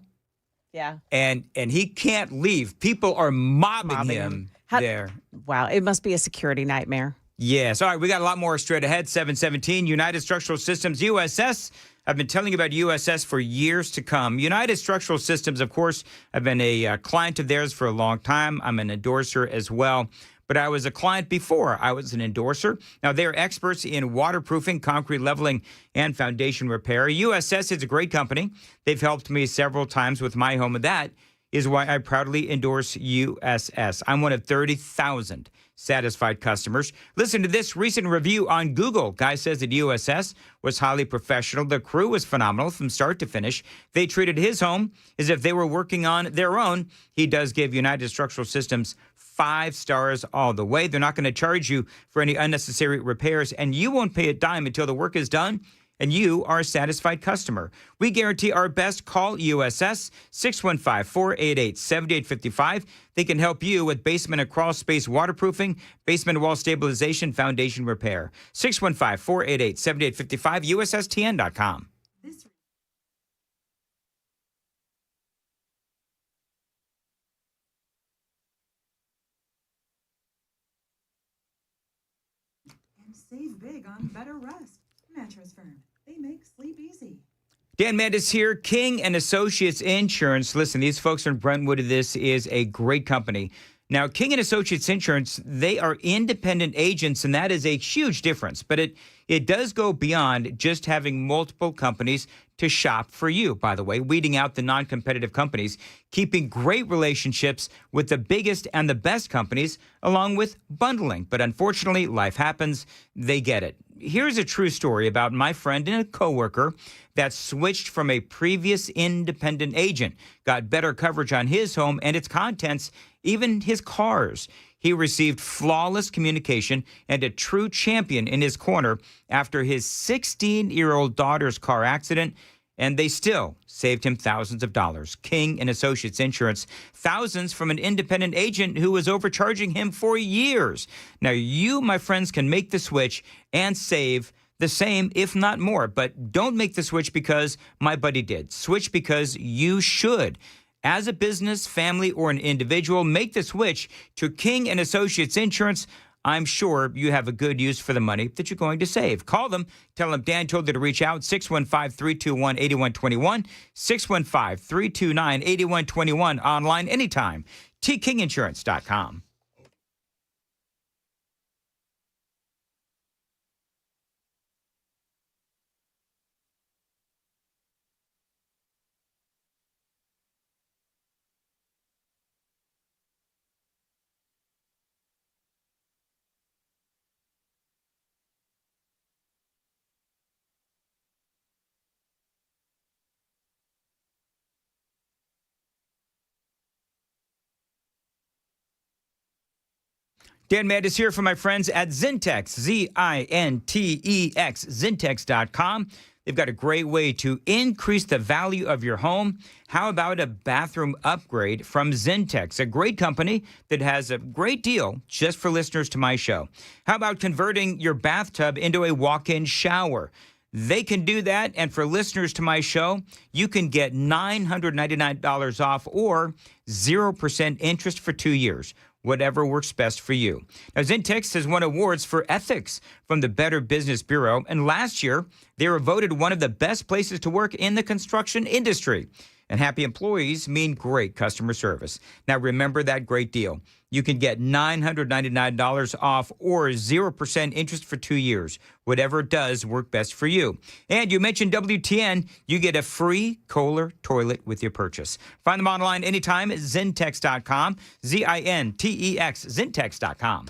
Yeah. And he can't leave. People are mobbing him there. Wow. It must be a security nightmare. Yes. All right. We got a lot more straight ahead. 717 United Structural Systems, USS. I've been telling you about USS for years to come. United Structural Systems, of course, I've been a client of theirs for a long time. I'm an endorser as well. But I was a client before I was an endorser. Now, they're experts in waterproofing, concrete leveling, and foundation repair. USS is a great company. They've helped me several times with my home, and that is why I proudly endorse USS. I'm one of 30,000 satisfied customers. Listen to this recent review on Google. Guy says that USS was highly professional. The crew was phenomenal from start to finish. They treated his home as if they were working on their own. He does give United Structural Systems 5 stars all the way. They're not going to charge you for any unnecessary repairs, and you won't pay a dime until the work is done and you are a satisfied customer. We guarantee our best. Call USS 615-488-7855. They can help you with basement and crawl space waterproofing, basement wall stabilization, foundation repair. 615-488-7855, USSTN.com. And save big on better rest. Mattress Firm. They make sleep easy. Dan Mandis here, King and Associates Insurance. Listen, these folks are in Brentwood. This is a great company. Now, King and Associates Insurance, they are independent agents, and that is a huge difference. But it does go beyond just having multiple companies to shop for you, by the way, weeding out the non-competitive companies, keeping great relationships with the biggest and the best companies, along with bundling. But unfortunately, life happens. They get it. Here's a true story about my friend and a coworker that switched from a previous independent agent, got better coverage on his home and its contents, even his cars. He received flawless communication and a true champion in his corner after his 16-year-old daughter's car accident, and they still saved him thousands of dollars. King and Associates Insurance, thousands from an independent agent who was overcharging him for years. Now, you, my friends, can make the switch and save the same, if not more. But don't make the switch because my buddy did. Switch because you should. As a business, family, or an individual, make the switch to King and Associates Insurance. I'm sure you have a good use for the money that you're going to save. Call them. Tell them Dan told you to reach out. 615-321-8121. 615-329-8121. Online anytime. tkinginsurance.com. Dan Mandis here for my friends at Zintex, Zintex, Zintex.com. They've got a great way to increase the value of your home. How about a bathroom upgrade from Zintex, a great company that has a great deal just for listeners to my show. How about converting your bathtub into a walk-in shower? They can do that, and for listeners to my show, you can get $999 off or 0% interest for 2 years. Whatever works best for you. Now, Zintex has won awards for ethics from the Better Business Bureau, and last year, they were voted one of the best places to work in the construction industry. And happy employees mean great customer service. Now, remember that great deal. You can get $999 off or 0% interest for 2 years. Whatever does work best for you. And you mentioned WTN, you get a free Kohler toilet with your purchase. Find them online anytime at Zintex.com, Zintex, Zintex.com.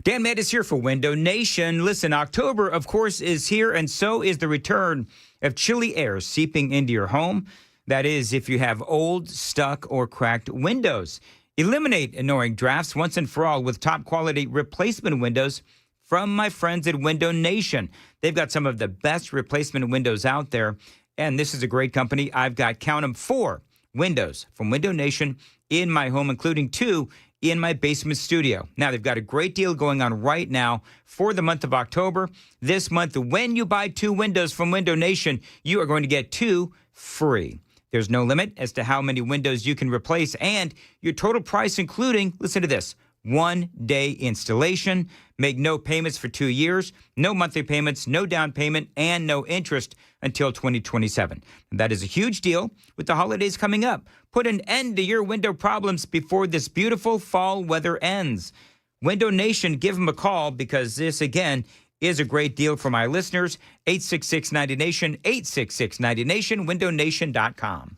Dan Mandis here for Window Nation. Listen, October, of course, is here, and so is the return of chilly air seeping into your home. That is, if you have old, stuck, or cracked windows. Eliminate annoying drafts once and for all with top-quality replacement windows from my friends at Window Nation. They've got some of the best replacement windows out there, and this is a great company. I've got, count them, 4 windows from Window Nation in my home, including 2 in my basement studio. Now, they've got a great deal going on right now for the month of October. This month, when you buy 2 windows from Window Nation, you are going to get 2 free. There's no limit as to how many windows you can replace, and your total price including, listen to this, 1-day installation, make no payments for 2 years, no monthly payments, no down payment, and no interest until 2027. And that is a huge deal with the holidays coming up. Put an end to your window problems before this beautiful fall weather ends. Window Nation, give them a call because this, again, is a great deal for my listeners. 866-90-NATION, 866-90-NATION, windownation.com.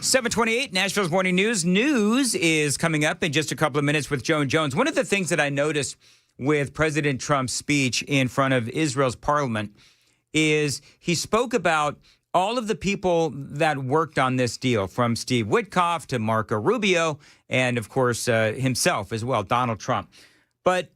728, Nashville's Morning News. News is coming up in just a couple of minutes with Joan Jones. One of the things that I noticed with President Trump's speech in front of Israel's parliament is he spoke about all of the people that worked on this deal, from Steve Witkoff to Marco Rubio, and of course himself as well, Donald Trump. But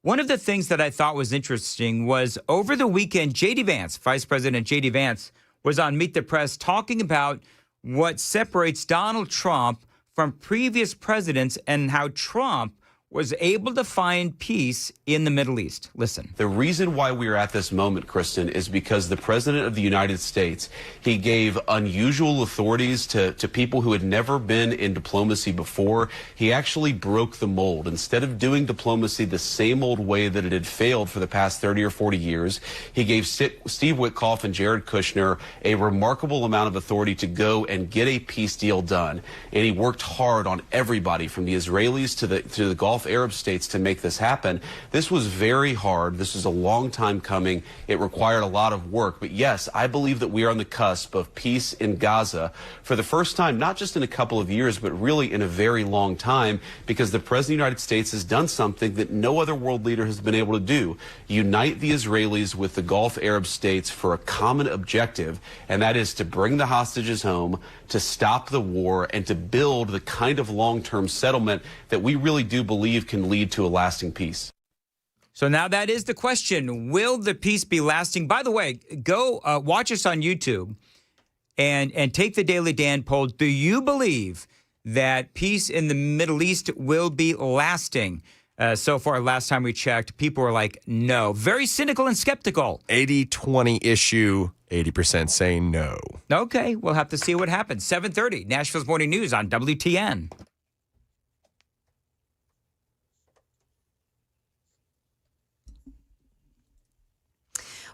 one of the things that I thought was interesting was over the weekend, J.D. Vance, Vice President J.D. Vance, was on Meet the Press talking about what separates Donald Trump from previous presidents and how Trump was able to find peace in the Middle East. Listen. The reason why we are at this moment, Kristen, is because the President of the United States, he gave unusual authorities to people who had never been in diplomacy before. He actually broke the mold. Instead of doing diplomacy the same old way that it had failed for the past 30 or 40 years, he gave Steve Witkoff and Jared Kushner a remarkable amount of authority to go and get a peace deal done. And he worked hard on everybody, from the Israelis to the Gulf Arab states, to make this happen. This was very hard. This was a long time coming. It required a lot of work. But yes, I believe that we are on the cusp of peace in Gaza for the first time, not just in a couple of years, but really in a very long time, because the President of the United States has done something that no other world leader has been able to do: unite the Israelis with the Gulf Arab states for a common objective, and that is to bring the hostages home, to stop the war, and to build the kind of long-term settlement that we really do believe can lead to a lasting peace. So now that is the question. Will the peace be lasting? By the way, go watch us on YouTube and take the Daily Dan poll. Do you believe that peace in the Middle East will be lasting? So far, last time we checked, people were like, no. Very cynical and skeptical. 80-20 issue, 80% saying no. Okay, we'll have to see what happens. 7:30, Nashville's Morning News on WTN.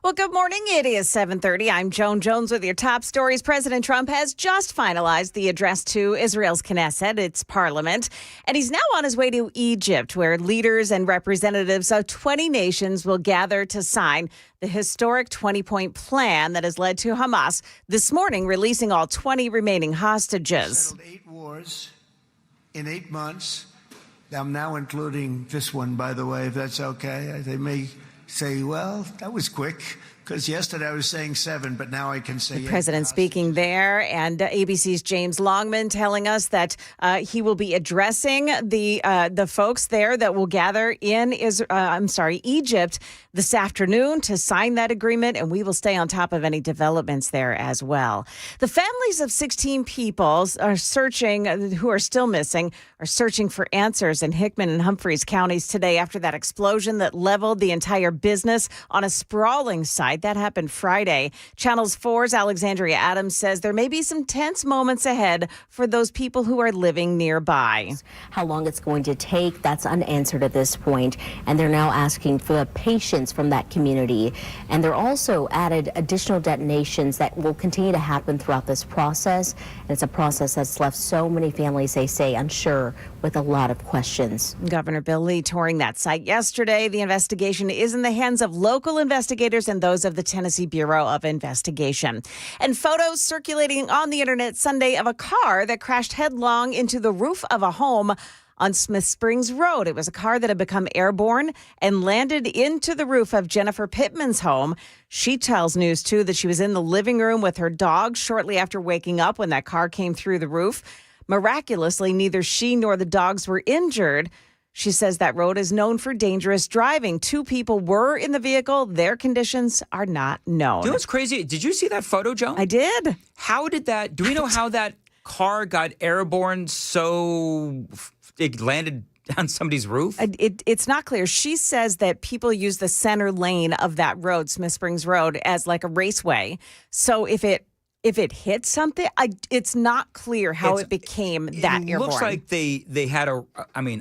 Well, good morning. It is 7:30. I'm Joan Jones with your top stories. President Trump has just finalized the address to Israel's Knesset, its parliament, and he's now on his way to Egypt, where leaders and representatives of 20 nations will gather to sign the historic 20-point plan that has led to Hamas this morning releasing all 20 remaining hostages. Settled 8 wars in 8 months. I'm now including this one, by the way, if that's okay. They may say, well, that was quick, because yesterday I was saying 7, but now I can say 8. The president speaking there, and ABC's James Longman telling us that he will be addressing the folks there that will gather in Egypt this afternoon to sign that agreement, and we will stay on top of any developments there as well. The families of 16 people are searching, who are still missing, are searching for answers in Hickman and Humphreys counties today after that explosion that leveled the entire business on a sprawling site. That happened Friday. Channel 4's Alexandria Adams says there may be some tense moments ahead for those people who are living nearby. How long it's going to take, that's unanswered at this point, and they're now asking for the patience from that community. And they're also added additional detonations that will continue to happen throughout this process. And it's a process that's left so many families, they say, unsure with a lot of questions. Governor Bill Lee touring that site yesterday. The investigation is in the hands of local investigators and those of the Tennessee Bureau of Investigation. And photos circulating on the internet Sunday of a car that crashed headlong into the roof of a home on Smith Springs Road. It was a car that had become airborne and landed into the roof of Jennifer Pittman's home. She tells News 2 that she was in the living room with her dog shortly after waking up when that car came through the roof. Miraculously, neither she nor the dogs were injured. She says that road is known for dangerous driving. 2 people were in the vehicle. Their conditions are not known. You know what's crazy? Did you see that photo, Joan? I did. How did that, do we know how that car got airborne so it landed on somebody's roof? It's not clear. She says that people use the center lane of that road, Smith Springs Road, as like a raceway. So if it hit something, it's not clear how it became that airborne. It looks like they had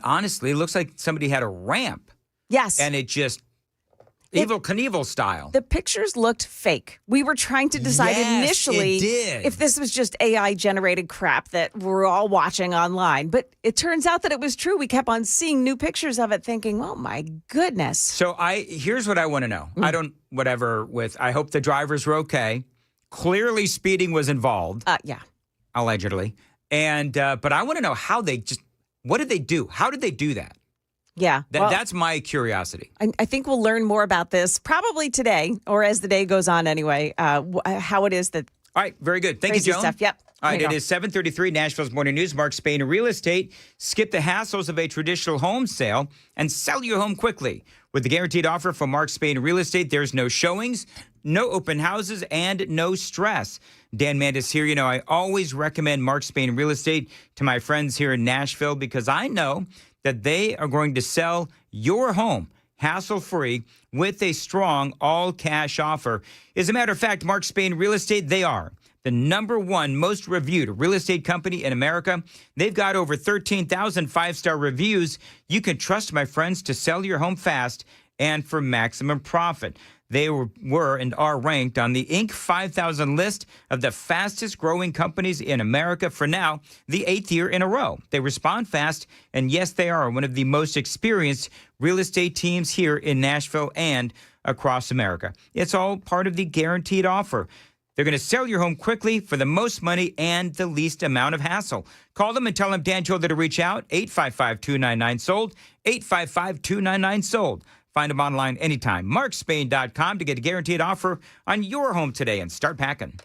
honestly, it looks like somebody had a ramp. Yes. And it just, Evel Knievel style. The pictures looked fake. We were trying to decide initially if this was just AI-generated crap that we're all watching online. But it turns out that it was true. We kept on seeing new pictures of it thinking, oh, my goodness. So here's what I want to know. I hope the drivers were okay. Clearly speeding was involved. Yeah. allegedly. And but I want to know how what did they do? How did they do that? Yeah. That's my curiosity. I think we'll learn more about this probably today or as the day goes on anyway, how it is that. All right. Very good. Thank you, crazy Joan. Stuff. Yep. All right. It is 7:33, Nashville's Morning News. Mark Spain, Real Estate. Skip the hassles of a traditional home sale and sell your home quickly. With the guaranteed offer from Mark Spain Real Estate, there's no showings, no open houses, and no stress. Dan Mandis here. You know, I always recommend Mark Spain Real Estate to my friends here in Nashville because I know that they are going to sell your home hassle-free with a strong all-cash offer. As a matter of fact, Mark Spain Real Estate, they are the #1 most reviewed real estate company in America. They've got over 13,000 five-star reviews. You can trust my friends to sell your home fast and for maximum profit. They were and are ranked on the Inc. 5000 list of the fastest growing companies in America for now, the 8th year in a row. They respond fast, and yes, they are one of the most experienced real estate teams here in Nashville and across America. It's all part of the guaranteed offer. They're going to sell your home quickly for the most money and the least amount of hassle. Call them and tell them Dan told you to reach out. 855-299-SOLD, 855-299-SOLD. Find them online anytime. MarkSpain.com to get a guaranteed offer on your home today and start packing.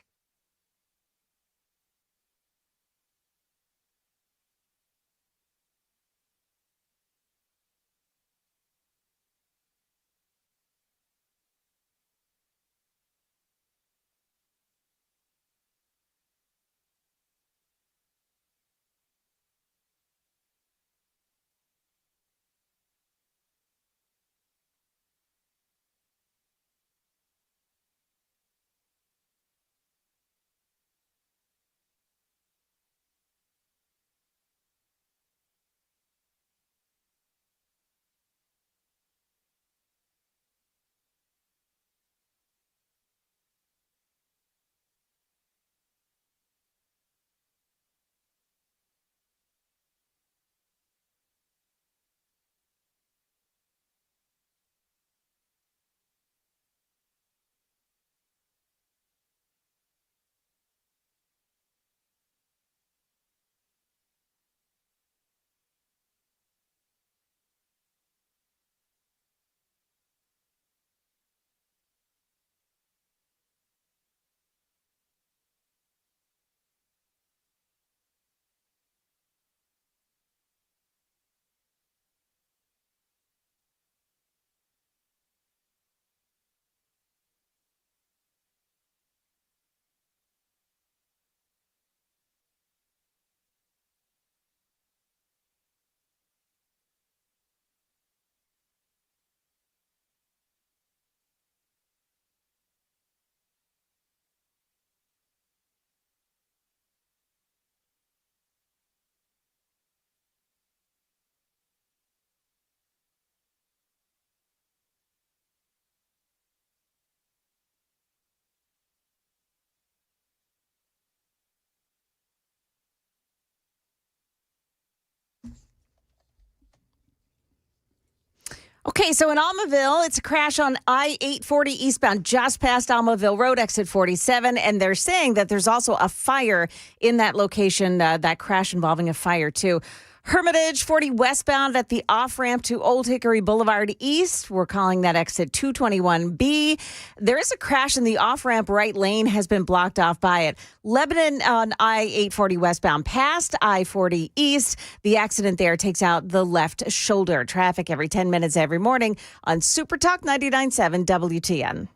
Okay, so in Almaville, it's a crash on I-840 eastbound just past Almaville Road, exit 47, and they're saying that there's also a fire in that location, that crash involving a fire, too. Hermitage 40 westbound at the off-ramp to Old Hickory Boulevard East. We're calling that exit 221B. There is a crash in the off-ramp right lane has been blocked off by it. Lebanon on I-840 westbound past I-40 East. The accident there takes out the left shoulder. Traffic every 10 minutes every morning on Super Talk 99.7 WTN.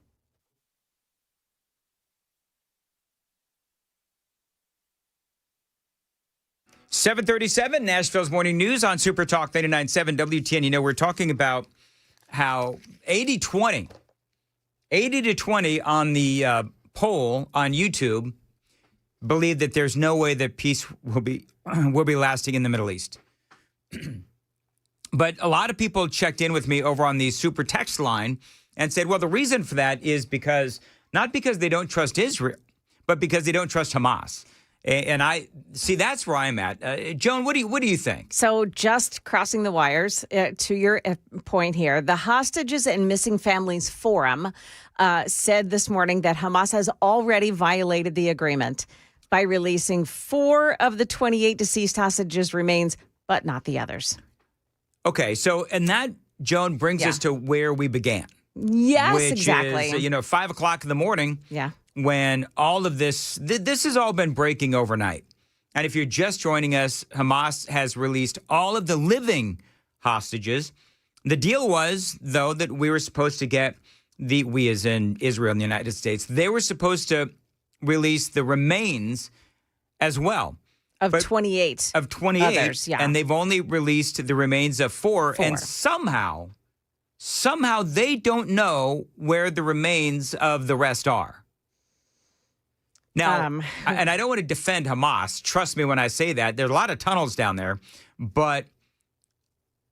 $7:37, Nashville's Morning News on Super Talk 99.7 WTN. You know, we're talking about how 80-20 on the poll on YouTube believe that there's no way that peace will be lasting in the Middle East. But a lot of people checked in with me over on the super text line and said, well, the reason for that is not because they don't trust Israel, but because they don't trust Hamas. And I see that's where I'm at. Joan, what do you think? So just crossing the wires to your point here, the Hostages and Missing Families Forum said this morning that Hamas has already violated the agreement. by releasing 4 of the 28 deceased hostages' remains, but not the others. Okay, so, and that, Joan, brings us to where we began. Yes, which exactly. is, 5 o'clock in the morning. Yeah. When all of this has all been breaking overnight. And if you're just joining us, Hamas has released all of the living hostages. The deal was, though, that we were supposed to get we as in Israel and the United States, they were supposed to release the remains as well. Of 28. Of 28. Others, yeah. And they've only released the remains of 4. And somehow they don't know where the remains of the rest are. Now, and I don't want to defend Hamas. Trust me when I say that. There are a lot of tunnels down there. But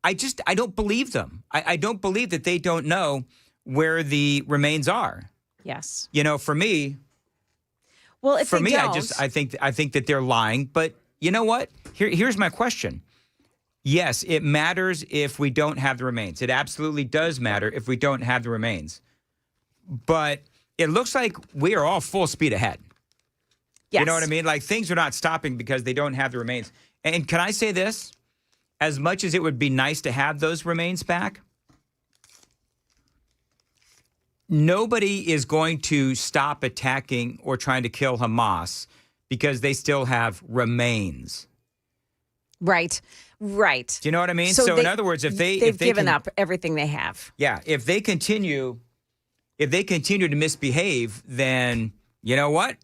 I don't believe them. I don't believe that they don't know where the remains are. Yes. For me... Well, if for me, don't, I think that they're lying. But you know what? Here's my question. Yes, it matters if we don't have the remains. It absolutely does matter if we don't have the remains. But it looks like we are all full speed ahead. Yes. You know what I mean? Like things are not stopping because they don't have the remains. And can I say this? As much as it would be nice to have those remains back, nobody is going to stop attacking or trying to kill Hamas because they still have remains. Right. Right. Do you know what I mean? So in other words, if they've given up everything they have. Yeah. If they continue to misbehave, then you know what?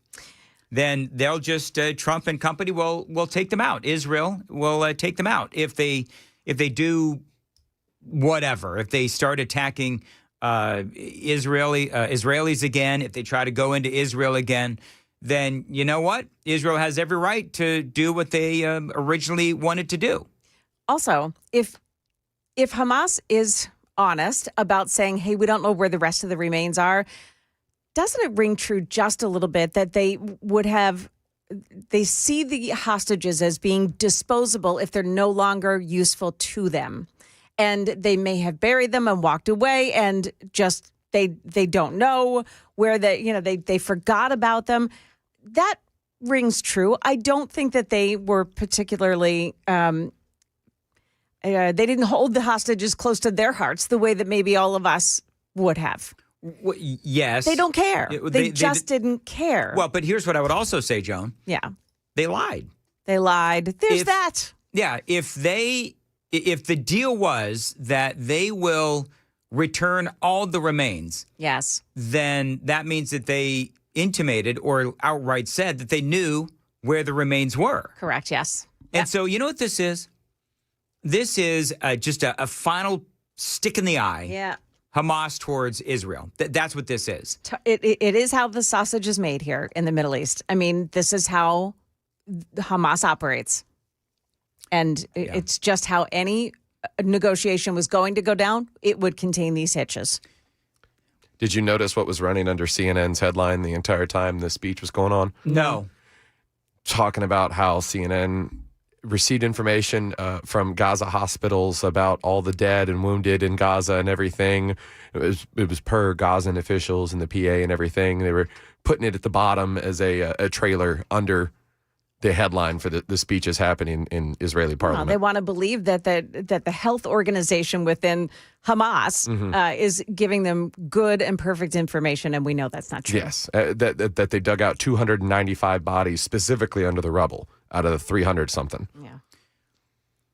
Then they'll just Trump and company will take them out. Israel will take them out if they do whatever. If they start attacking Israelis again, if they try to go into Israel again, then you know what? Israel has every right to do what they originally wanted to do. Also, if Hamas is honest about saying, hey, we don't know where the rest of the remains are, doesn't it ring true just a little bit that they see the hostages as being disposable if they're no longer useful to them? And they may have buried them and walked away and just they don't know where they forgot about them. That rings true. I don't think that they were particularly they didn't hold the hostages close to their hearts the way that maybe all of us would have. Well, yes. They don't care. They just didn't care. Well, but here's what I would also say, Joan. Yeah. They lied. They lied. There's that. Yeah. If the deal was that they will return all the remains. Yes. Then that means that they intimated or outright said that they knew where the remains were. Correct. Yes. And so you know what this is? This is just a final stick in the eye. Yeah. Hamas towards Israel. That's what this is. It is how the sausage is made here in the Middle East. I mean, this is how Hamas operates. And it's just how any negotiation was going to go down. It would contain these hitches. Did you notice what was running under CNN's headline the entire time the speech was going on? No. Talking about how CNN received information from Gaza hospitals about all the dead and wounded in Gaza and everything. It was per Gazan officials and the PA and everything. They were putting it at the bottom as a trailer under the headline for the speeches happening in Israeli parliament. They want to believe that the health organization within Hamas is giving them good and perfect information, and we know that's not true. Yes, that they dug out 295 bodies specifically under the rubble out of the 300 something. Yeah.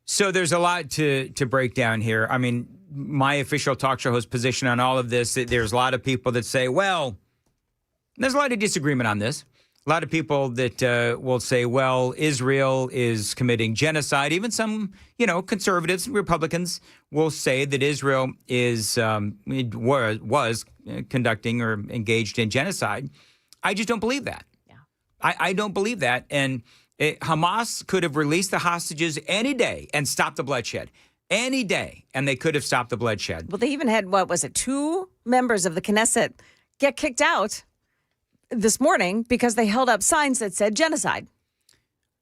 So there's a lot to break down here. I mean, my official talk show host position on all of this, there's a lot of people that say, well, there's a lot of disagreement on this. A lot of people that will say, well, Israel is committing genocide. Even some, conservatives and Republicans will say that Israel was conducting or engaged in genocide. I just don't believe that. Yeah. I don't believe that. And Hamas could have released the hostages any day and stopped the bloodshed. Any day. And they could have stopped the bloodshed. Well, they even had, 2 members of the Knesset get kicked out this morning because they held up signs that said genocide.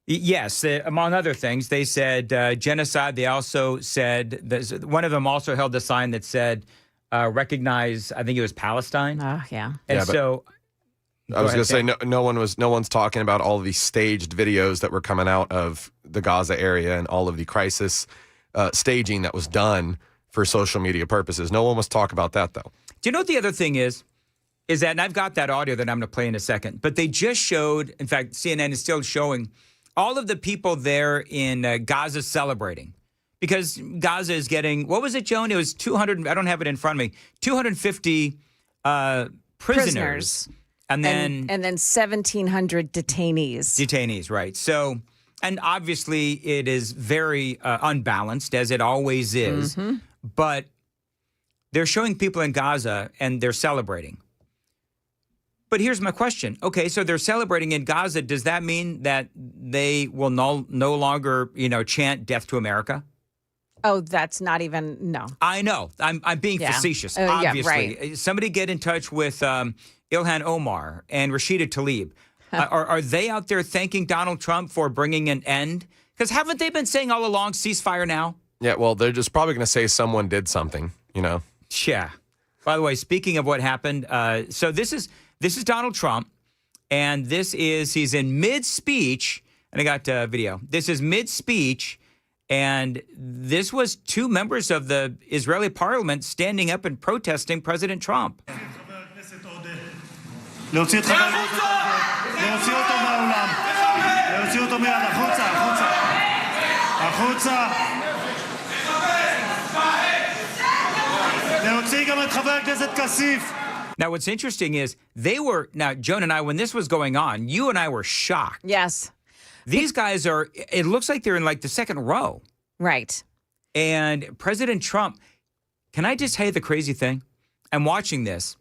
Yes, among other things, they said genocide. They also said, one of them also held a sign that said, recognize, I think it was Palestine. Yeah. And I was going to say no one's talking about all of these staged videos that were coming out of the Gaza area and all of the crisis staging that was done for social media purposes. No one was talking about that, though. Do you know what the other thing is that, and I've got that audio that I'm going to play in a second, but they just showed, in fact, CNN is still showing all of the people there in Gaza celebrating because Gaza is getting, what was it, Joan? It was 200, I don't have it in front of me, 250 prisoners. And then 1,700 detainees. Detainees, right. So, and obviously it is very unbalanced, as it always is. Mm-hmm. But they're showing people in Gaza and they're celebrating. But here's my question. Okay, so they're celebrating in Gaza. Does that mean that they will no longer, chant death to America? Oh, that's not even, no. I know. I'm being facetious, obviously. Yeah, right. Somebody get in touch with Ilhan Omar and Rashida Tlaib. Are they out there thanking Donald Trump for bringing an end? Because haven't they been saying all along, ceasefire now? Yeah, well, they're just probably going to say someone did something, Yeah. By the way, speaking of what happened, so this is Donald Trump, and he's in mid-speech, and I got video. This is mid-speech, and this was two members of the Israeli parliament standing up and protesting President Trump. להוציא את חבר הכנסת עודה, להוציא אותו מהאולם, להוציא אותו מיד, החוצה, להוציא גם את חבר הכנסת כסיף. Now, what's interesting is Joan and I, when this was going on, you and I were shocked. Yes. These guys it looks like they're in like the second row. Right. And President Trump, can I just tell you the crazy thing? I'm watching this.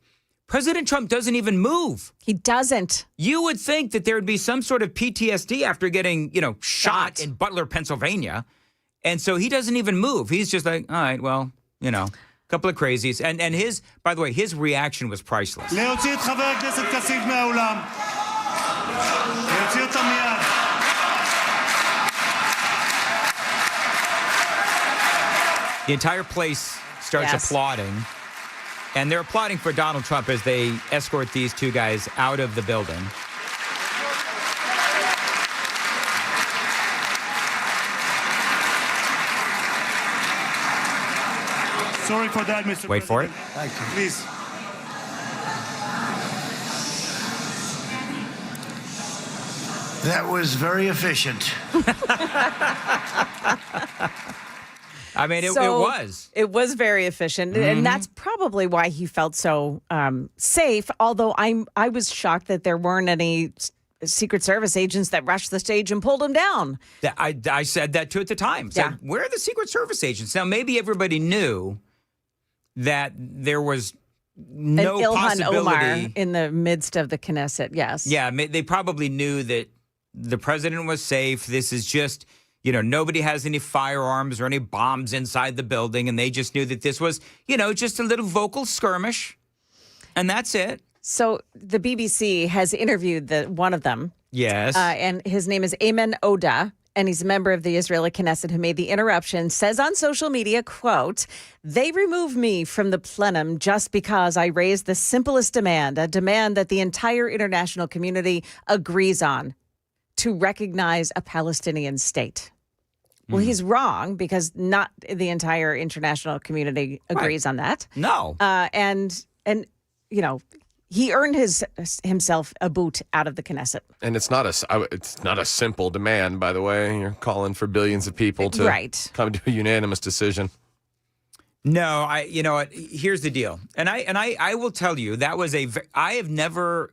President Trump doesn't even move. He doesn't. You would think that there would be some sort of PTSD after getting, shot in Butler, Pennsylvania. And so he doesn't even move. He's just like, all right, well, a couple of crazies. And by the way, his reaction was priceless. להוציא את חבר הכנסת כסיף מהאולם. להוציא אותו מיד. The entire place starts applauding. And they're applauding for Donald Trump as they escort these two guys out of the building. Sorry for that, Mr. Wait for it. Thank you. Please. That was very efficient. I mean, it was. It was very efficient. Mm-hmm. And that's probably why he felt so safe, although I was shocked that there weren't any Secret Service agents that rushed the stage and pulled him down. I said that too at the time. Said, where are the Secret Service agents? Now, maybe everybody knew that there was no possibility. Omar in the midst of the Knesset, yes. Yeah, they probably knew that the president was safe. This is just... nobody has any firearms or any bombs inside the building, and they just knew that this was, just a little vocal skirmish, and that's it. So the BBC has interviewed one of them. Yes. And his name is Ayman Oda, and he's a member of the Israeli Knesset who made the interruption, says on social media, quote, "They removed me from the plenum just because I raised the simplest demand, a demand that the entire international community agrees on, to recognize a Palestinian state." Well, he's wrong because not the entire international community agrees on that. No. And he earned himself a boot out of the Knesset. And it's not a simple demand, by the way. You're calling for billions of people to come to a unanimous decision. No, here's the deal. And I will tell you that was I've never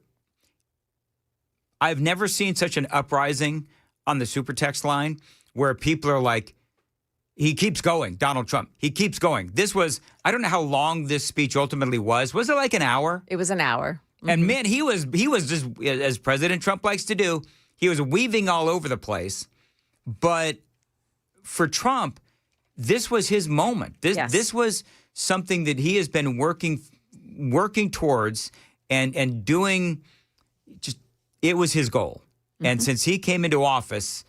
seen such an uprising on the super text line where people are like, he keeps going, Donald Trump. He keeps going. This was, I don't know how long this speech ultimately was. Was it like an hour? It was an hour. Mm-hmm. And man, he was just, as President Trump likes to do, he was weaving all over the place. But for Trump, this was his moment. This was something that he has been working towards and doing. Just, it was his goal. Mm-hmm. And since he came into office,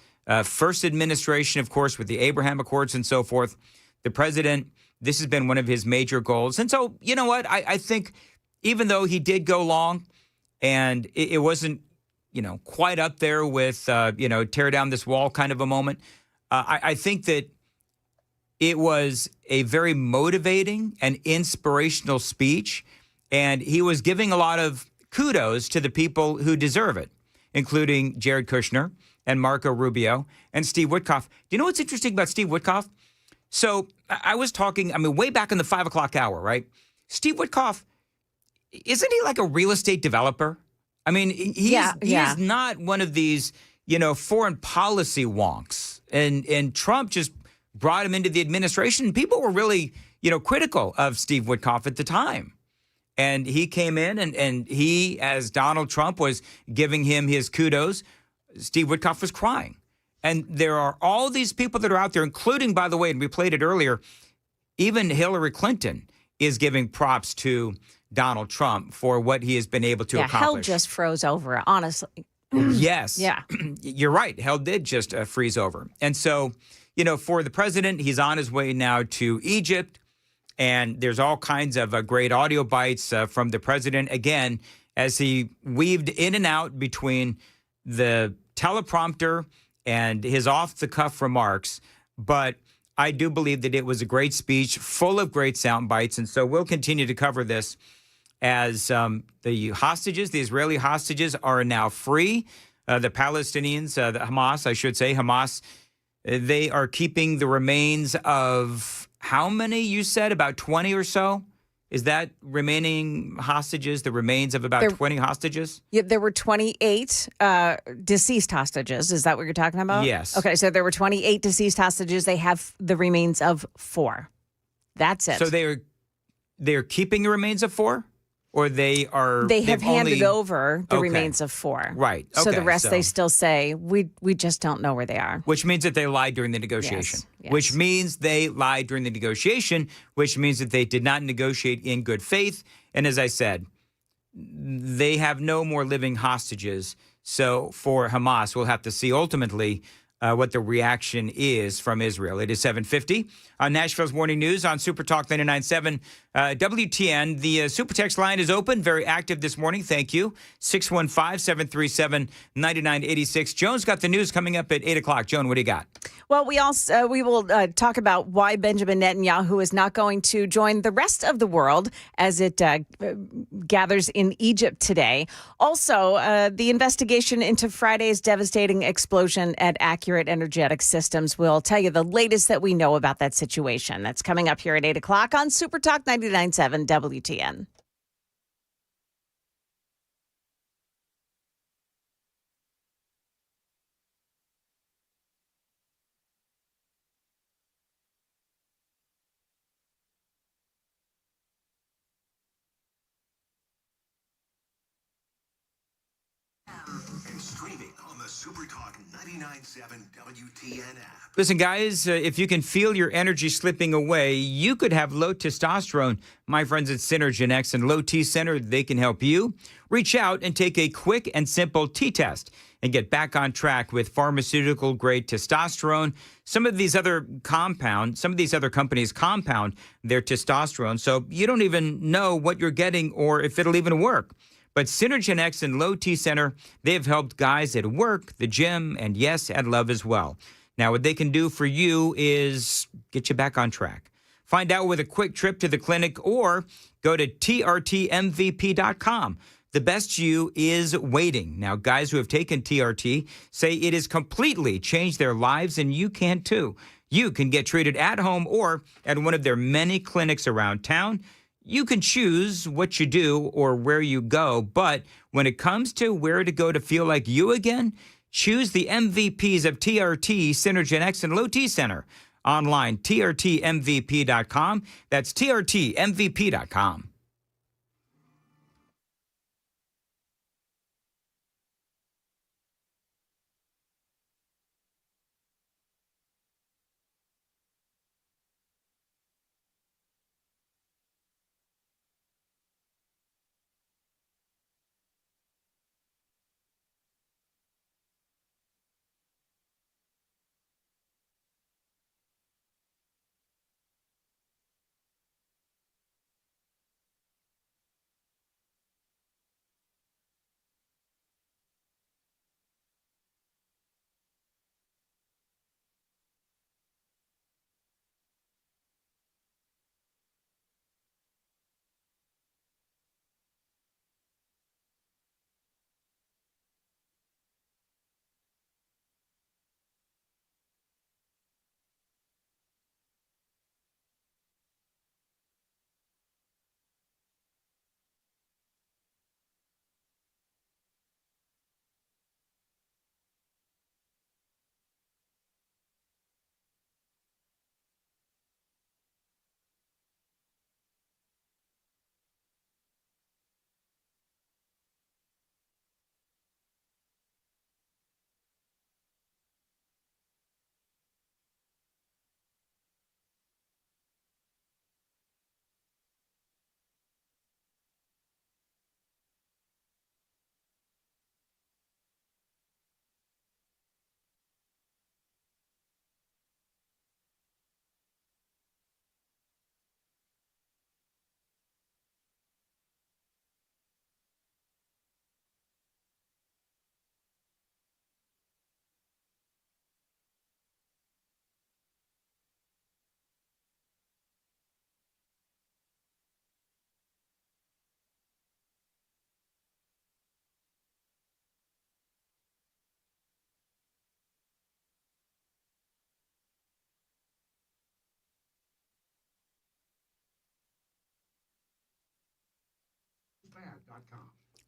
first administration, of course, with the Abraham Accords and so forth, the president, this has been one of his major goals. And so, you know what? I think even though he did go long and it wasn't, quite up there with, tear down this wall kind of a moment. I think that it was a very motivating and inspirational speech, and he was giving a lot of kudos to the people who deserve it, including Jared Kushner and Marco Rubio and Steve Witkoff. Do you know what's interesting about Steve Witkoff? So I was talking, way back in the 5 o'clock hour, right? Steve Witkoff, isn't he like a real estate developer? He's not one of these, foreign policy wonks. And Trump just brought him into the administration. People were really, critical of Steve Witkoff at the time. And he came in and he, as Donald Trump was giving him his kudos, Steve Witkoff was crying. And there are all these people that are out there, including, by the way, and we played it earlier, even Hillary Clinton is giving props to Donald Trump for what he has been able to accomplish. Hell just froze over, honestly. Yes. Yeah. You're right. Hell did just freeze over. And so, for the president, he's on his way now to Egypt. And there's all kinds of great audio bites from the president, again, as he weaved in and out between the teleprompter and his off-the-cuff remarks. But I do believe that it was a great speech, full of great sound bites. And so we'll continue to cover this as the hostages, the Israeli hostages, are now free. The Palestinians, the Hamas, they are keeping the remains of how many, you said? About 20 or so? Is that remaining hostages, the remains of about 20 hostages? Yeah, there were 28 deceased hostages. Is that what you're talking about? Yes. Okay, so there were 28 deceased hostages. They have the remains of 4. That's it. So they're keeping the remains of 4? Or they have handed over the remains of 4. Right. So the rest, they still say, we just don't know where they are. Which means that they lied during the negotiation. Yes. Which means they lied during the negotiation, which means that they did not negotiate in good faith. And as I said, they have no more living hostages. So for Hamas, we'll have to see ultimately what the reaction is from Israel. It is 7:50 on Nashville's Morning News on Super Talk 99.7 WTN. The Super Text line is open, very active this morning. Thank you. 615-737-9986. Joan's got the news coming up at 8 o'clock. Joan, what do you got? Well, we will talk about why Benjamin Netanyahu is not going to join the rest of the world as it gathers in Egypt today. Also, the investigation into Friday's devastating explosion at Accurate Energetic Systems will tell you the latest that we know about that situation. That's coming up here at 8 o'clock on Super Talk 99.7 WTN. And streaming on the Super Talk 99.7 WTN app. Listen, guys, if you can feel your energy slipping away, you could have low testosterone. My friends at Synergenex and Low T Center, they can help you. Reach out and take a quick and simple T-test and get back on track with pharmaceutical-grade testosterone. Some of these other companies compound their testosterone, so you don't even know what you're getting or if it'll even work. But Synergenex and Low T Center, they've helped guys at work, the gym, and yes, at love as well. Now, what they can do for you is get you back on track. Find out with a quick trip to the clinic or go to trtmvp.com. The best you is waiting. Now, guys who have taken TRT say it has completely changed their lives, and you can too. You can get treated at home or at one of their many clinics around town. You can choose what you do or where you go, but when it comes to where to go to feel like you again, choose the MVPs of TRT, Synergenex, and Low T Center. Online, trtmvp.com. That's trtmvp.com.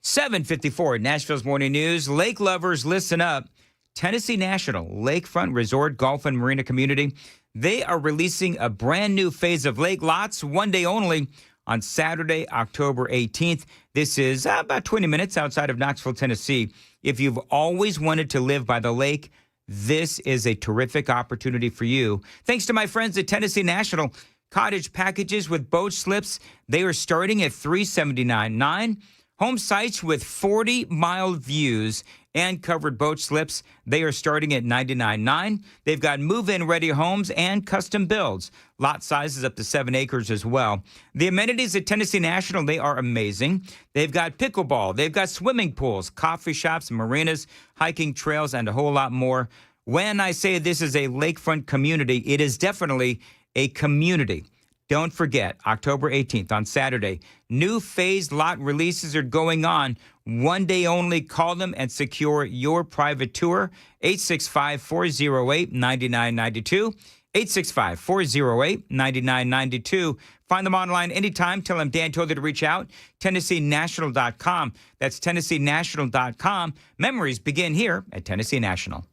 7:54, Nashville's Morning News. Lake lovers, listen up. Tennessee National Lakefront Resort Golf and Marina Community. They are releasing a brand new phase of lake lots, one day only, on Saturday, October 18th. This is about 20 minutes outside of Knoxville, Tennessee. If you've always wanted to live by the lake, this is a terrific opportunity for you. Thanks to my friends at Tennessee National. Cottage packages with boat slips, they are starting at $379.9. Home sites with 40-mile views and covered boat slips, they are starting at $99.9. They've got move-in ready homes and custom builds. Lot sizes up to 7 acres as well. The amenities at Tennessee National, they are amazing. They've got pickleball, they've got swimming pools, coffee shops, marinas, hiking trails, and a whole lot more. When I say this is a lakefront community, it is definitely a community. Don't forget, October 18th on Saturday, new phased lot releases are going on. One day only. Call them and secure your private tour. 865-408-9992. 865-408-9992. Find them online anytime. Tell them Dan told you to reach out. TennesseeNational.com. That's TennesseeNational.com. Memories begin here at Tennessee National.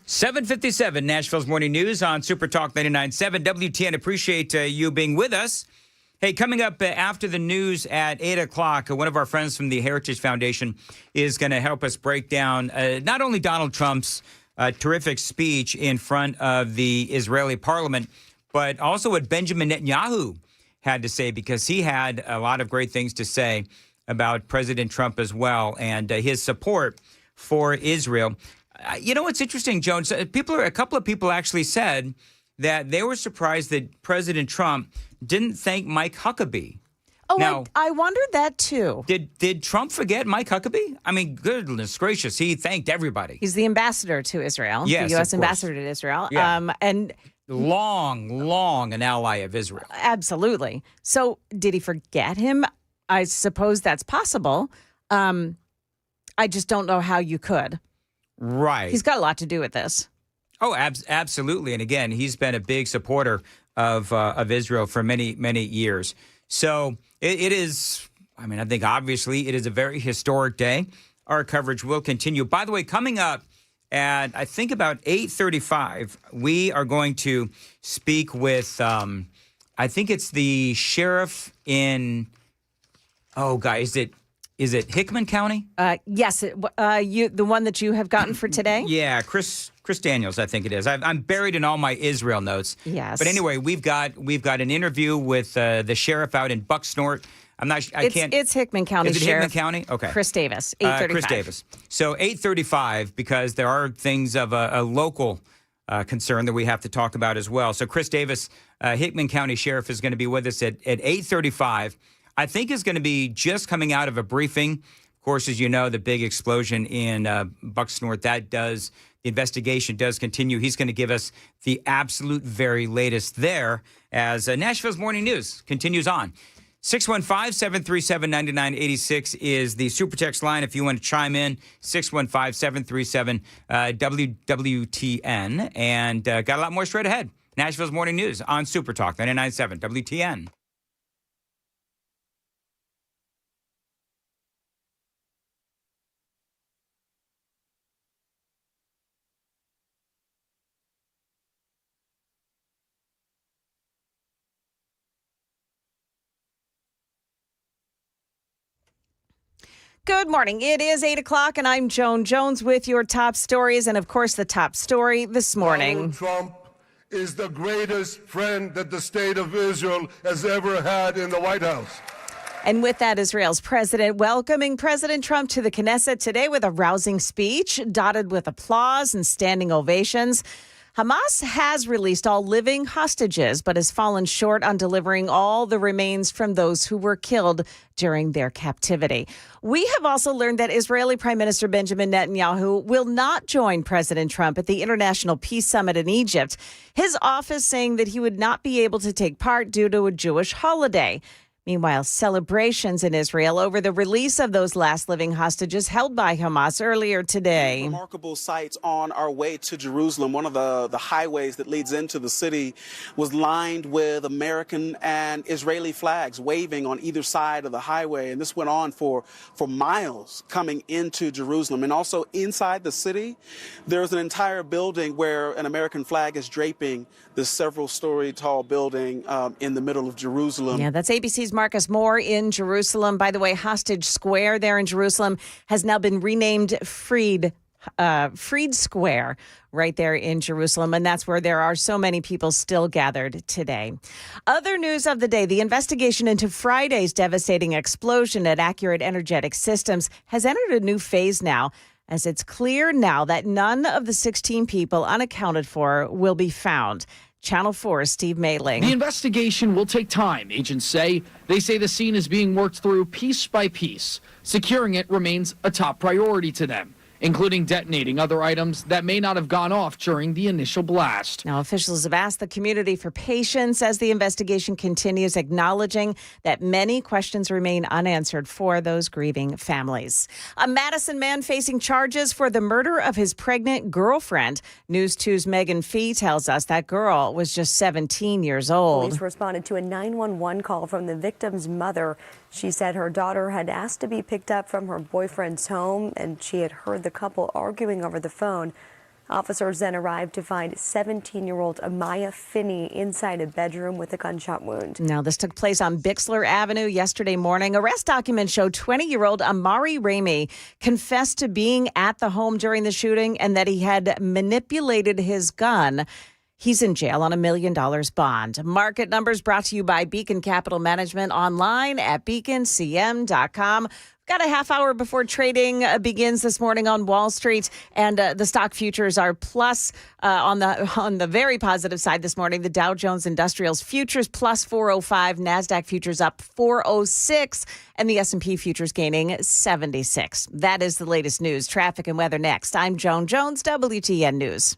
$7:57, Nashville's Morning News on Super Talk 99.7 WTN. Appreciate you being with us. Hey, coming up after the news at 8 o'clock, one of our friends from the Heritage Foundation is going to help us break down not only Donald Trump's terrific speech in front of the Israeli parliament, but also what Benjamin Netanyahu had to say, because he had a lot of great things to say about President Trump as well and his support for Israel. You know what's interesting, Jones? A couple of people actually said that they were surprised that President Trump didn't thank Mike Huckabee. Oh, now, I wondered that too. Did Trump forget Mike Huckabee? I mean, goodness gracious, he thanked everybody. He's the ambassador to Israel, yes, the U.S. ambassador to Israel. Yeah. And long an ally of Israel. Absolutely. So did he forget him? I suppose that's possible. I just don't know how you could. Right. He's got a lot to do with this. Oh, absolutely. And again, he's been a big supporter of Israel for many, many years. So it is, I mean, I think obviously it is a very historic day. Our coverage will continue. By the way, coming up at, I think about 8:35, we are going to speak with, I think it's the sheriff in, is it Hickman County? Yes, the one that you have gotten for today? Yeah, Chris Daniels, I think it is. I'm buried in all my Israel notes. Yes. But anyway, we've got an interview with the sheriff out in Bucksnort. It's Hickman County Is it Sheriff. Hickman County? Okay. Chris Davis, 8:35. Chris Davis. So 8:35, because there are things of a local concern that we have to talk about as well. So Chris Davis, Hickman County Sheriff, is going to be with us at 8:35. I think is going to be just coming out of a briefing. Of course, as you know, the big explosion in Bucksnort, the investigation does continue. He's going to give us the absolute very latest there as Nashville's Morning News continues on. 615-737-9986 is the super text line if you want to chime in. 615-737-WWTN. And got a lot more straight ahead. Nashville's Morning News on Super Talk 99.7 WTN. Good morning. It is 8 o'clock, and I'm Joan Jones with your top stories. And, of course, the top story this morning. Donald Trump is the greatest friend that the state of Israel has ever had in the White House. And with that, Israel's president welcoming President Trump to the Knesset today with a rousing speech, dotted with applause and standing ovations. Hamas has released all living hostages, but has fallen short on delivering all the remains from those who were killed during their captivity. We have also learned that Israeli Prime Minister Benjamin Netanyahu will not join President Trump at the International Peace Summit in Egypt. His office saying that he would not be able to take part due to a Jewish holiday. Meanwhile, celebrations in Israel over the release of those last living hostages held by Hamas earlier today. Remarkable sights on our way to Jerusalem. One of the highways that leads into the city was lined with American and Israeli flags waving on either side of the highway. And this went on for miles coming into Jerusalem. And also inside the city, there's an entire building where an American flag is draping this several-story tall building in the middle of Jerusalem. Yeah, that's ABC's Marcus Moore in Jerusalem. By the way, Hostage Square there in Jerusalem has now been renamed Freed Square right there in Jerusalem. And that's where there are so many people still gathered today. Other news of the day, the investigation into Friday's devastating explosion at Accurate Energetic Systems has entered a new phase now, as it's clear now that none of the 16 people unaccounted for will be found. Channel 4's Steve Mailing. The investigation will take time, agents say. They say the scene is being worked through piece by piece. Securing it remains a top priority to them, including detonating other items that may not have gone off during the initial blast. Now, officials have asked the community for patience as the investigation continues, acknowledging that many questions remain unanswered for those grieving families. A Madison man facing charges for the murder of his pregnant girlfriend. News 2's Megan Fee tells us that girl was just 17 years old. Police responded to a 911 call from the victim's mother. She said her daughter had asked to be picked up from her boyfriend's home, and she had heard the couple arguing over the phone. Officers then arrived to find 17-year-old Amaya Finney inside a bedroom with a gunshot wound. Now, this took place on Bixler Avenue yesterday morning. Arrest documents show 20-year-old Amari Ramey confessed to being at the home during the shooting and that he had manipulated his gun. He's in jail on $1 million bond. Market numbers brought to you by Beacon Capital Management, online at beaconcm.com. Got a half hour before trading begins this morning on Wall Street, and the stock futures are plus on the very positive side this morning. The Dow Jones Industrials futures plus 405, NASDAQ futures up 406, and the S&P futures gaining 76. That is the latest news. Traffic and weather next. I'm Joan Jones, WTN News.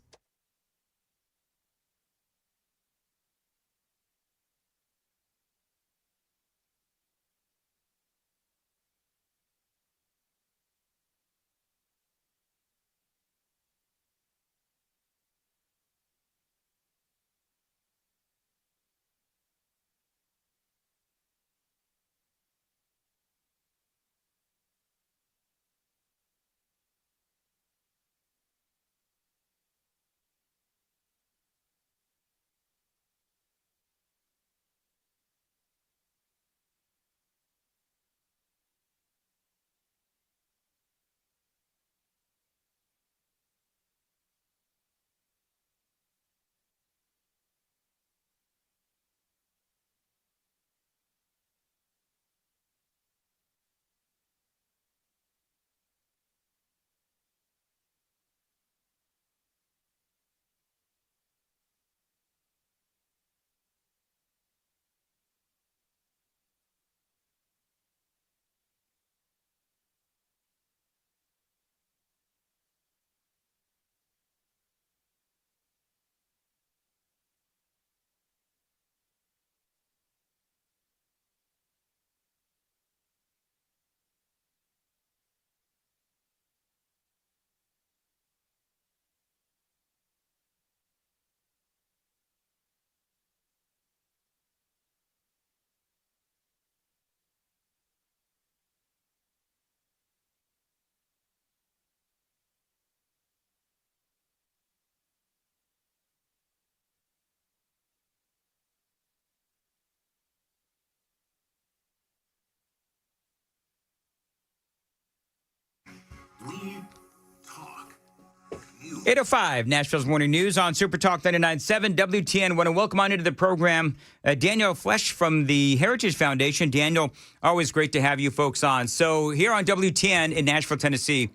8:05, Nashville's Morning News on Super Talk 99.7 WTN. I want to welcome on into the program Daniel Flesch from the Heritage Foundation. Daniel, always great to have you folks on. So here on WTN in Nashville, Tennessee,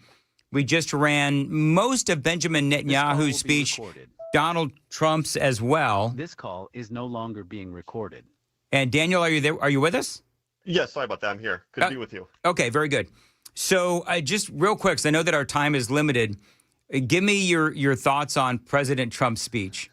we just ran most of Benjamin Netanyahu's speech, Donald Trump's as well. This call is no longer being recorded. And Daniel, are you there? Are you with us? Yes, sorry about that. I'm here. Good to be with you. Okay, very good. So just real quick, because I know that our time is limited, give me your thoughts on President Trump's speech.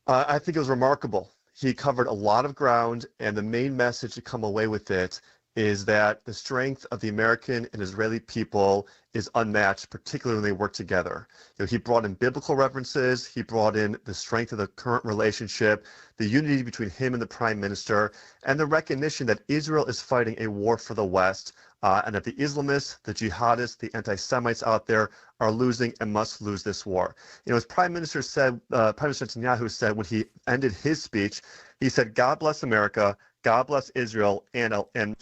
I think it was remarkable. He covered a lot of ground, and the main message to come away with it is that the strength of the American and Israeli people is unmatched, particularly when they work together. He brought in biblical references. He brought in the strength of the current relationship, the unity between him and the prime minister, and the recognition that Israel is fighting a war for the West, and that the Islamists, the jihadists, the anti-Semites out there are losing and must lose this war. As Prime Minister Netanyahu said when he ended his speech, he said, "God bless America, God bless Israel, and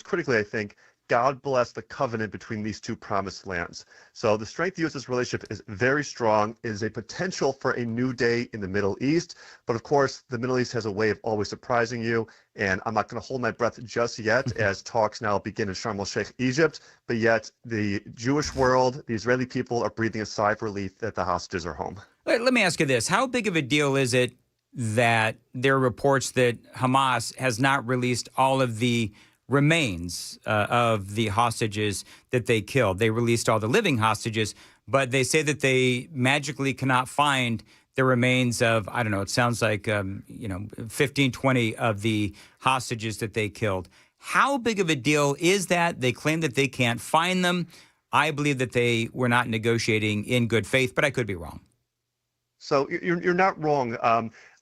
critically, I think, God bless the covenant between these two promised lands." So the strength of the U.S. relationship is very strong. It is a potential for a new day in the Middle East. But of course, the Middle East has a way of always surprising you. And I'm not going to hold my breath just yet as talks now begin in Sharm el-Sheikh, Egypt. But yet the Jewish world, the Israeli people are breathing a sigh of relief that the hostages are home. Let me ask you this. How big of a deal is it that there are reports that Hamas has not released all of the remains of the hostages that they killed? They released all the living hostages, but they say that they magically cannot find the remains of, I don't know, it sounds like, 15, 20 of the hostages that they killed. How big of a deal is that? They claim that they can't find them. I believe that they were not negotiating in good faith, but I could be wrong. So you're not wrong.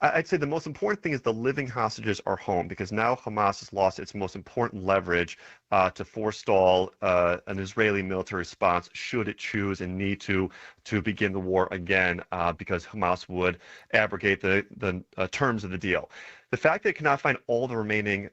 I'd say the most important thing is the living hostages are home, because now Hamas has lost its most important leverage to forestall an Israeli military response should it choose and need to begin the war again, because Hamas would abrogate the terms of the deal. The fact that it cannot find all the remaining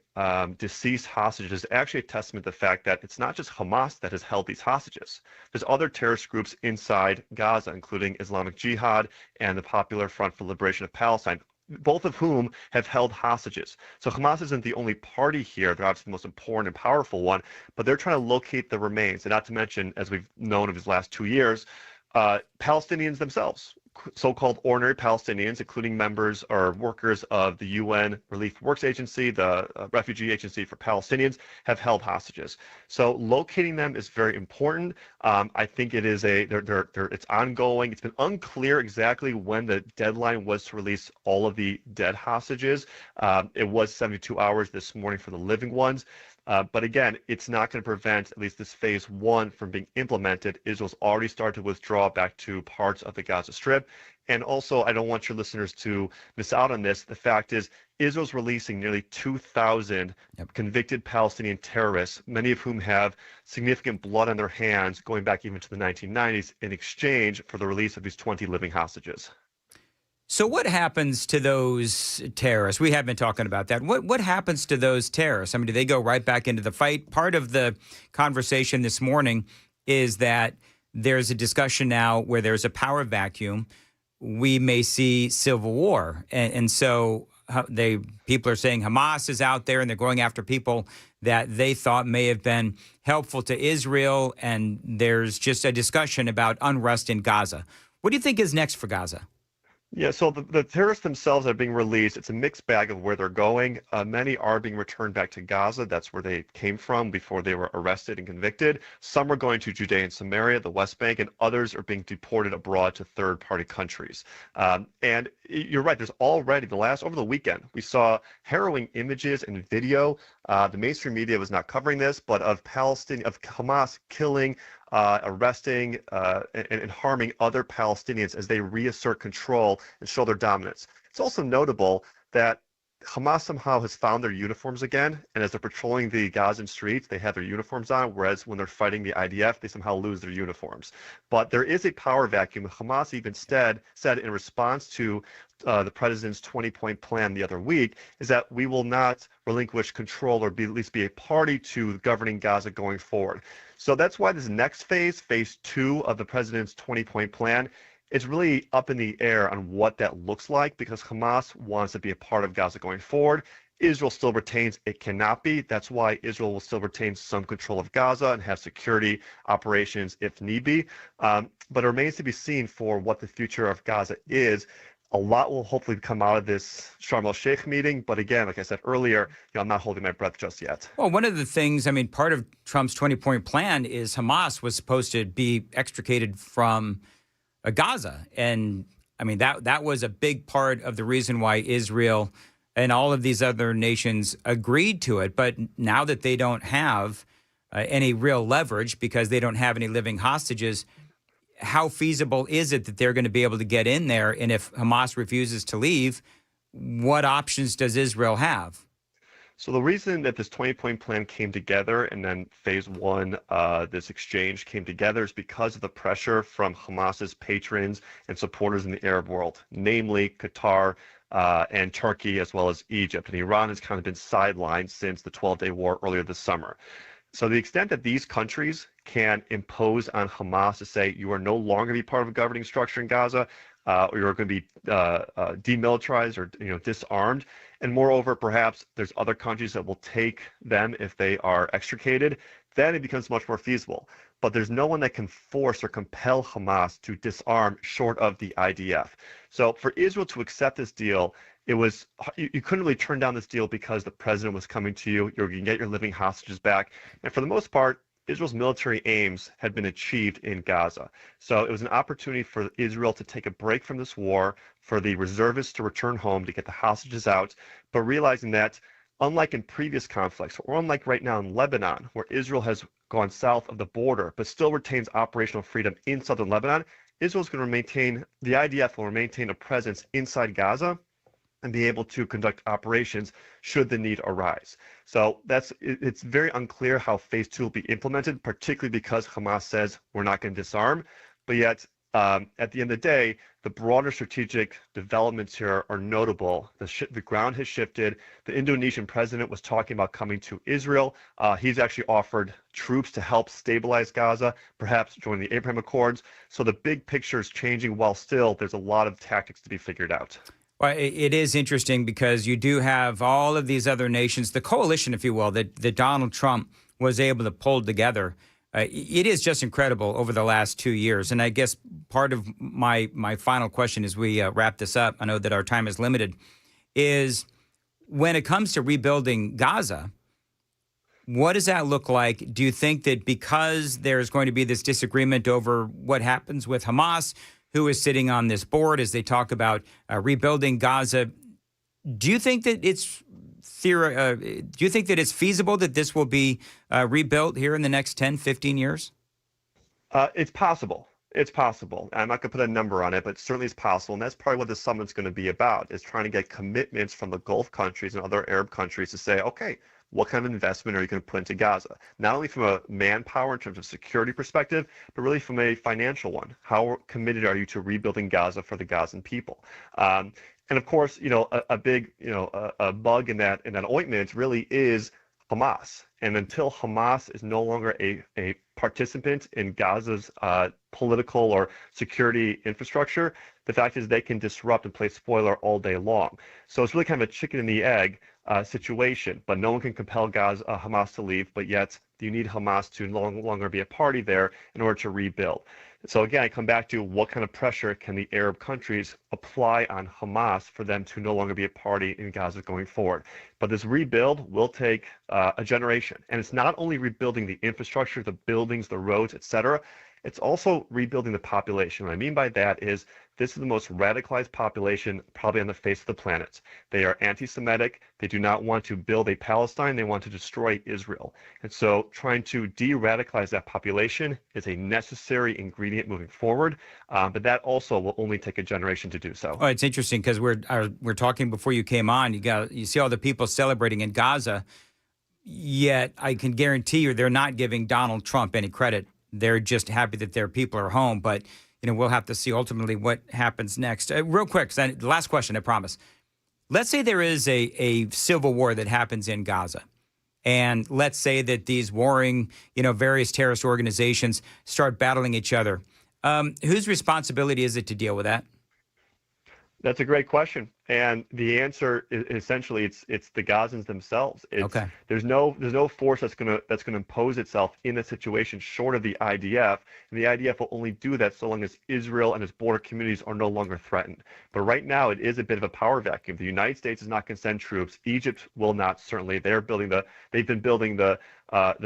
deceased hostages is actually a testament to the fact that it's not just Hamas that has held these hostages. There's other terrorist groups inside Gaza, including Islamic Jihad and the Popular Front for Liberation of Palestine, both of whom have held hostages. So Hamas isn't the only party here. They're obviously the most important and powerful one, but they're trying to locate the remains. And not to mention, as we've known of these last 2 years, Palestinians themselves, so-called ordinary Palestinians, including members or workers of the UN Relief Works Agency, the Refugee Agency for Palestinians, have held hostages. So locating them is very important. I think it is it's ongoing. It's been unclear exactly when the deadline was to release all of the dead hostages. It was 72 hours this morning for the living ones. But again, it's not going to prevent at least this phase one from being implemented. Israel's already started to withdraw back to parts of the Gaza Strip. And also, I don't want your listeners to miss out on this. The fact is, Israel's releasing nearly 2,000 convicted Palestinian terrorists, many of whom have significant blood on their hands going back even to the 1990s, in exchange for the release of these 20 living hostages. So what happens to those terrorists? We have been talking about that. What happens to those terrorists? I mean, do they go right back into the fight? Part of the conversation this morning is that there's a discussion now where there's a power vacuum. We may see civil war. And so people are saying Hamas is out there and they're going after people that they thought may have been helpful to Israel. And there's just a discussion about unrest in Gaza. What do you think is next for Gaza? Yeah, so the terrorists themselves that are being released, it's a mixed bag of where they're going. Many are being returned back to Gaza. That's where they came from before they were arrested and convicted. Some are going to Judea and Samaria, the West Bank, and others are being deported abroad to third-party countries. And you're right, there's already, over the weekend, we saw harrowing images and video. The mainstream media was not covering this, but of Hamas killing, arresting and harming other Palestinians as they reassert control and show their dominance. It's also notable that Hamas somehow has found their uniforms again, and as they're patrolling the Gazan streets, they have their uniforms on, whereas when they're fighting the IDF, they somehow lose their uniforms. But there is a power vacuum. Hamas even said in response to the president's 20-point plan the other week, is that we will not relinquish control or at least be a party to governing Gaza going forward. So that's why this next phase 2 of the president's 20-point plan, it's really up in the air on what that looks like because Hamas wants to be a part of Gaza going forward. Israel still retains it cannot be. That's why Israel will still retain some control of Gaza and have security operations if need be. But it remains to be seen for what the future of Gaza is. A lot will hopefully come out of this Sharm el-Sheikh meeting. But again, like I said earlier, I'm not holding my breath just yet. Well, one of the things, I mean, part of Trump's 20-point plan is Hamas was supposed to be extricated from Gaza. And I mean, that was a big part of the reason why Israel and all of these other nations agreed to it. But now that they don't have any real leverage because they don't have any living hostages, how feasible is it that they're going to be able to get in there? And if Hamas refuses to leave, what options does Israel have? So the reason that this 20-point plan came together and then phase one, this exchange came together is because of the pressure from Hamas's patrons and supporters in the Arab world, namely Qatar and Turkey, as well as Egypt. And Iran has kind of been sidelined since the 12-day war earlier this summer. So the extent that these countries can impose on Hamas to say you are no longer be part of a governing structure in Gaza, or you're going to be demilitarized or disarmed, and moreover, perhaps there's other countries that will take them if they are extricated, then it becomes much more feasible. But there's no one that can force or compel Hamas to disarm short of the IDF. So for Israel to accept this deal, it was you couldn't really turn down this deal because the president was coming to you. You're going to get your living hostages back. And for the most part, Israel's military aims had been achieved in Gaza. So it was an opportunity for Israel to take a break from this war, for the reservists to return home, to get the hostages out, but realizing that unlike in previous conflicts, or unlike right now in Lebanon, where Israel has gone south of the border, but still retains operational freedom in southern Lebanon, Israel's going to maintain, the IDF will maintain a presence inside Gaza and be able to conduct operations should the need arise. So it's very unclear how phase two will be implemented, particularly because Hamas says we're not going to disarm, but yet at the end of the day, the broader strategic developments here are notable. The ground has shifted. The Indonesian president was talking about coming to Israel. He's actually offered troops to help stabilize Gaza, perhaps join the Abraham Accords. So the big picture is changing while still there's a lot of tactics to be figured out. Well, it is interesting because you do have all of these other nations, the coalition, if you will, that Donald Trump was able to pull together. It is just incredible over the last 2 years. And I guess part of my final question as we wrap this up, I know that our time is limited, is when it comes to rebuilding Gaza, what does that look like? Do you think that because there's going to be this disagreement over what happens with Hamas, who is sitting on this board as they talk about rebuilding Gaza, do you think that it's feasible that this will be rebuilt here in the next 10, 15 years? It's possible. It's possible. I'm not going to put a number on it, but certainly it's possible. And that's probably what the summit's going to be about, is trying to get commitments from the Gulf countries and other Arab countries to say, okay, what kind of investment are you going to put into Gaza? Not only from a manpower in terms of security perspective, but really from a financial one. How committed are you to rebuilding Gaza for the Gazan people? And of course, a big, a bug in that ointment really is Hamas. And until Hamas is no longer a participant in Gaza's political or security infrastructure, the fact is they can disrupt and play spoiler all day long. So it's really kind of a chicken and the egg situation, but no one can compel Hamas to leave, but yet you need Hamas to no longer be a party there in order to rebuild. So again, I come back to what kind of pressure can the Arab countries apply on Hamas for them to no longer be a party in Gaza going forward. But this rebuild will take a generation. And it's not only rebuilding the infrastructure, the buildings, the roads, etc. It's also rebuilding the population. What I mean by that is this is the most radicalized population probably on the face of the planet. They are anti-Semitic. They do not want to build a Palestine. They want to destroy Israel. And so trying to de-radicalize that population is a necessary ingredient moving forward. But that also will only take a generation to do so. Oh, it's interesting because we're talking before you came on. You see all the people celebrating in Gaza, yet I can guarantee you they're not giving Donald Trump any credit. They're just happy that their people are home. But, we'll have to see ultimately what happens next. Real quick, last question, I promise. Let's say there is a civil war that happens in Gaza. And let's say that these warring, various terrorist organizations start battling each other. Whose responsibility is it to deal with that? That's a great question, and the answer is essentially it's the Gazans themselves. Okay. There's no force that's gonna impose itself in a situation short of the IDF, and the IDF will only do that so long as Israel and its border communities are no longer threatened. But right now, it is a bit of a power vacuum. The United States is not going to send troops. Egypt will not. Certainly, they've been building the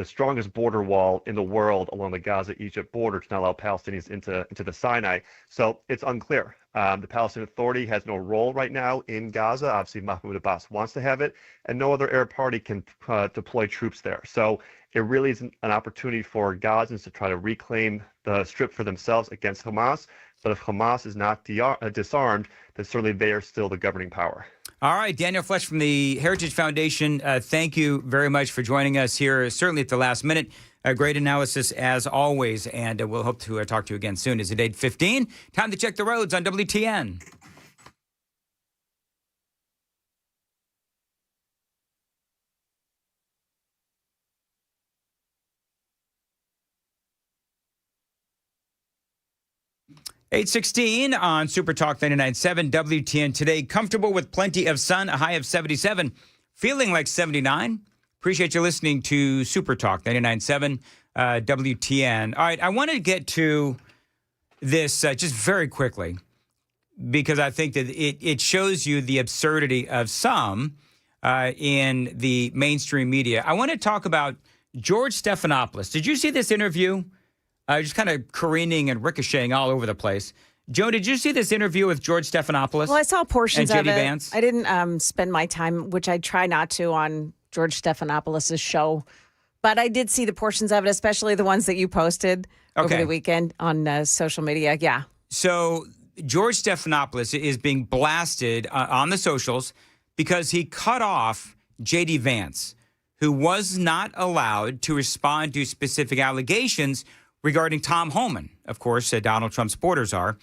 strongest border wall in the world along the Gaza-Egypt border to not allow Palestinians into the Sinai. So it's unclear. The Palestinian Authority has no role right now in Gaza. Obviously, Mahmoud Abbas wants to have it, and no other Arab party can deploy troops there. So it really is an opportunity for Gazans to try to reclaim the Strip for themselves against Hamas. But if Hamas is not disarmed, then certainly they are still the governing power. All right, Daniel Flesch from the Heritage Foundation, thank you very much for joining us here, certainly at the last minute. A great analysis as always, and we'll hope to talk to you again soon. It's at 8:15. Time to check the roads on WTN. (8:16) on Super Talk 99.7 WTN today. Comfortable with plenty of sun, a high of 77, feeling like 79. Appreciate you listening to Super Talk 99.7 WTN. All right, I want to get to this just very quickly because I think that it shows you the absurdity of some in the mainstream media. I want to talk about George Stephanopoulos. Did you see this interview? Just kind of careening and ricocheting all over the place. Joe, did you see this interview with George Stephanopoulos? Well, I saw portions and of JD it. Vance? I didn't spend my time, which I try not to, on George Stephanopoulos' show. But I did see the portions of it, especially the ones that you posted over the weekend on social media. Yeah. So George Stephanopoulos is being blasted on the socials because he cut off JD Vance, who was not allowed to respond to specific allegations regarding Tom Homan. Of course, Donald Trump's supporters are.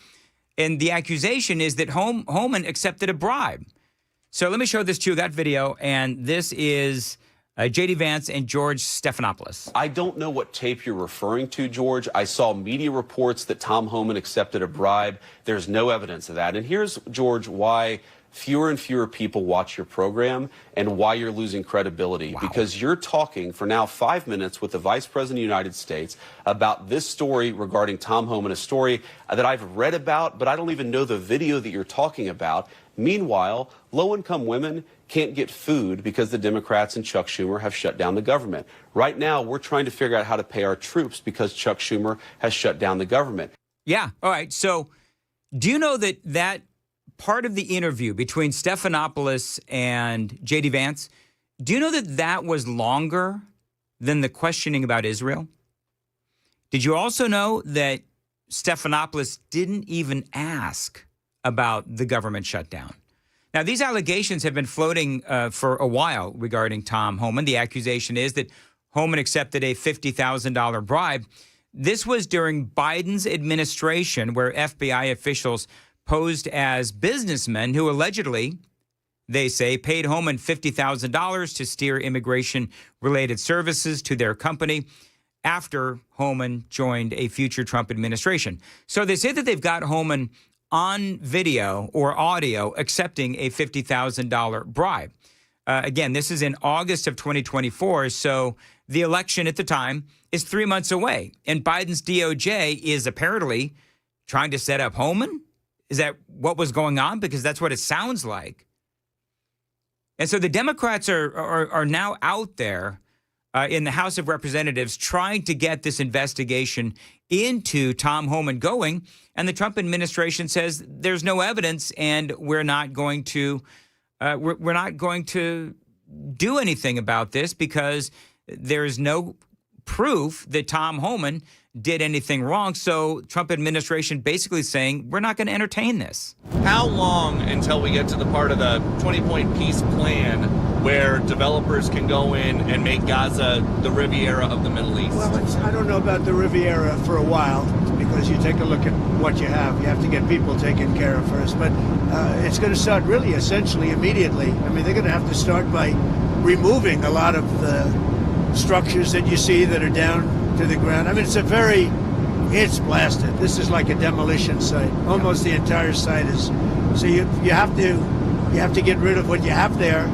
And the accusation is that Homan accepted a bribe. So let me show this to you, that video. And this is JD Vance and George Stephanopoulos. I don't know what tape you're referring to, George. I saw media reports that Tom Homan accepted a bribe. There's no evidence of that. And here's, George, why fewer and fewer people watch your program and why you're losing credibility. Wow. Because you're talking for now 5 minutes with the Vice President of the United States about this story regarding Tom Homan, a story that I've read about, but I don't even know the video that you're talking about. Meanwhile, low-income women can't get food because the Democrats and Chuck Schumer have shut down the government. Right now, we're trying to figure out how to pay our troops because Chuck Schumer has shut down the government. Yeah. All right. So do you know that part of the interview between Stephanopoulos and JD Vance, do you know that was longer than the questioning about Israel? Did you also know that Stephanopoulos didn't even ask about the government shutdown? Now, these allegations have been floating for a while regarding Tom Homan. The accusation is that Homan accepted a $50,000 bribe. This was during Biden's administration, where FBI officials posed as businessmen who allegedly, they say, paid Homan $50,000 to steer immigration-related services to their company after Homan joined a future Trump administration. So they say that they've got Homan on video or audio accepting a $50,000 bribe. Again, this is in August of 2024, so the election at the time is 3 months away. And Biden's DOJ is apparently trying to set up Homan? Is that what was going on? Because that's what it sounds like. And so the Democrats are now out there in the House of Representatives trying to get this investigation into Tom Homan going. And the Trump administration says there's no evidence and we're not going to do anything about this because there is no proof that Tom Homan did anything wrong. So Trump administration basically saying, we're not going to entertain this. How long until we get to the part of the 20-point peace plan where developers can go in and make Gaza the Riviera of the Middle East? Well, I don't know about the Riviera for a while, because you take a look at what you have. You have to get people taken care of first. But it's going to start really essentially immediately. I mean, they're going to have to start by removing a lot of the structures that you see that are down to the ground. I mean, it's a very It's blasted. This is like a demolition site. Almost the entire site is. So you have to get rid of what you have there.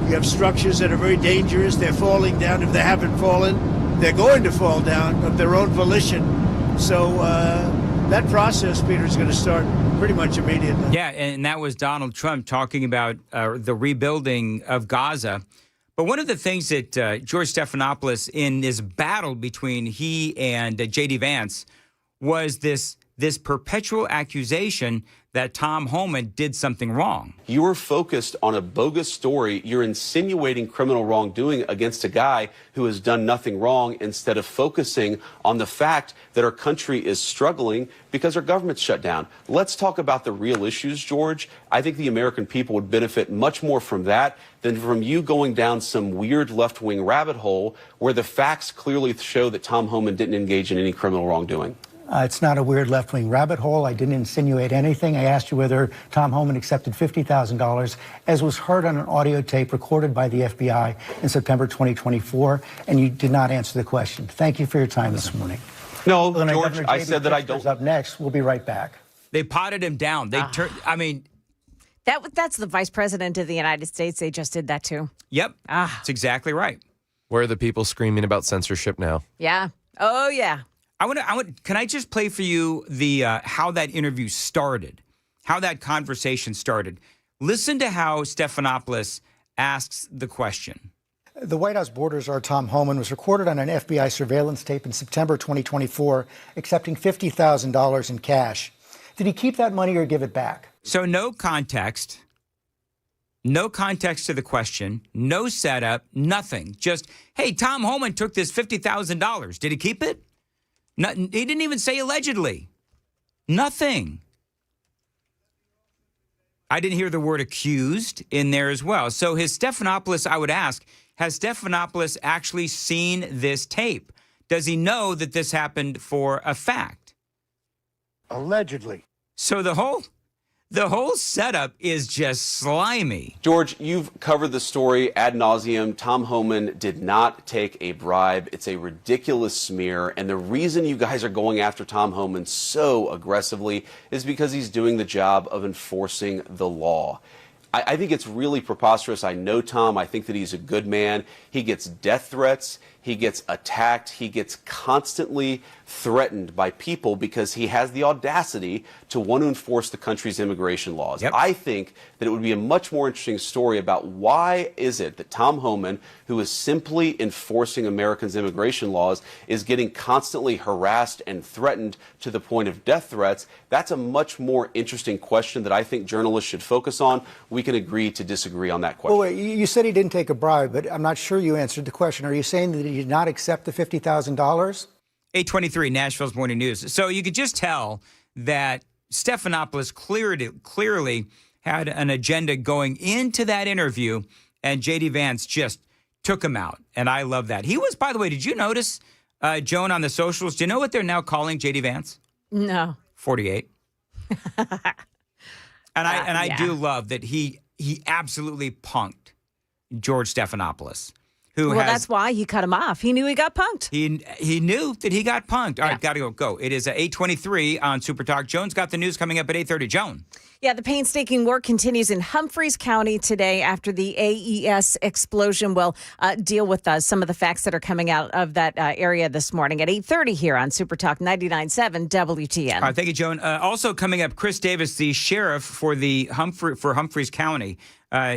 You have structures that are very dangerous. They're falling down. If they haven't fallen, they're going to fall down of their own volition. So that process, Peter, is going to start pretty much immediately. Yeah, and that was Donald Trump talking about the rebuilding of Gaza. But one of the things that George Stephanopoulos, in this battle between he and J.D. Vance, was this perpetual accusation that Tom Homan did something wrong. You are focused on a bogus story. You're insinuating criminal wrongdoing against a guy who has done nothing wrong instead of focusing on the fact that our country is struggling because our government's shut down. Let's talk about the real issues, George. I think the American people would benefit much more from that than from you going down some weird left-wing rabbit hole where the facts clearly show that Tom Homan didn't engage in any criminal wrongdoing. It's not a weird left-wing rabbit hole. I didn't insinuate anything. I asked you whether Tom Homan accepted $50,000, as was heard on an audio tape recorded by the FBI in September 2024, and you did not answer the question. Thank you for your time this morning. No, Well, George, Governor I J.B. said that I Pritzker's don't. Up next. We'll be right back. They potted him down. They I mean, That's the vice president of the United States. They just did that too. Yep. That's exactly right. Where are the people screaming about censorship now? Yeah. Oh, yeah. Can I just play for you the how that interview started, how that conversation started? Listen to how Stephanopoulos asks the question. The White House border czar Tom Homan was recorded on an FBI surveillance tape in September 2024, accepting $50,000 in cash. Did he keep that money or give it back? So no context to the question, no setup, nothing. Just, hey, Tom Homan took this $50,000. Did he keep it? He didn't even say allegedly. Nothing. I didn't hear the word accused in there as well. So has Stephanopoulos, I would ask, has Stephanopoulos actually seen this tape? Does he know that this happened for a fact? Allegedly. So the whole setup is just slimy. George, you've covered the story ad nauseum. Tom Homan did not take a bribe. It's a ridiculous smear. And the reason you guys are going after Tom Homan so aggressively is because he's doing the job of enforcing the law. I think it's really preposterous. I know Tom. I think that he's a good man. He gets death threats. He gets attacked. He gets constantly threatened by people because he has the audacity to want to enforce the country's immigration laws. Yep. I think that it would be a much more interesting story about why is it that Tom Homan, who is simply enforcing Americans' immigration laws, is getting constantly harassed and threatened to the point of death threats. That's a much more interesting question that I think journalists should focus on. We can agree to disagree on that question. Well, wait, you said he didn't take a bribe, but I'm not sure you answered the question. Are you saying that he did not accept the $50,000? 823, Nashville's Morning News. So you could just tell that Stephanopoulos clearly had an agenda going into that interview, and J.D. Vance just took him out. And I love that. He was, by the way, did you notice, Joan, on the socials, do you know what they're now calling J.D. Vance? No. 48. I Yeah. do love that he absolutely punked George Stephanopoulos. That's why he cut him off. He knew he got punked. He knew that he got punked. All right, got to go. It is 8:23 on Super Talk. Joan's got the news coming up at 8:30. Joan. Yeah, the painstaking work continues in Humphreys County today after the AES explosion. We'll deal with some of the facts that are coming out of that area this morning at 8:30 here on Super Talk 99.7 WTN. All right, thank you, Joan. Also coming up, Chris Davis, the sheriff for Humphreys County.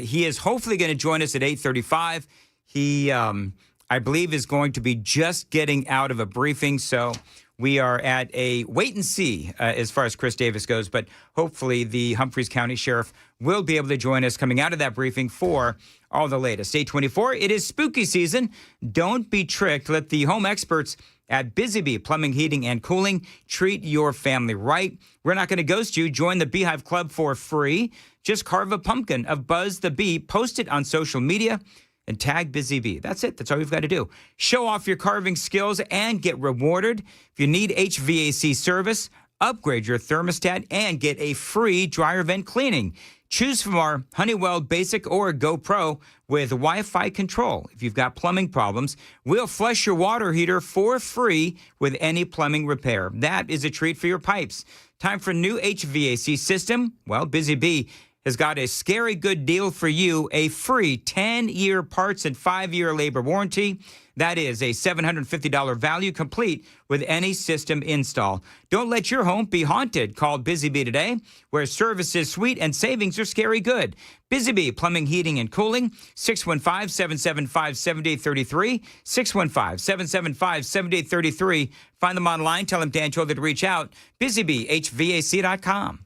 He is hopefully going to join us at 8:35. He, I believe, is going to be just getting out of a briefing, so we are at a wait and see as far as Chris Davis goes, but hopefully the Humphreys County Sheriff will be able to join us coming out of that briefing for all the latest. 8:24, it is spooky season. Don't be tricked. Let the home experts at Busy Bee Plumbing, Heating, and Cooling treat your family right. We're not going to ghost you. Join the Beehive Club for free. Just carve a pumpkin of Buzz the Bee, post it on social media, and tag Busy Bee. That's it. That's all you've got to do. Show off your carving skills and get rewarded. If you need HVAC service, upgrade your thermostat, and get a free dryer vent cleaning. Choose from our Honeywell Basic or Go Pro with Wi-Fi control. If you've got plumbing problems, we'll flush your water heater for free with any plumbing repair. That is a treat for your pipes. Time for a new HVAC system? Well, Busy Bee has got a scary good deal for you, a free 10-year parts and 5-year labor warranty. That is a $750 value complete with any system install. Don't let your home be haunted. Call Busy Bee today, where service is sweet and savings are scary good. Busy Bee Plumbing, Heating, and Cooling, 615-775-7833, 615-775-7833. Find them online. Tell them Dan told you to reach out. BusyBeeHVAC.com.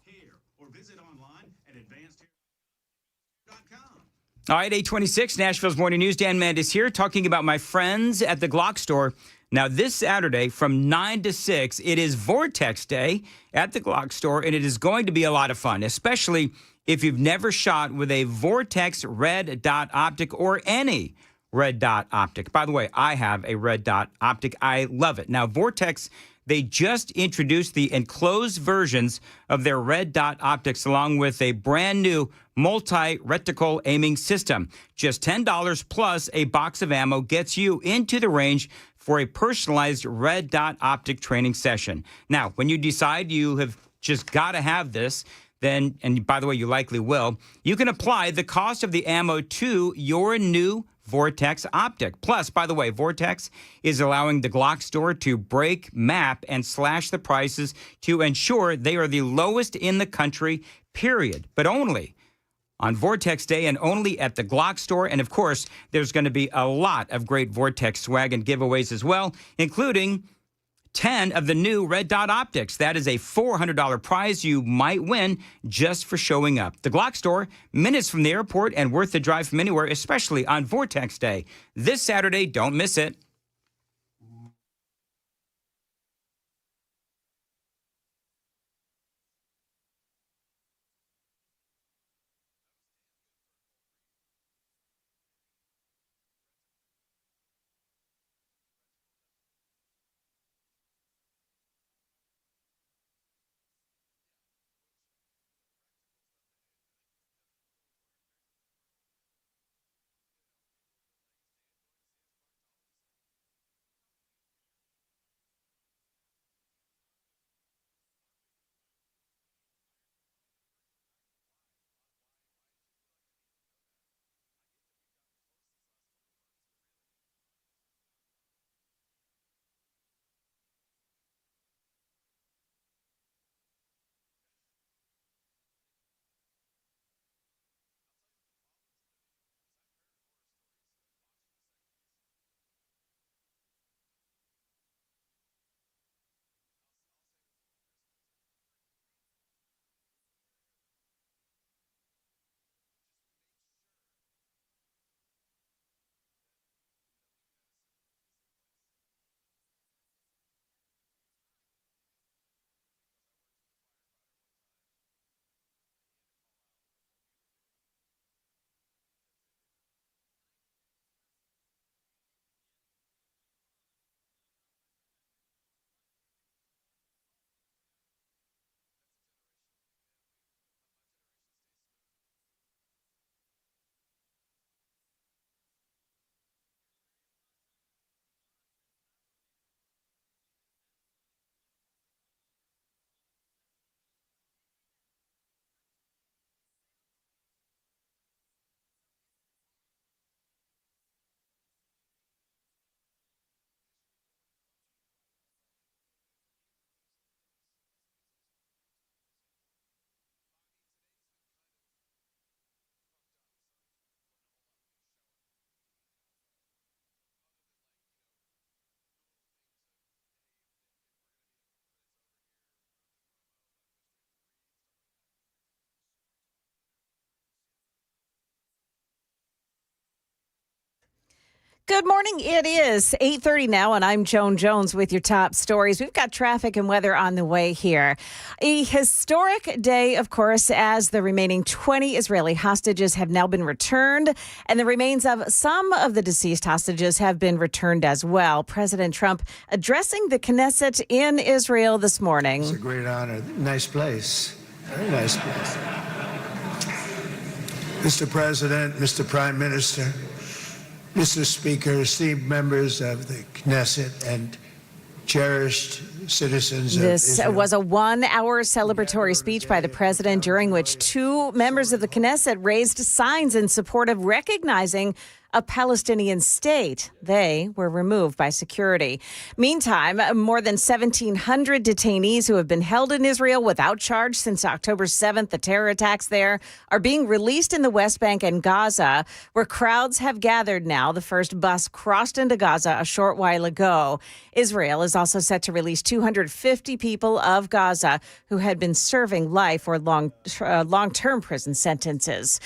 Hair or visit online at advancedhair.com. All right, 826, Nashville's Morning News. Dan Mandis here, talking about my friends at the Glock store. Now, this Saturday from 9 to 6, it is Vortex Day at the Glock store, and it is going to be a lot of fun, especially if you've never shot with a Vortex red dot optic or any red dot optic. By the way, I have a red dot optic. I love it. Now, Vortex, they just introduced the enclosed versions of their red dot optics along with a brand new multi-reticle aiming system. Just $10 plus a box of ammo gets you into the range for a personalized red dot optic training session. Now, when you decide you have just got to have this, then, and by the way, you likely will, you can apply the cost of the ammo to your new Vortex optic. Plus, by the way, Vortex is allowing the Glock store to break, map, and slash the prices to ensure they are the lowest in the country, period. But only on Vortex Day and only at the Glock store. And of course, there's going to be a lot of great Vortex swag and giveaways as well, including 10 of the new red dot optics. That is a $400 prize you might win just for showing up. The Glock store, minutes from the airport and worth the drive from anywhere, especially on Vortex Day. This Saturday, don't miss it. Good morning. It is 8:30 now, and I'm Joan Jones with your top stories. We've got traffic and weather on the way here. A historic day, of course, as the remaining 20 Israeli hostages have now been returned, and the remains of some of the deceased hostages have been returned as well. President Trump addressing the Knesset in Israel this morning. It's a great honor. Nice place. Very nice place. Mr. President, Mr. Prime Minister, Mr. Speaker, esteemed members of the Knesset and cherished citizens of This Israel. was a 1-hour celebratory speech by the president, during which two members of the Knesset raised signs in support of recognizing a Palestinian state. They were removed by security. Meantime, more than 1,700 detainees who have been held in Israel without charge since October 7th, the terror attacks there, are being released in the West Bank and Gaza, where crowds have gathered now. The first bus crossed into Gaza a short while ago. Israel is also set to release 250 people of Gaza who had been serving life or long-term prison sentences.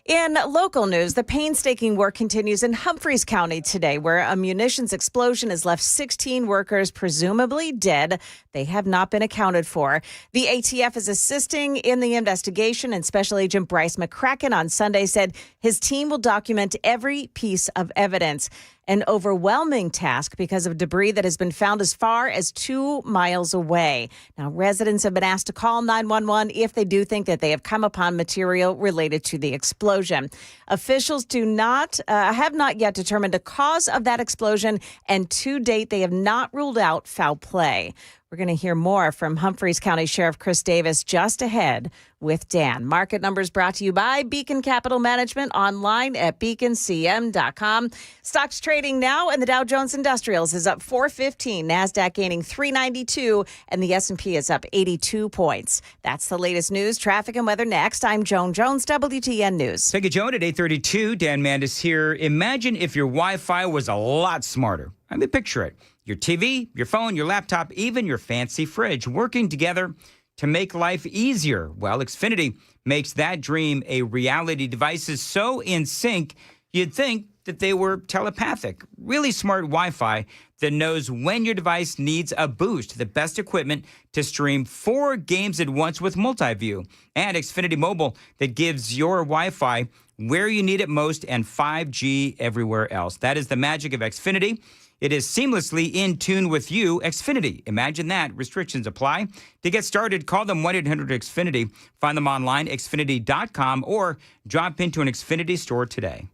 In local news, the painstaking work continues in Humphreys County today, where a munitions explosion has left 16 workers presumably dead. They have not been accounted for. The ATF is assisting in the investigation, and Special Agent Bryce McCracken on Sunday said his team will document every piece of evidence. An overwhelming task because of debris that has been found as far as 2 miles away. Now, residents have been asked to call 911 if they do think that they have come upon material related to the explosion. Officials have not yet determined the cause of that explosion, and to date, they have not ruled out foul play. We're going to hear more from Humphreys County Sheriff Chris Davis just ahead with Dan. Market numbers brought to you by Beacon Capital Management, online at beaconcm.com. Stocks trading now, and the Dow Jones Industrials is up 415, NASDAQ gaining 392, and the S&P is up 82 points. That's the latest news, traffic, and weather next. I'm Joan Jones, WTN News. Thank you, Joan. At 8:32, Dan Mandis here. Imagine if your Wi-Fi was a lot smarter. I mean, picture it. Your TV, your phone, your laptop, even your fancy fridge working together to make life easier. Well, Xfinity makes that dream a reality. Devices so in sync, you'd think that they were telepathic. Really smart Wi-Fi that knows when your device needs a boost. The best equipment to stream 4 games at once with multi-view. And Xfinity Mobile that gives your Wi-Fi where you need it most and 5G everywhere else. That is the magic of Xfinity. It is seamlessly in tune with you. Xfinity. Imagine that. Restrictions apply. To get started, call them 1-800-XFINITY. Find them online, xfinity.com, or drop into an Xfinity store today.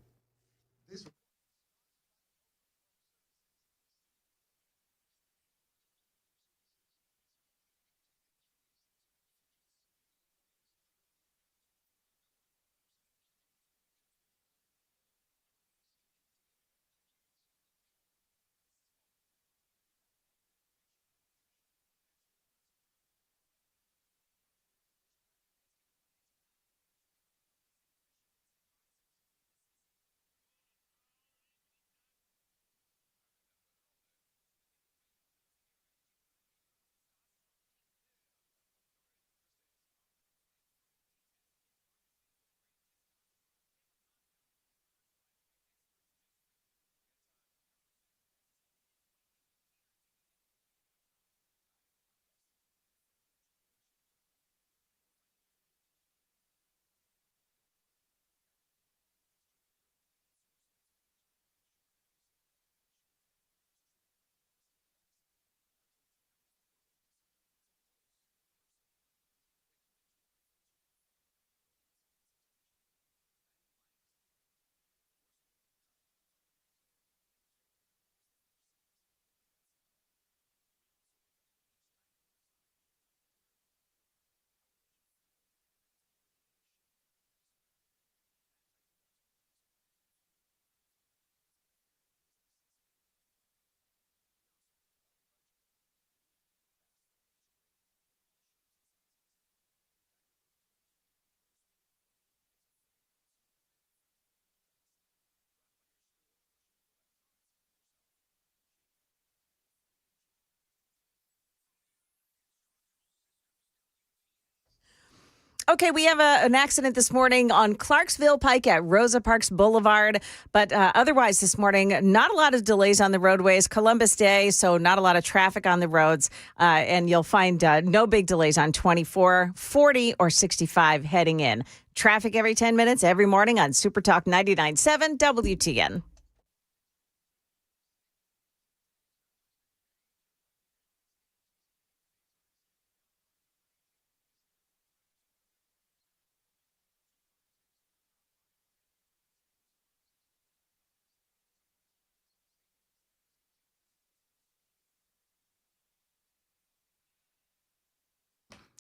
Okay, we have an accident this morning on Clarksville Pike at Rosa Parks Boulevard. But otherwise this morning, not a lot of delays on the roadways. Columbus Day, so not a lot of traffic on the roads. And you'll find no big delays on 24, 40, or 65 heading in. Traffic every 10 minutes, every morning on Super Talk 99.7 WTN.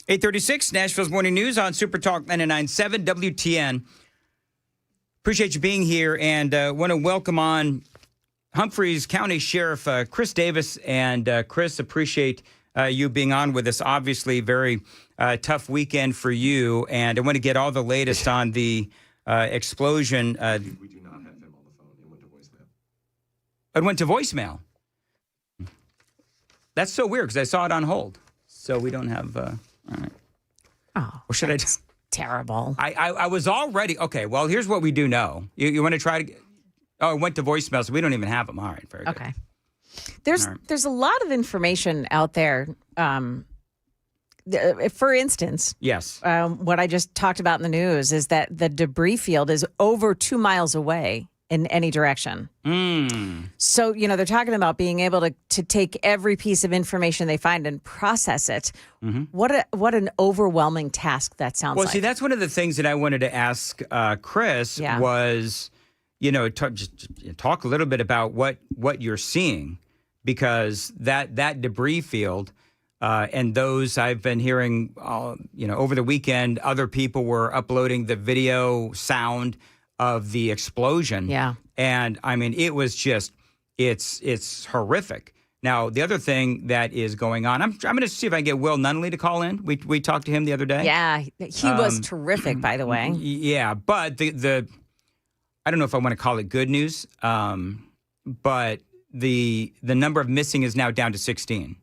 .836, Nashville's Morning News on Super Talk 99.7 WTN. Appreciate you being here, and want to welcome on Humphreys County Sheriff Chris Davis. And Chris, appreciate you being on with us. Obviously, very tough weekend for you, and I want to get all the latest on the explosion. We do not have him on the phone. It went to voicemail. It went to voicemail. That's so weird because I saw it on hold. So we don't have... all right. Oh, or should I just... Terrible. I was already... Okay, well, here's what we do know. You want to try to... Oh, it went to voicemail, so we don't even have them. All right, very good. Okay. There's a lot of information out there. For instance... Yes. What I just talked about in the news is that the debris field is over 2 miles away in any direction. So, they're talking about being able to take every piece of information they find and process it. What an overwhelming task that sounds like. Well, see, that's one of the things that I wanted to ask Chris was, just talk a little bit about what you're seeing, because that debris field and those I've been hearing, over the weekend, other people were uploading the video sound of the explosion. Yeah. And I mean, it was just, it's horrific. Now, the other thing that is going on, I'm going to see if I can get Will Nunley to call in. We talked to him the other day. Yeah, he was terrific, by the way. Yeah, but the I don't know if I want to call it good news, but the number of missing is now down to 16.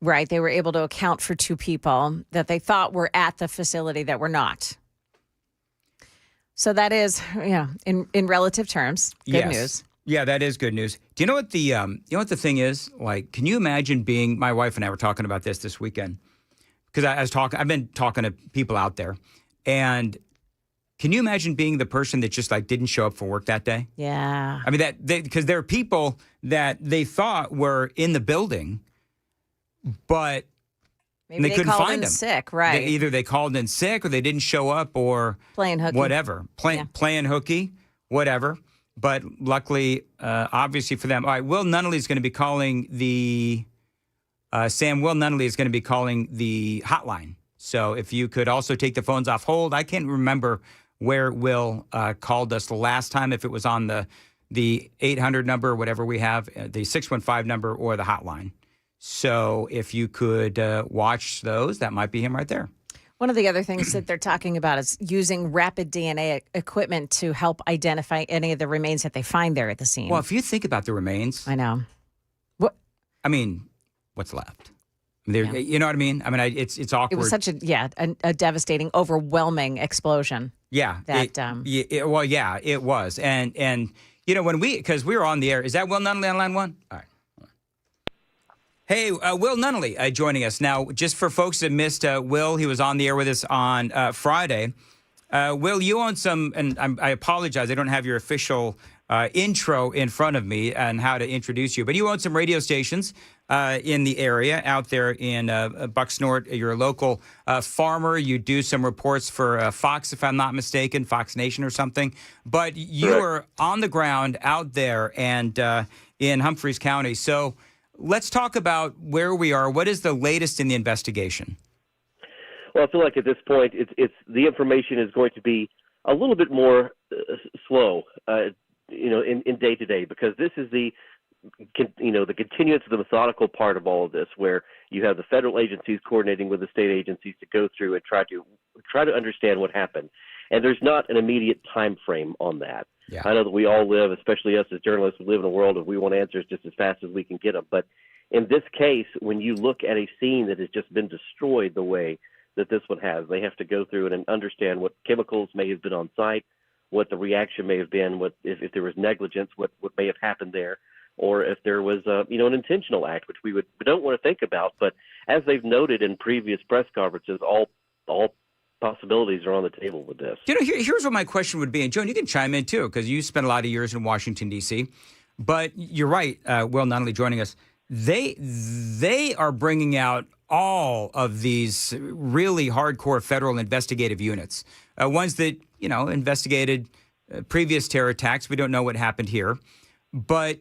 Right. They were able to account for 2 people that they thought were at the facility that were not. So that is, in relative terms, good news. Yeah, that is good news. Do you know what the thing is? Like, can you imagine being? My wife and I were talking about this weekend because I've been talking to people out there, and can you imagine being the person that just didn't show up for work that day? Yeah. I mean because there are people that they thought were in the building, but maybe they couldn't called find in them. Sick, right? Either they called in sick or they didn't show up or playing hooky, whatever, playing hooky, whatever. But luckily, obviously for them, all right. Will Nunley is going to be calling the Will Nunley is going to be calling the hotline. So if you could also take the phones off hold, I can't remember where Will called us the last time, if it was on the 800 number or whatever we have, the 615 number or the hotline. So if you could watch those, that might be him right there. One of the other things that they're talking about is using rapid DNA equipment to help identify any of the remains that they find there at the scene. Well, if you think about the remains, I know. What's left? You know what I mean? I mean, it's awkward. It was such a devastating, overwhelming explosion. Yeah. That it was. And because we were on the air, is that Will Nunley on line 1? All right. Hey, Will Nunley joining us now. Just for folks that missed Will, he was on the air with us on Friday. Will, you own some, and I apologize, I don't have your official intro in front of me and how to introduce you, but you own some radio stations in the area out there in Bucksnort. You're a local farmer. You do some reports for Fox, if I'm not mistaken, Fox Nation or something. But you are on the ground out there and in Humphreys County. So let's talk about where we are. What is the latest in the investigation? Well, I feel like at this point, it's the information is going to be a little bit more slow, in day to day, because this is the continuance of the methodical part of all of this, where you have the federal agencies coordinating with the state agencies to go through and try to understand what happened. And there's not an immediate time frame on that. Yeah. I know that we all live, especially us as journalists, we live in a world of we want answers just as fast as we can get them. But in this case, when you look at a scene that has just been destroyed the way that this one has. They have to go through it and understand what chemicals may have been on site, what the reaction may have been, what if there was negligence, what may have happened there, or if there was an intentional act, which we don't want to think about. But as they've noted in previous press conferences, all possibilities are on the table with this. Here's what my question would be, and Joan, you can chime in too, because you spent a lot of years in Washington, D.C., but you're right, Will Nunnally joining us. They are bringing out all of these really hardcore federal investigative units, ones that, investigated previous terror attacks. We don't know what happened here. But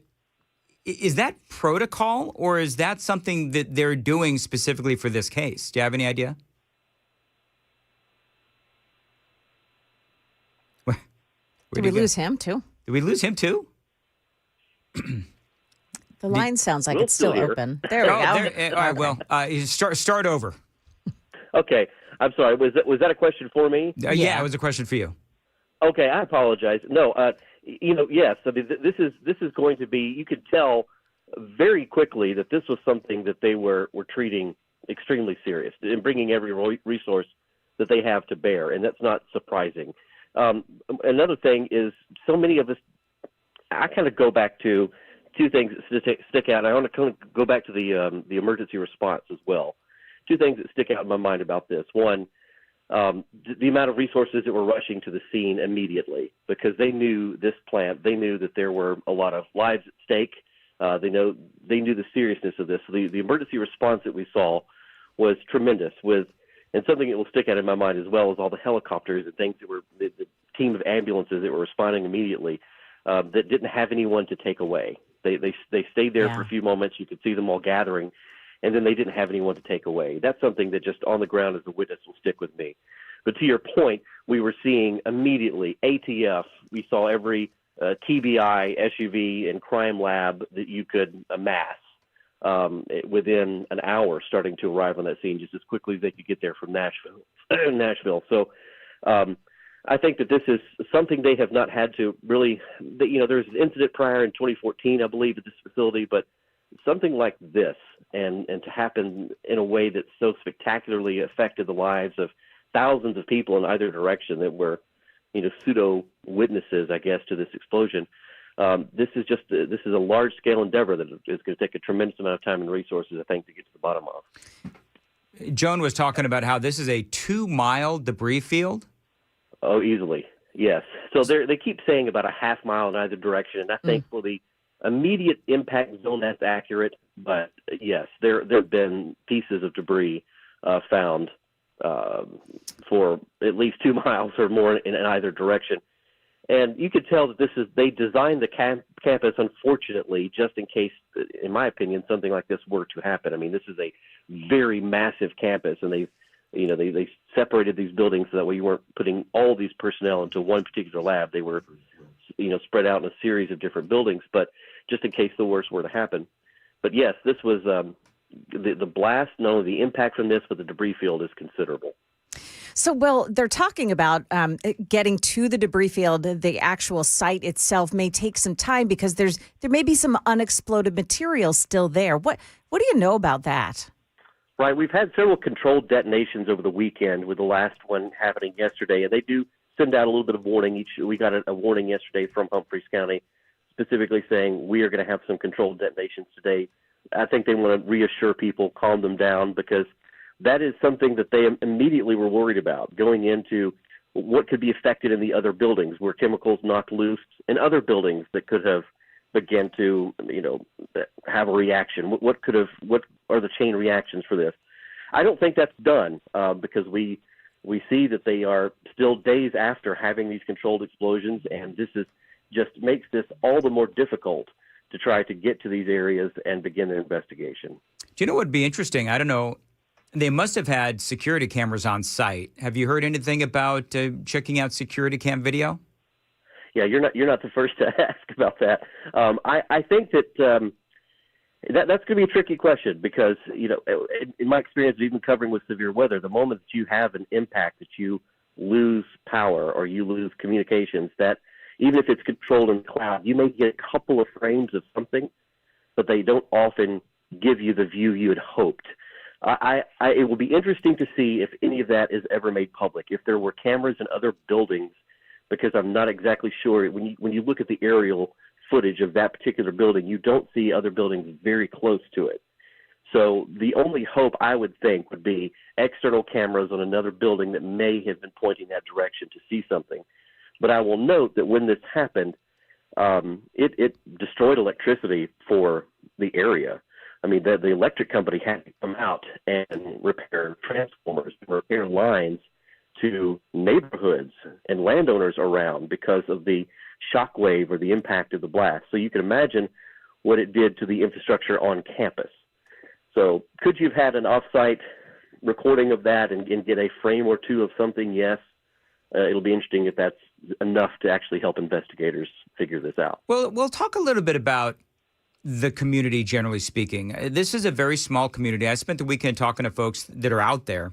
is that protocol, or is that something that they're doing specifically for this case? Do you have any idea? Did we lose him too? Did we lose him too? The line sounds like it's still open. There we go. All right, well, start over. Okay, I'm sorry. Was that a question for me? Yeah, it was a question for you. Okay, I apologize. No, yes. I mean, this is going to be. You could tell very quickly that this was something that they were treating extremely serious and bringing every resource that they have to bear, and that's not surprising. Another thing is, so many of us. I kind of go back to two things that stick out. I want to kind of go back to the emergency response as well. Two things that stick out in my mind about this. One, the amount of resources that were rushing to the scene immediately, because they knew this plant. They knew that there were a lot of lives at stake. They knew the seriousness of this. The emergency response that we saw was tremendous. And something that will stick out in my mind as well is all the helicopters and things that were the team of ambulances that were responding immediately. That didn't have anyone to take away. They stayed there for a few moments. You could see them all gathering, and then they didn't have anyone to take away. That's something that just on the ground as a witness will stick with me. But to your point, we were seeing immediately ATF. We saw every TBI, SUV, and crime lab that you could amass within an hour starting to arrive on that scene just as quickly as they could get there from Nashville. So I think that this is something they have not had to really, there's an incident prior in 2014, I believe, at this facility, but something like this and to happen in a way that so spectacularly affected the lives of thousands of people in either direction that were, pseudo witnesses, I guess, to this explosion. This is a large scale endeavor that is going to take a tremendous amount of time and resources, I think, to get to the bottom of. Joan was talking about how this is a 2-mile debris field. Oh, easily, yes. So they keep saying about a half mile in either direction, and I think for the immediate impact zone, that's accurate. But yes, there have been pieces of debris found for at least 2 miles or more in either direction, and you could tell that they designed the campus, unfortunately, just in case, in my opinion, something like this were to happen. I mean, this is a very massive campus, and they separated these buildings so that way you weren't putting all these personnel into one particular lab. They were, spread out in a series of different buildings, but just in case the worst were to happen. But yes, this was the blast, not only the impact from this, but the debris field is considerable. So, Will, they're talking about getting to the debris field. The actual site itself may take some time because there may be some unexploded material still there. What do you know about that? Right. We've had several controlled detonations over the weekend, with the last one happening yesterday, and they do send out a little bit of warning. We got a warning yesterday from Humphreys County specifically saying we are going to have some controlled detonations today. I think they want to reassure people, calm them down, because that is something that they immediately were worried about, going into what could be affected in the other buildings where chemicals knocked loose in other buildings that could have began to, have a reaction. What are the chain reactions for this? I don't think that's done because we see that they are still days after having these controlled explosions, and this just makes this all the more difficult to try to get to these areas and begin their investigation. Do you know what would be interesting? I don't know. They must have had security cameras on site. Have you heard anything about checking out security cam video? Yeah, you're not the first to ask about that. I think that that's going to be a tricky question because, in my experience, even covering with severe weather, the moment that you have an impact, that you lose power or you lose communications, that even if it's controlled in the cloud, you may get a couple of frames of something, but they don't often give you the view you had hoped. It will be interesting to see if any of that is ever made public. If there were cameras in other buildings, because I'm not exactly sure. When you look at the aerial footage of that particular building, you don't see other buildings very close to it. So the only hope I would think would be external cameras on another building that may have been pointing that direction to see something. But I will note that when this happened, it destroyed electricity for the area. I mean, the electric company had to come out and repair transformers, repair lines to neighborhoods and landowners around because of the shock wave or the impact of the blast. So you can imagine what it did to the infrastructure on campus. So could you have had an off-site recording of that and get a frame or two of something? Yes. It'll be interesting if that's enough to actually help investigators figure this out. Well, we'll talk a little bit about the community, generally speaking. This is a very small community. I spent the weekend talking to folks that are out there,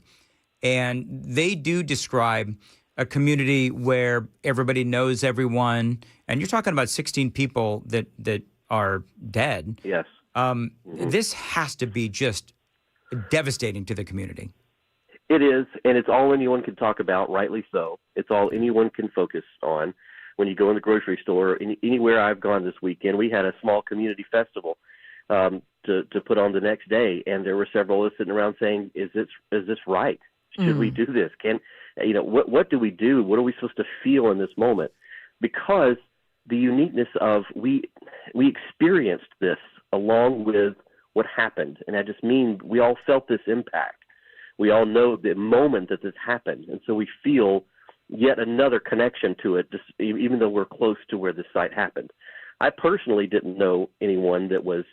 and they do describe a community where everybody knows everyone. And you're talking about 16 people that are dead. Yes. This has to be just devastating to the community. It is, and it's all anyone can talk about, rightly so. It's all anyone can focus on. When you go in the grocery store, anywhere I've gone this weekend, we had a small community festival to put on the next day, and there were several of us sitting around saying, "Is this right? Should we do this? What do we do? What are we supposed to feel in this moment?" Because the uniqueness of we experienced this along with what happened, and I just mean we all felt this impact. We all know the moment that this happened, and so we feel yet another connection to it, just even though we're close to where this site happened. I personally didn't know anyone that was,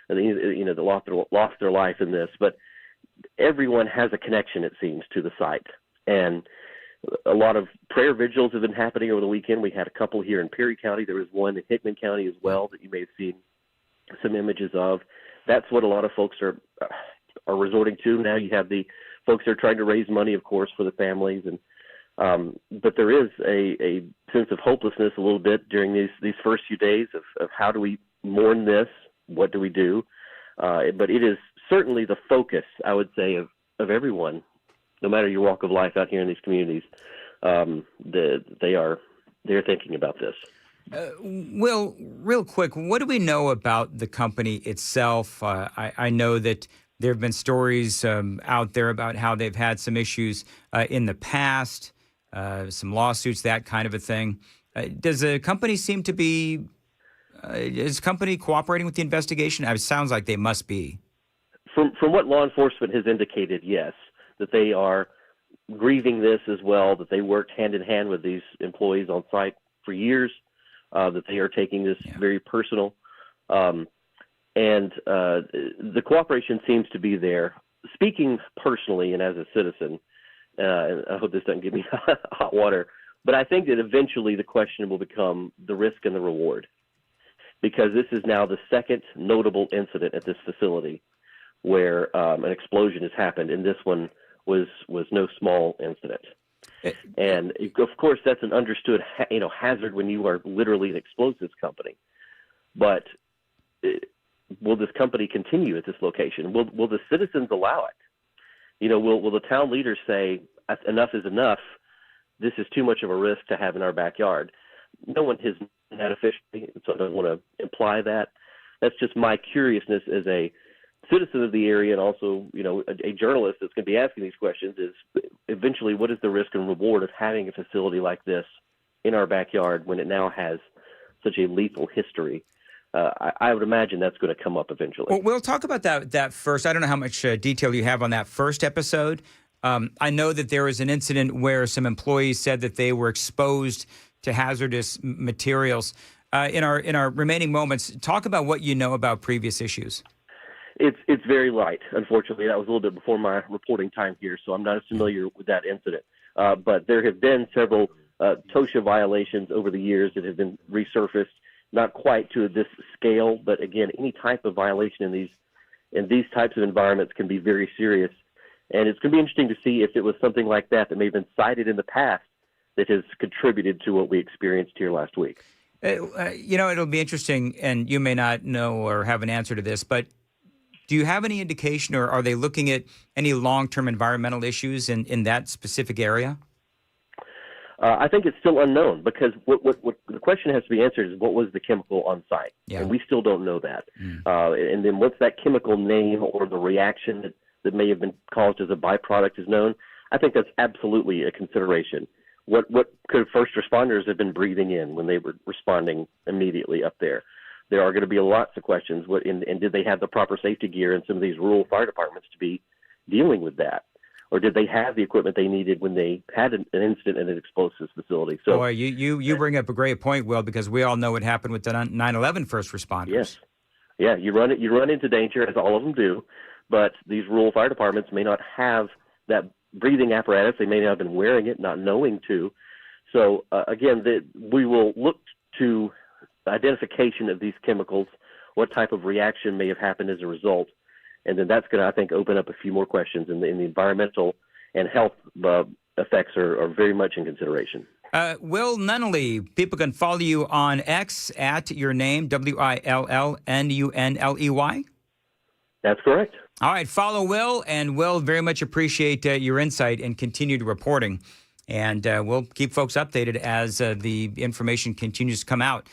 that lost their life in this, but everyone has a connection, it seems, to the site. And a lot of prayer vigils have been happening over the weekend. We had a couple here in Perry County. There was one in Hickman County as well that you may have seen some images of. That's what a lot of folks are resorting to. Now you have the folks that are trying to raise money, of course, for the families, and but there is a sense of hopelessness a little bit during these first few days of how do we mourn this? What do we do? But it is certainly the focus, I would say, of everyone, no matter your walk of life out here in these communities. They're thinking about this. Will, real quick, what do we know about the company itself? I know that there have been stories out there about how they've had some issues in the past, some lawsuits, that kind of a thing. Does the company seem to be, is the company cooperating with the investigation? It sounds like they must be. From what law enforcement has indicated, yes, that they are grieving this as well, that they worked hand in hand with these employees on site for years, that they are taking this very personal. And the cooperation seems to be there. Speaking personally and as a citizen, and I hope this doesn't give me hot water, but I think that eventually the question will become the risk and the reward, because this is now the second notable incident at this facility where an explosion has happened, and this one was no small incident. And of course, that's an understood hazard when you are literally an explosives company. But will this company continue at this location? Will the citizens allow it? Will the town leaders say enough is enough? This is too much of a risk to have in our backyard. No one has done that officially, so I don't want to imply that. That's just my curiousness as a citizen of the area, and also, a journalist that's going to be asking these questions, is eventually what is the risk and reward of having a facility like this in our backyard when it now has such a lethal history? I would imagine that's going to come up eventually. Well, we'll talk about that first. I don't know how much detail you have on that first episode. I know that there was an incident where some employees said that they were exposed to hazardous materials. In our remaining moments, talk about what you know about previous issues. It's very light. Unfortunately, that was a little bit before my reporting time here, so I'm not as familiar with that incident. But there have been several TOSHA violations over the years that have been resurfaced, not quite to this scale, but again, any type of violation in these types of environments can be very serious. And it's going to be interesting to see if it was something like that may have been cited in the past that has contributed to what we experienced here last week. It'll be interesting, and you may not know or have an answer to this, but Do you have any indication, or are they looking at any long-term environmental issues in that specific area? I think it's still unknown because what the question has to be answered is what was the chemical on site, and we still don't know that. And then once that chemical name or the reaction that may have been caused as a byproduct is known, I think that's absolutely a consideration. What could first responders have been breathing in when they were responding immediately up there? There are going to be lots of questions. And did they have the proper safety gear in some of these rural fire departments to be dealing with that? Or did they have the equipment they needed when they had an incident in an explosives facility? So, boy, you bring up a great point, Will, because we all know what happened with the 9/11 first responders. Yes, yeah, you run into danger, as all of them do, but these rural fire departments may not have that breathing apparatus. They may not have been wearing it, not knowing to. So again, we will look to identification of these chemicals, what type of reaction may have happened as a result. And then that's going to, I think, open up a few more questions. And the environmental and health effects are very much in consideration. Will Nunnally, people can follow you on X at your name, WILLNUNLEY. That's correct. All right, follow Will, and Will, very much appreciate your insight and continued reporting. And we'll keep folks updated as the information continues to come out.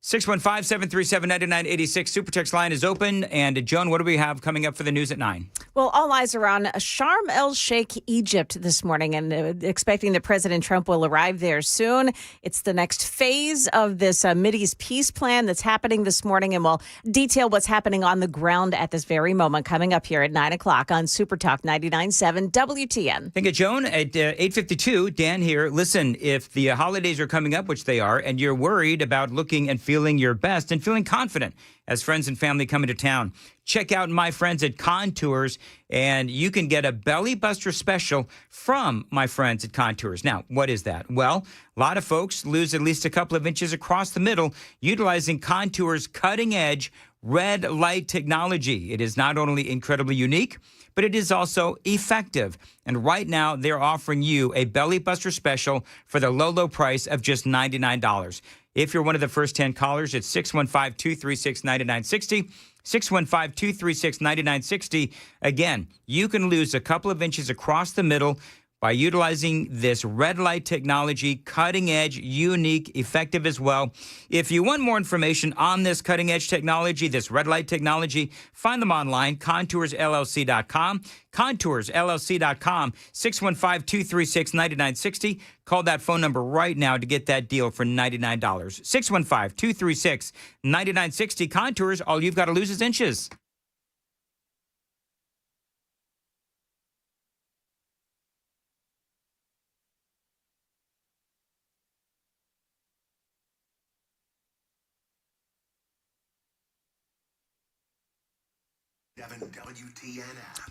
615-737-9986. Super text line is open. And Joan, what do we have coming up for the news at 9? Well, all eyes are on Sharm el-Sheikh, Egypt this morning, and expecting that President Trump will arrive there soon. It's the next phase of this Mideast peace plan that's happening this morning, and we'll detail what's happening on the ground at this very moment coming up here at 9 o'clock on Super Talk 99.7 WTN. Thank you, Joan. At 8:52, Dan here. Listen, if the holidays are coming up, which they are, and you're worried about looking and feeling your best and feeling confident as friends and family come into town, check out my friends at Contours, and you can get a belly buster special from my friends at Contours. Now, what is that? Well, a lot of folks lose at least a couple of inches across the middle utilizing Contours' cutting-edge red light technology. It is not only incredibly unique, but it is also effective. And right now, they're offering you a belly buster special for the low, low price of just $99. If you're one of the first 10 callers, it's 615-236-9960. 615-236-9960. Again, you can lose a couple of inches across the middle by utilizing this red light technology, cutting edge, unique, effective as well. If you want more information on this cutting edge technology, this red light technology, find them online, contoursllc.com, contoursllc.com, 615-236-9960. Call that phone number right now to get that deal for $99. 615-236-9960. Contours, all you've got to lose is inches.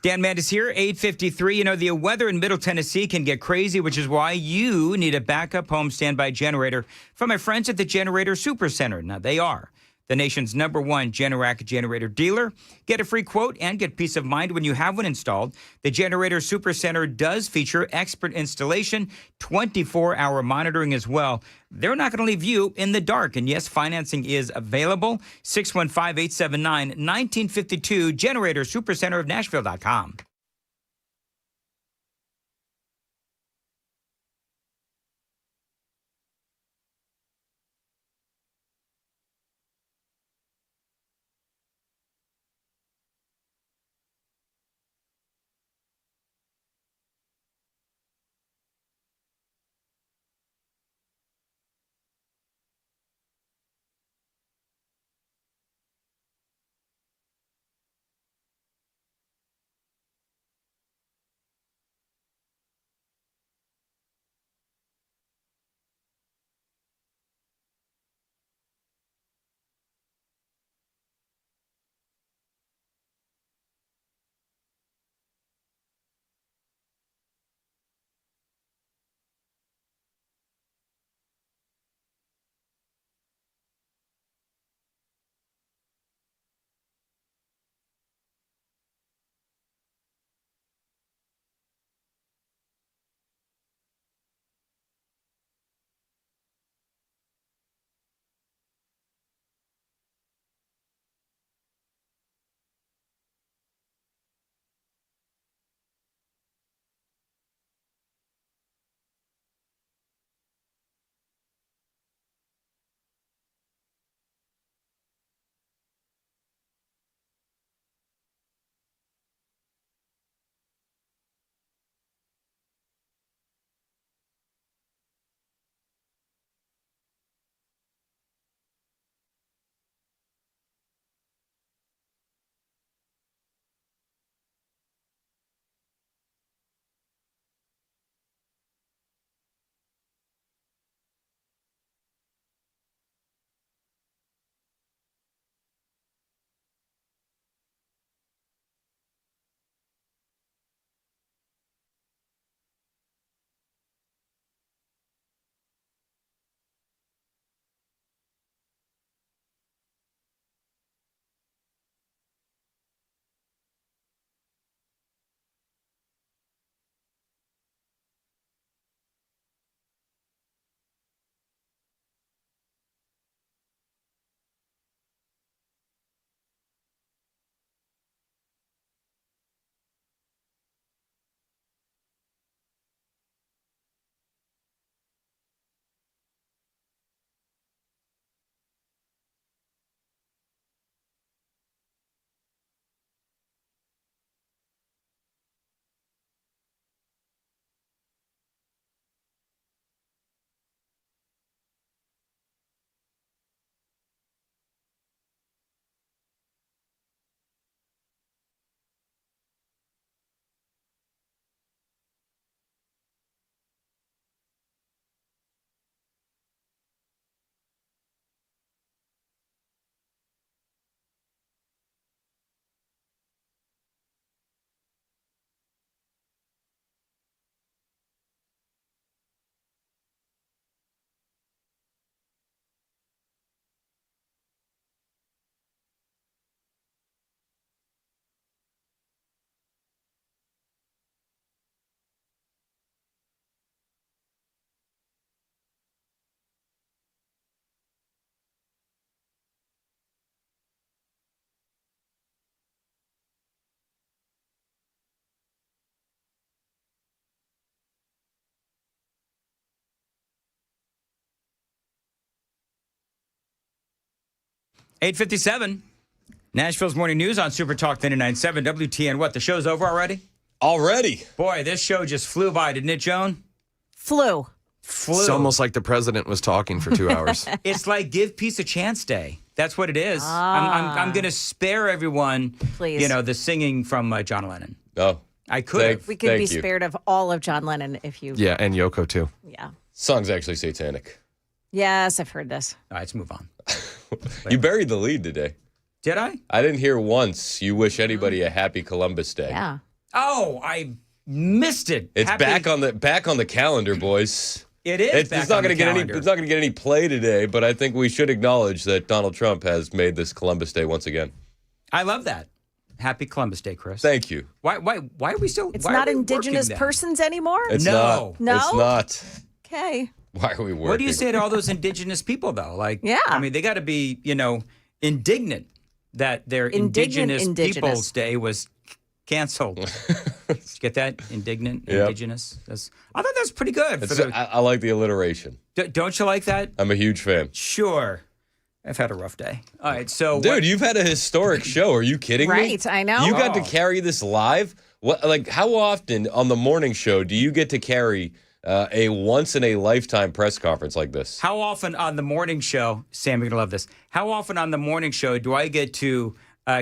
Dan Mandis here, 8:53. You know, the weather in Middle Tennessee can get crazy, which is why you need a backup home standby generator from my friends at the Generator Super Center. Now, they are the nation's #1 Generac generator dealer. Get a free quote and get peace of mind when you have one installed. The Generator Super Center does feature expert installation, 24-hour monitoring as well. They're not going to leave you in the dark. And yes, financing is available. 615-879-1952, Generator Super Center of Nashville.com. 8:57. Nashville's Morning News on Super Talk 99.7 WTN. What, the show's over already? Already? Boy, this show just flew by, didn't it, Joan? Flew. It's almost like the president was talking for 2 hours. It's like Give Peace a Chance Day. That's what it is. I'm going to spare everyone, Please. the singing from John Lennon. Oh. I could. We could be spared of all of John Lennon if you. Yeah, and Yoko, too. Yeah. Song's actually satanic. Yes, I've heard this. All right, let's move on. You buried the lead today. Did I? I didn't hear once you wish anybody a happy Columbus Day. Yeah. Oh, I missed it. It's back on the calendar, boys. It is. It's not going to get any play today, but I think we should acknowledge that Donald Trump has made this Columbus Day once again. I love that. Happy Columbus Day, Chris. Thank you. Why are we still? It's why not are we indigenous working then? persons anymore? It's No. not. It's not. Okay. Why are we working? What do you say to all those indigenous people, though? Yeah. I mean, they got to be, indignant that their indigenous Peoples Day was canceled. Did you get that? Indignant, Yep. indigenous. I thought that was pretty good. I like the alliteration. Don't you like that? I'm a huge fan. Sure. I've had a rough day. All right, so Dude, you've had a historic show. Are you kidding me? Right, I know. You got to carry this live? How often on the morning show do you get to carry a once-in-a-lifetime press conference like this? How often on the morning show, Sam, you're going to love this. How often on the morning show do I get to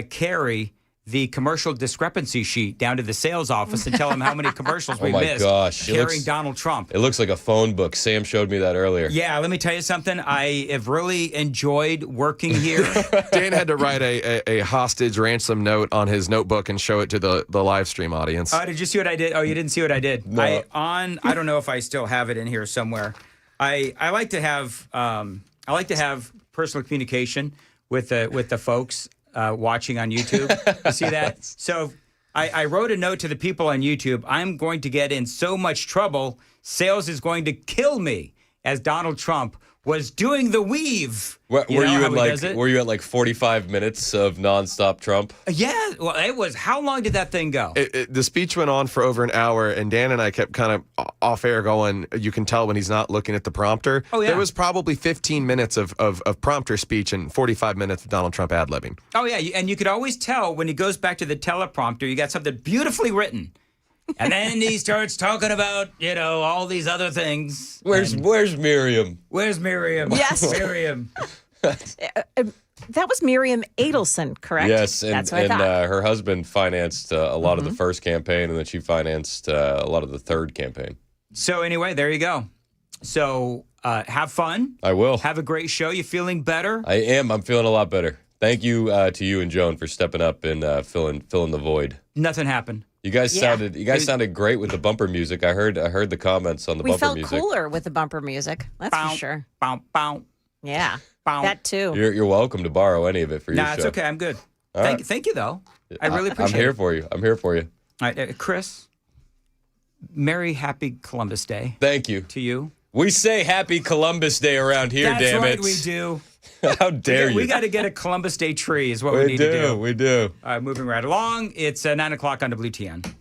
carry the commercial discrepancy sheet down to the sales office and tell them how many commercials we missed carrying Donald Trump? It looks like a phone book. Sam showed me that earlier. Yeah, let me tell you something. I have really enjoyed working here. Dan had to write a hostage ransom note on his notebook and show it to the live stream audience. Did you see what I did? Oh, you didn't see what I did? No. I don't know if I still have it in here somewhere. I like to have personal communication with the folks watching on YouTube. You see that? So I wrote a note to the people on YouTube. I'm going to get in so much trouble. Sales is going to kill me, as Donald Trump was doing the weave. Were you at like 45 minutes of nonstop Trump? Yeah. Well, it was. How long did that thing go? The speech went on for over an hour, and Dan and I kept kind of off air going, you can tell when he's not looking at the prompter. Oh, yeah. There was probably 15 minutes of prompter speech and 45 minutes of Donald Trump ad-libbing. Oh, yeah. And you could always tell when he goes back to the teleprompter, you got something beautifully written. And then he starts talking about, all these other things. Where's Miriam? Where's Miriam? Yes. Miriam. That was Miriam Adelson, correct? Yes, and That's what I thought. her husband financed a lot of the first campaign, and then she financed a lot of the third campaign. So anyway, there you go. So have fun. I will. Have a great show. You feeling better? I am. I'm feeling a lot better. Thank you to you and Joan for stepping up and filling the void. Nothing happened. You guys sounded great with the bumper music. I heard the comments on the We bumper felt music. cooler with the bumper music. That's for sure. Bow, bow. Yeah. Bow. That too. You're welcome to borrow any of it for your show. Nah, it's okay. I'm good. All right. Thank you, though. I really appreciate it. I'm here for you. I'm here for you. All right, Chris, merry, happy Columbus Day. Thank you. To you. We say Happy Columbus Day around here, That's damn right, it. we do. How dare you? We got to get a Columbus Day tree is what we We need to do. We do. Moving right along. It's 9 o'clock on WTN.